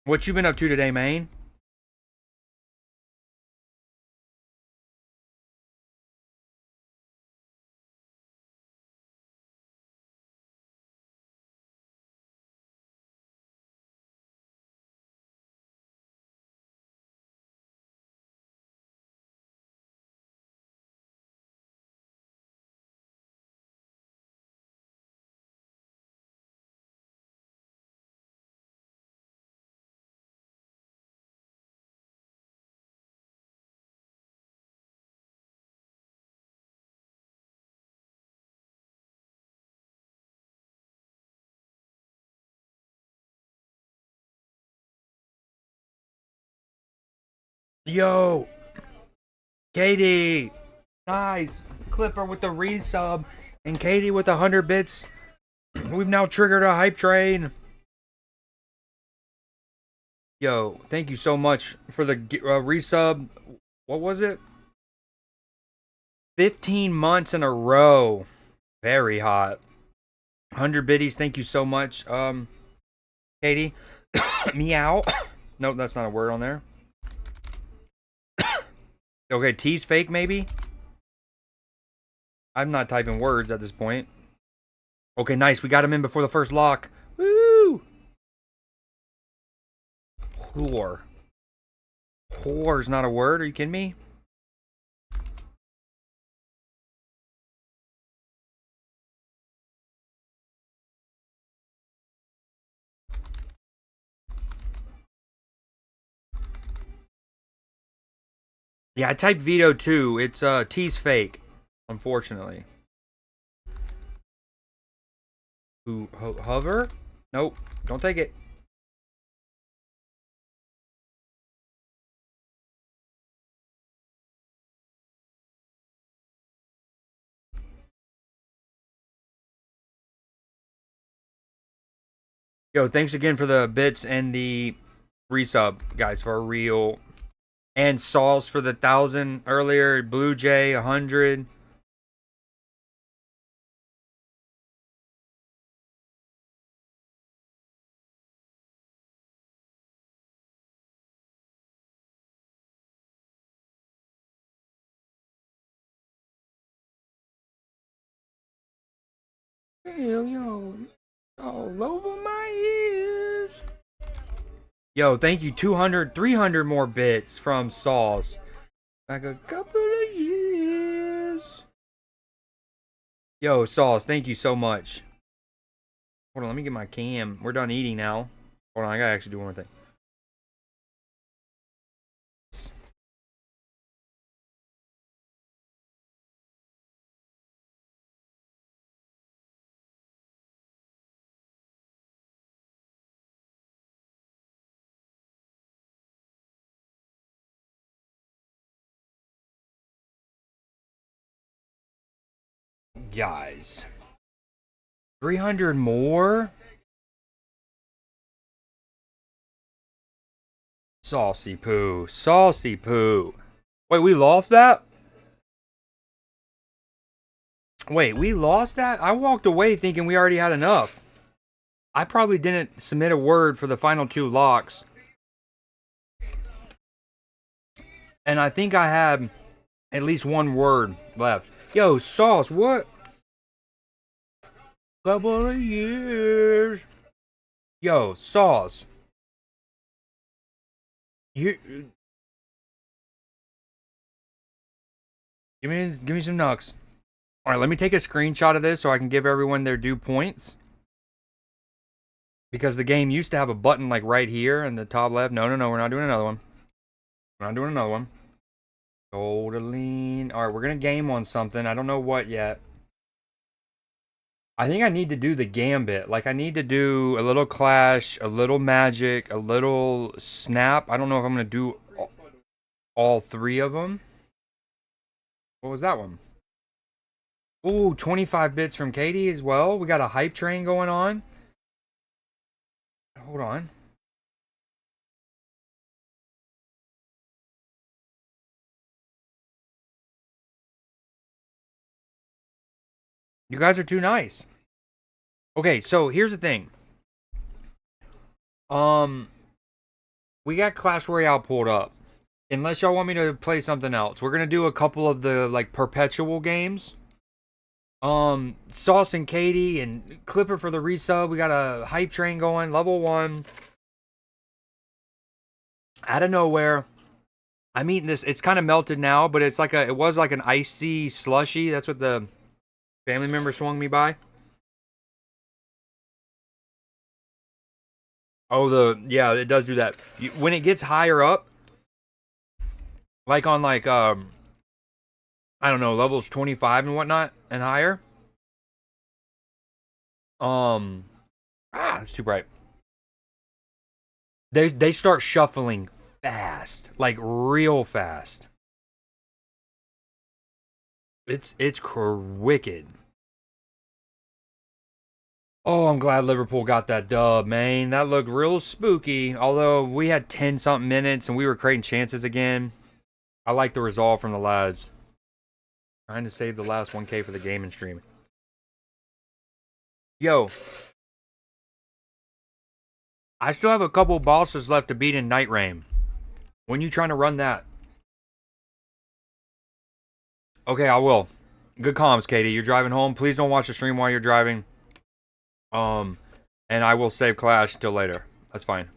What you been up to today, man? Yo, Katie. Nice. Clipper with the resub. And Katie with 100 bits. We've now triggered a hype train. Yo, thank you so much for the resub. What was it? 15 months in a row. Very hot. 100 biddies. Thank you so much. Katie. Meow. Nope, that's not a word on there. Okay, T's fake maybe? I'm not typing words at this point. Okay, nice. We got him in before the first lock. Woo! Whore. Whore's not a word. Are you kidding me? Yeah, I typed veto too. It's T's fake, unfortunately. Who hover? Nope. Don't take it. Yo, thanks again for the bits and the resub, guys, for real. And Sauls for the 1,000 earlier. Blue Jay 100. Yo, all over my ears. Yo, thank you. 200, 300 more bits from Sauls. Like a couple of years. Yo, Sauls, thank you so much. Hold on, let me get my cam. We're done eating now. Hold on, I gotta actually do one more thing. Guys. 300 more? Saucy poo. Saucy poo. Wait, we lost that? Wait, we lost that? I walked away thinking we already had enough. I probably didn't submit a word for the final two locks. And I think I had at least one word left. Yo, Sauce, what? Couple of years. Yo, Sauce. You give me some nucks. All right, let me take a screenshot of this so I can give everyone their due points. Because the game used to have a button like right here in the top left. No, we're not doing another one. We're not doing another one. Goldaline. All right, we're gonna game on something. I don't know what yet. I think I need to do the gambit. Like I need to do a little clash, a little magic, a little snap. I don't know if I'm gonna do all three of them. What was that one? Ooh, 25 bits from Katie as well. We got a hype train going on. Hold on. You guys are too nice. Okay, so here's the thing. We got Clash Royale pulled up. Unless y'all want me to play something else. We're gonna do a couple of the like perpetual games. Sauce and Katie and Clipper for the resub. We got a hype train going, level 1. Out of nowhere. I'm eating this. It's kind of melted now, but it's like it was like an icy slushy. That's what the family member swung me by. Oh, yeah, it does do that. When it gets higher up, like on like I don't know, levels 25 and whatnot and higher. It's too bright. They start shuffling fast, like real fast. It's wicked. Oh, I'm glad Liverpool got that dub, man. That looked real spooky. Although we had 10 something minutes and we were creating chances again. I like the resolve from the lads. Trying to save the last 1K for the gaming stream. Yo. I still have a couple bosses left to beat in Night Rain. When you trying to run that? Okay, I will. Good comms, Katie. You're driving home. Please don't watch the stream while you're driving. And I will save Clash till later. That's fine.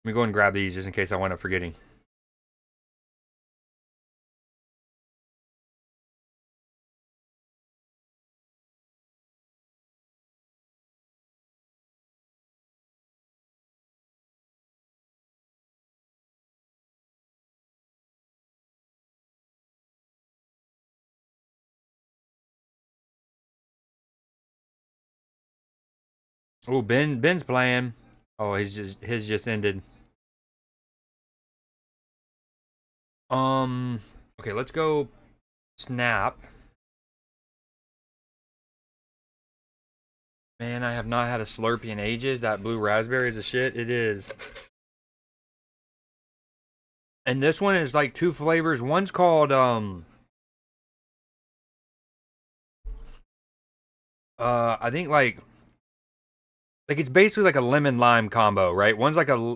Let me go and grab these just in case I wind up forgetting. Oh, Ben's playing. Oh, his just ended. Okay, let's go snap. Man, I have not had a Slurpee in ages. That blue raspberry is a shit. It is. And this one is like 2 flavors. One's called I think like it's basically like a lemon lime combo, right? One's like a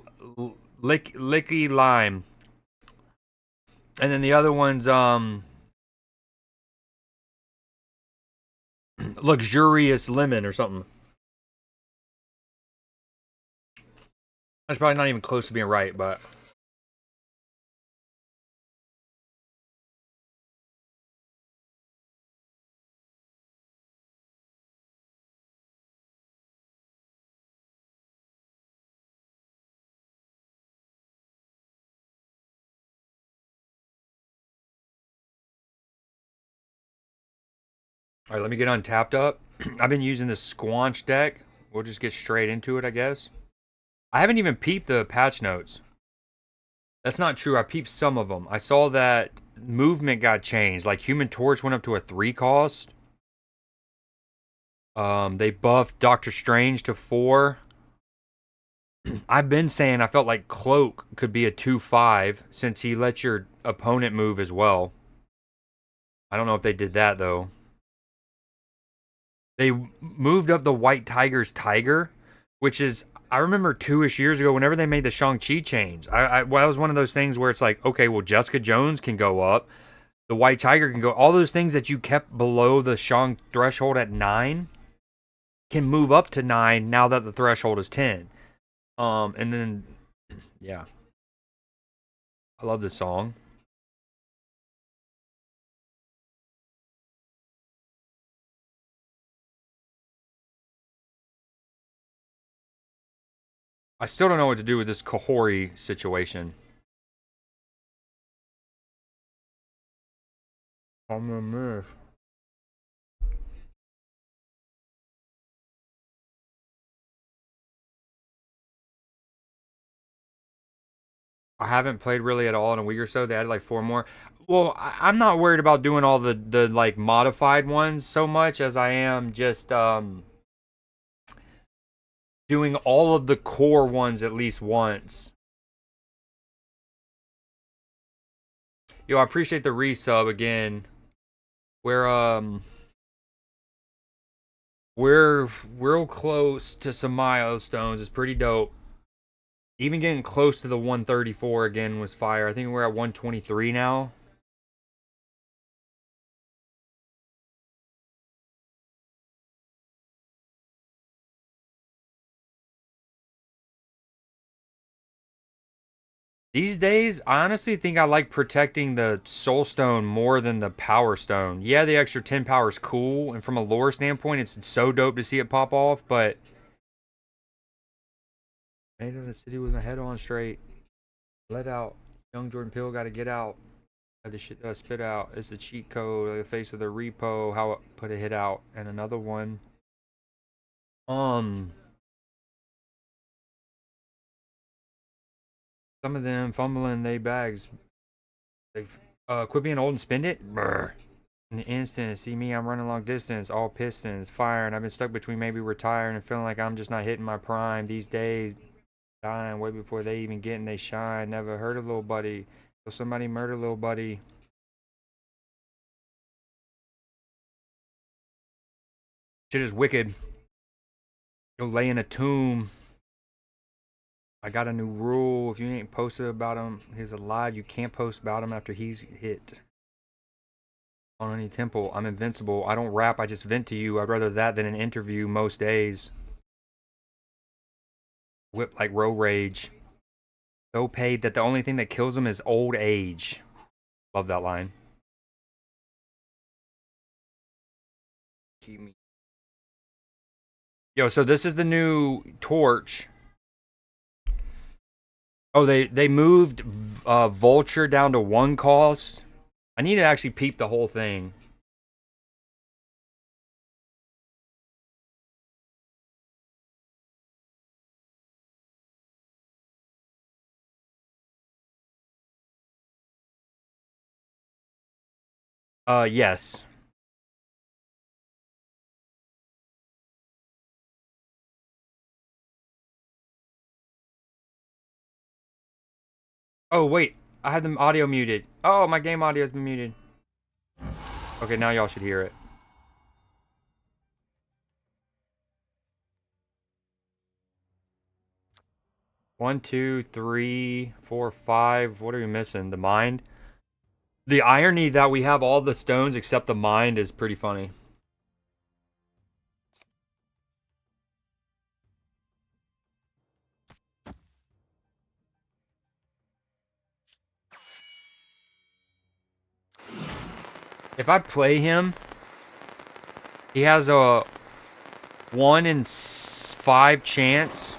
licky lime. And then the other one's luxurious lemon or something. That's probably not even close to being right, but all right, let me get untapped up. I've been using this Squanch deck. We'll just get straight into it, I guess. I haven't even peeped the patch notes. That's not true. I peeped some of them. I saw that movement got changed. Like Human Torch went up to a 3 cost. They buffed Doctor Strange to 4. I've been saying I felt like Cloak could be a 2/5 since he lets your opponent move as well. I don't know if they did that though. They moved up the White Tiger's Tiger, which is, I remember 2-ish years ago whenever they made the Shang-Chi change. Well, that was one of those things where it's like, okay, well, Jessica Jones can go up. The White Tiger can go. All those things that you kept below the Shang threshold at 9 can move up to 9 now that the threshold is 10. And then, yeah. I love this song. I still don't know what to do with this Kahori situation. I'm gonna move. I haven't played really at all in a week or so. They added like 4 more. Well, I'm not worried about doing all the like modified ones so much as I am just doing all of the core ones at least once. Yo, I appreciate the resub again. We're we're real close to some milestones. It's pretty dope. Even getting close to the 134 again was fire. I think we're at 123 now. These days, I honestly think I like protecting the Soul Stone more than the Power Stone. Yeah, the extra 10 power is cool, and from a lore standpoint, it's so dope to see it pop off, but... Made in the city with my head on straight. Let out. Young Jordan Peele got to get out. The shit that I spit out is the cheat code, the face of the repo, how it put a hit out, and another one. Some of them fumbling they bags. They quit being old and spend it. Brr. In the instant, see me, I'm running long distance, all pistons, firing. I've been stuck between maybe retiring and feeling like I'm just not hitting my prime these days. Dying way before they even get in they shine. Never heard of little buddy. So somebody murder little buddy. Shit is wicked. You'll lay in a tomb. I got a new rule. If you ain't posted about him, he's alive. You can't post about him after he's hit. On any temple, I'm invincible. I don't rap, I just vent to you. I'd rather that than an interview most days. Whip like road rage. So paid that the only thing that kills him is old age. Love that line. Keep me. Yo, so this is the new torch. Oh, they moved Vulture down to 1 cost. I need to actually peep the whole thing. Yes. Oh, wait. I had the audio muted. Oh, my game audio's been muted. Okay, now y'all should hear it. 1, 2, 3, 4, 5. What are we missing? The mind? The irony that we have all the stones except the mind is pretty funny. If I play him, he has a 1 in 5 chance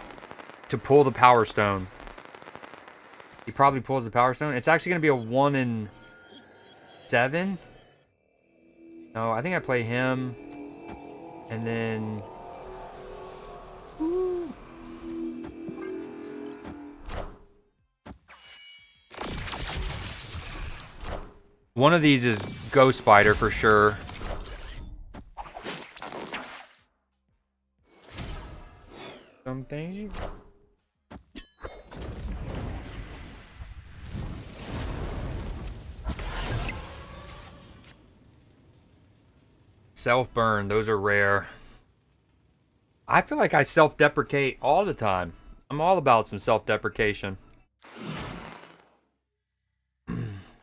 to pull the Power Stone. He probably pulls the Power Stone. It's actually going to be a 1 in 7. No, I think I play him. And then... One of these is Ghost Spider for sure. Something. Self-burn, those are rare. I feel like I self-deprecate all the time. I'm all about some self-deprecation.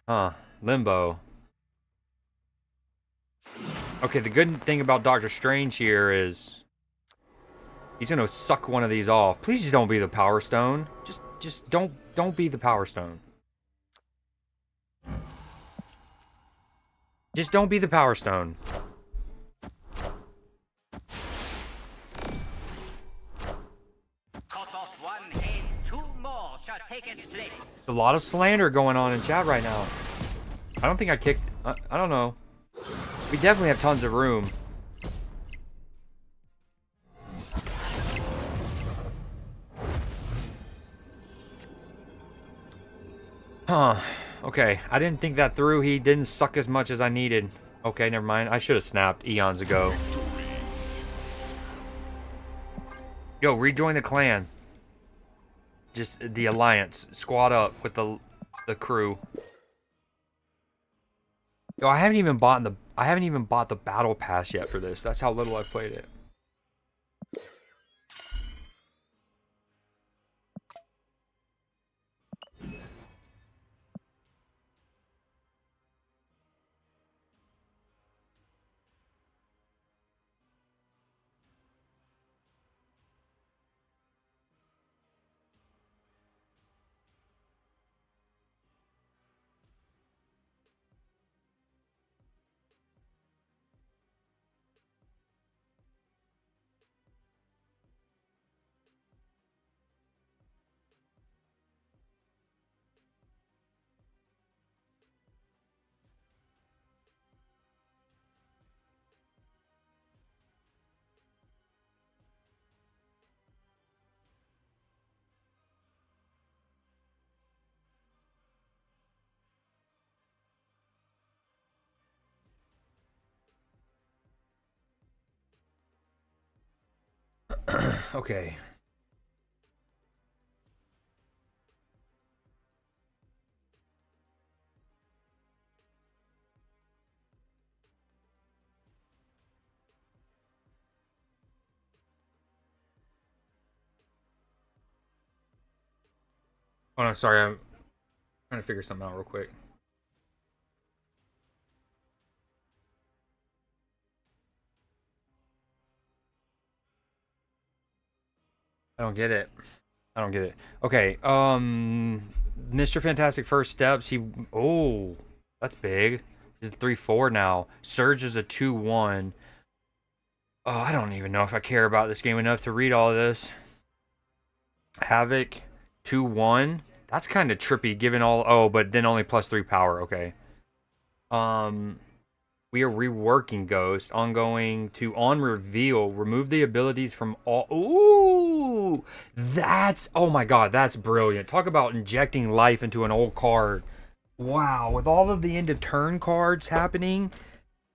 Huh. Limbo. Okay, the good thing about Doctor Strange here is he's gonna suck one of these off. Please just don't be the Power Stone. Just don't be the Power Stone. Just don't be the Power Stone. A lot of slander going on in chat right now. I don't think I kicked... I don't know. We definitely have tons of room. Huh. Okay. I didn't think that through. He didn't suck as much as I needed. Okay, never mind. I should have snapped eons ago. Yo, rejoin the clan. Just the alliance. Squad up with the crew. Yo, I haven't even bought the battle pass yet for this. That's how little I've played it. Okay. Oh no, sorry, I'm trying to figure something out real quick. I don't get it. I don't get it. Okay, Mr. Fantastic first steps, oh, that's big. He's a 3-4 now. Surge is a 2-1. Oh, I don't even know if I care about this game enough to read all of this. Havoc, 2-1. That's kind of trippy given all... Oh, but then only +3 power. Okay. We are reworking Ghost. Ongoing to on reveal. Remove the abilities from all... Ooh! That's... Oh my god, that's brilliant. Talk about injecting life into an old card. Wow, with all of the end of turn cards happening...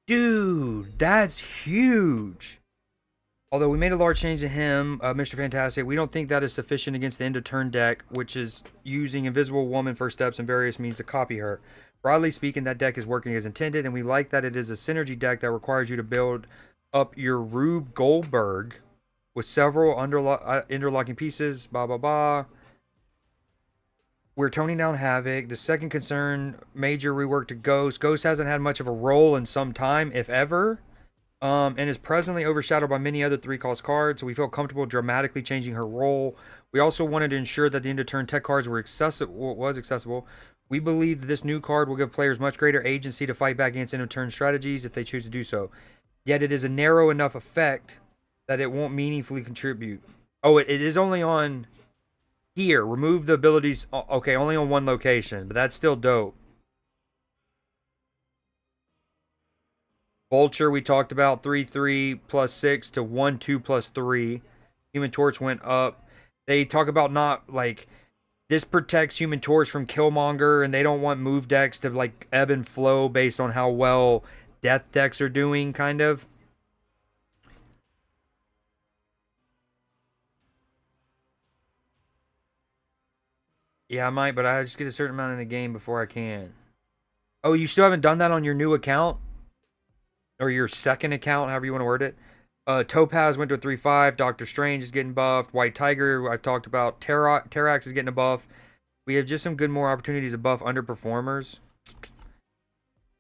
Dude, that's huge. Although we made a large change to him, Mr. Fantastic, we don't think that is sufficient against the end of turn deck, which is using Invisible Woman first steps and various means to copy her. Broadly speaking, that deck is working as intended, and we like that it is a synergy deck that requires you to build up your Rube Goldberg with several interlocking pieces, blah, blah, blah. We're toning down Havoc. The second concern, major rework to Ghost. Ghost hasn't had much of a role in some time, if ever. And is presently overshadowed by many other 3-cost cards, so we feel comfortable dramatically changing her role. We also wanted to ensure that the end-of-turn tech cards were accessible. We believe that this new card will give players much greater agency to fight back against end-of-turn strategies if they choose to do so. Yet it is a narrow enough effect that it won't meaningfully contribute. Oh, it is only on here. Remove the abilities. Okay, only on one location, but that's still dope. Vulture, we talked about 3/3 plus 6 to 1/2 plus 3. Human Torch went up. They talk about not like This protects Human Torch from Killmonger, and they don't want move decks to like ebb and flow based on how well death decks are doing, kind of. Yeah, I might, but I just get a certain amount in the game before I can. Oh, you still haven't done that on your new account? Or your second account, however you want to word it? Topaz went to a 3-5. Doctor Strange is getting buffed. White Tiger, I've talked about. Terrax is getting a buff. We have just some good more opportunities to buff underperformers.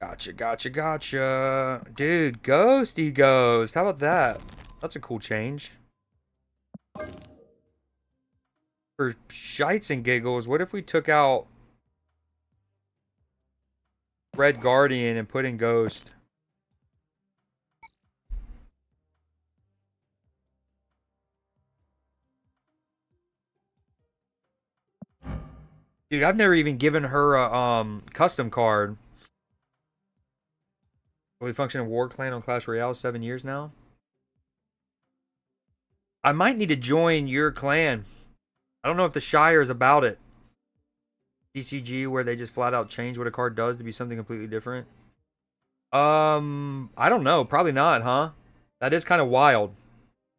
Gotcha, gotcha, gotcha. Dude, Ghosty Ghost. How about that? That's a cool change. For shites and giggles, what if we took out Red Guardian and put in Ghost? Dude, I've never even given her a custom card. Fully functioning War Clan on Clash Royale, 7 years now. I might need to join your clan. I don't know if the Shire is about it. TCG, where they just flat out change what a card does to be something completely different. I don't know. Probably not, huh? That is kind of wild.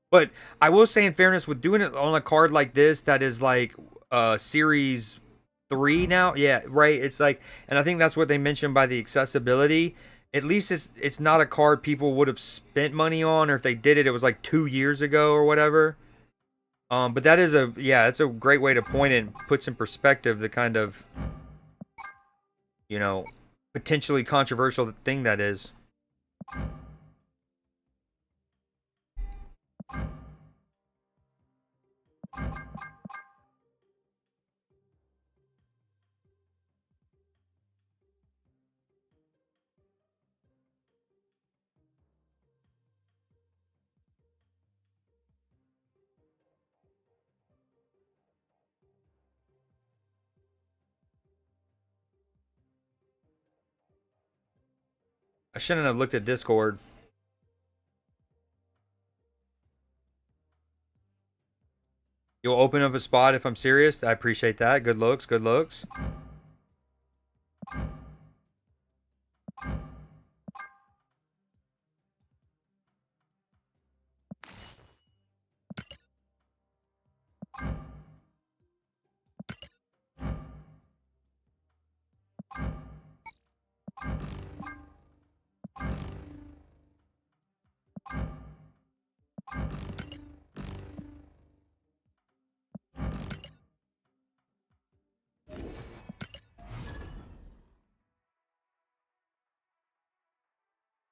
But I will say, in fairness, with doing it on a card like this, that is like series 3 now. Yeah, right. It's like, and I think that's what they mentioned by the accessibility. At least it's not a card people would have spent money on, or if they did it, it was like 2 years ago or whatever. But that is it's a great way to point it and put some perspective the kind of, you know, potentially controversial thing that is. I shouldn't have looked at Discord. You'll open up a spot if I'm serious. I appreciate that. Good looks, good looks.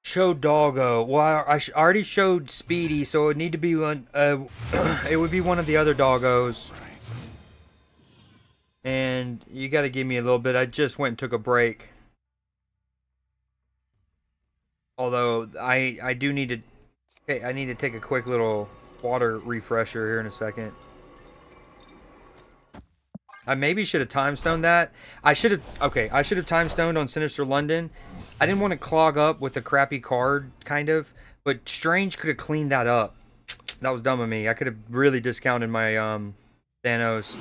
Show Doggo. Well, I already showed Speedy, so it would need to be one. It would be one of the other doggos. And you got to give me a little bit. I just went and took a break. Although I do need to. Okay, I need to take a quick little water refresher here in a second. I maybe should have time stoned that. I should have. Okay, I should have time stoned on Sinister London. I didn't want to clog up with a crappy card, kind of. But Strange could have cleaned that up. That was dumb of me. I could have really discounted my Thanos.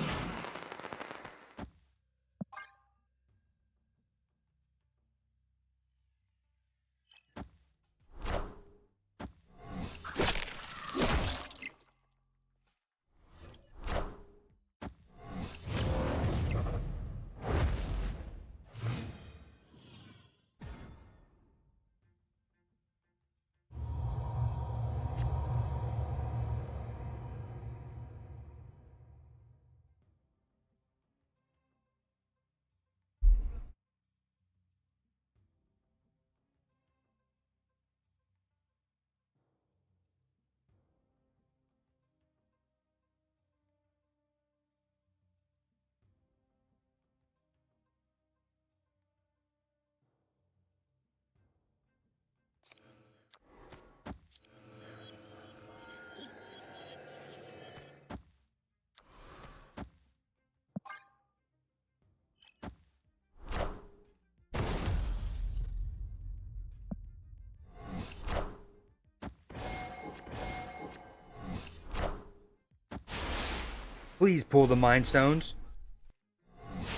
Please pull the Mind Stones.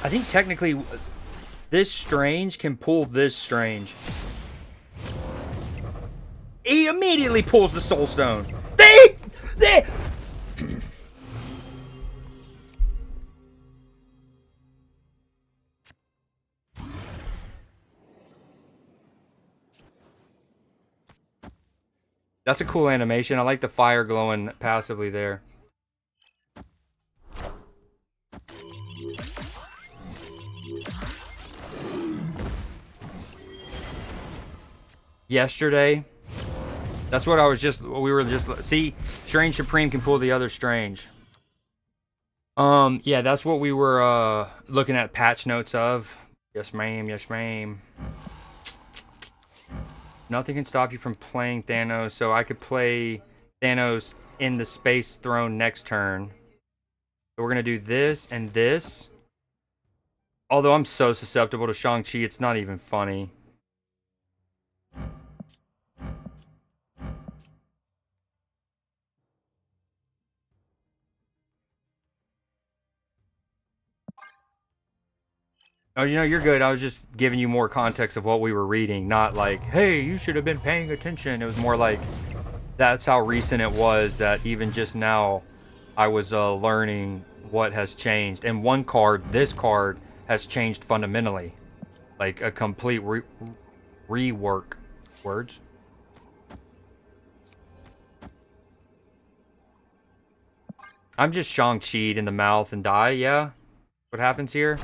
I think technically this Strange can pull this Strange. He immediately pulls the Soul Stone. They. That's a cool animation. I like the fire glowing passively there. Yesterday, that's what we were just, see, Strange Supreme can pull the other Strange. Yeah, that's what we were looking at patch notes of. Yes, ma'am. Yes, ma'am. Nothing can stop you from playing Thanos, so I could play Thanos in the Space Throne next turn. So we're gonna do this and this. Although I'm so susceptible to Shang-Chi, it's not even funny. Oh, you know, you're good. I was just giving you more context of what we were reading, not like, hey, you should have been paying attention. It was more like, that's how recent it was that even just now I was learning what has changed. And one card, this card, has changed fundamentally. Like a complete rework. Words? I'm just Shang-Chi'd in the mouth and die, yeah? What happens here?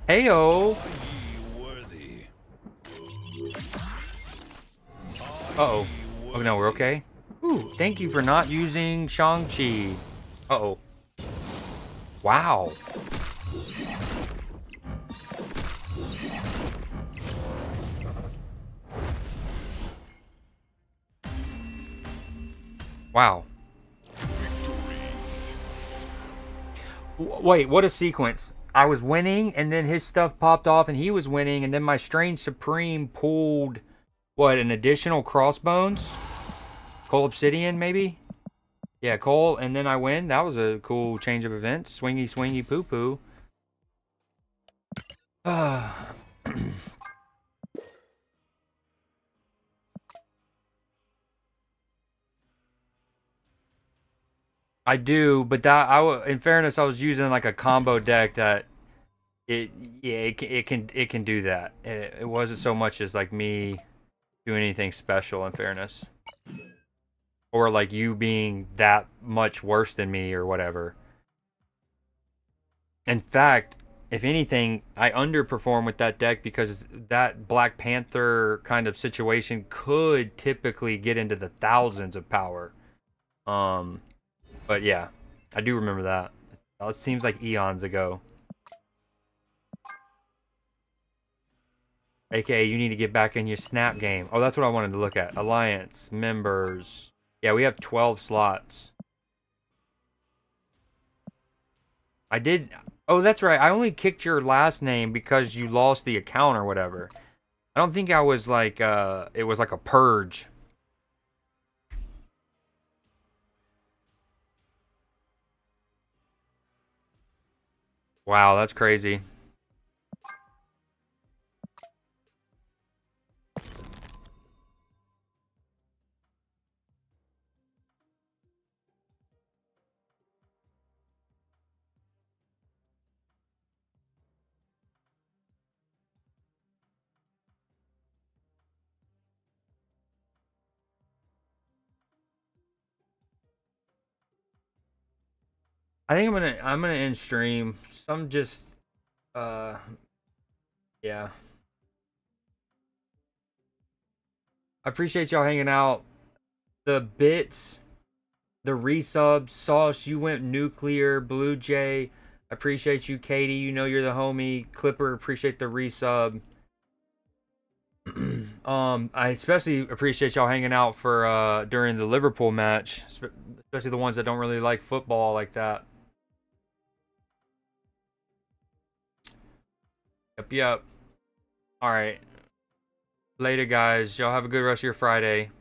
Heyo! Uh-oh. Oh, no, we're okay? Ooh, thank you for not using Shang-Chi. Uh-oh. Wow. Wow. Wait, what a sequence. I was winning, and then his stuff popped off, and he was winning, and then my Strange Supreme pulled, what, an additional Crossbones? Coal Obsidian, maybe? Yeah, Coal, and then I win. That was a cool change of events. Swingy, swingy, poo-poo. I do, but in fairness, I was using like a combo deck that it can do that. It wasn't so much as like me doing anything special. In fairness, or like you being that much worse than me or whatever. In fact, if anything, I underperform with that deck because that Black Panther kind of situation could typically get into the thousands of power. But yeah, I do remember that. It seems like eons ago. AKA, you need to get back in your Snap game. Oh, that's what I wanted to look at. Alliance, members. Yeah, we have 12 slots. I did. Oh, that's right. I only kicked your last name because you lost the account or whatever. I don't think I was like, it was like a purge. Wow, that's crazy. I think I'm gonna end stream. Some just uh yeah. I appreciate y'all hanging out. The bits, the resubs, Sauce, you went nuclear, Blue Jay. I appreciate you, Katie. You know you're the homie. Clipper, appreciate the resub. I especially appreciate y'all hanging out for during the Liverpool match, especially the ones that don't really like football like that. Yep, yep. All right. Later, guys. Y'all have a good rest of your Friday.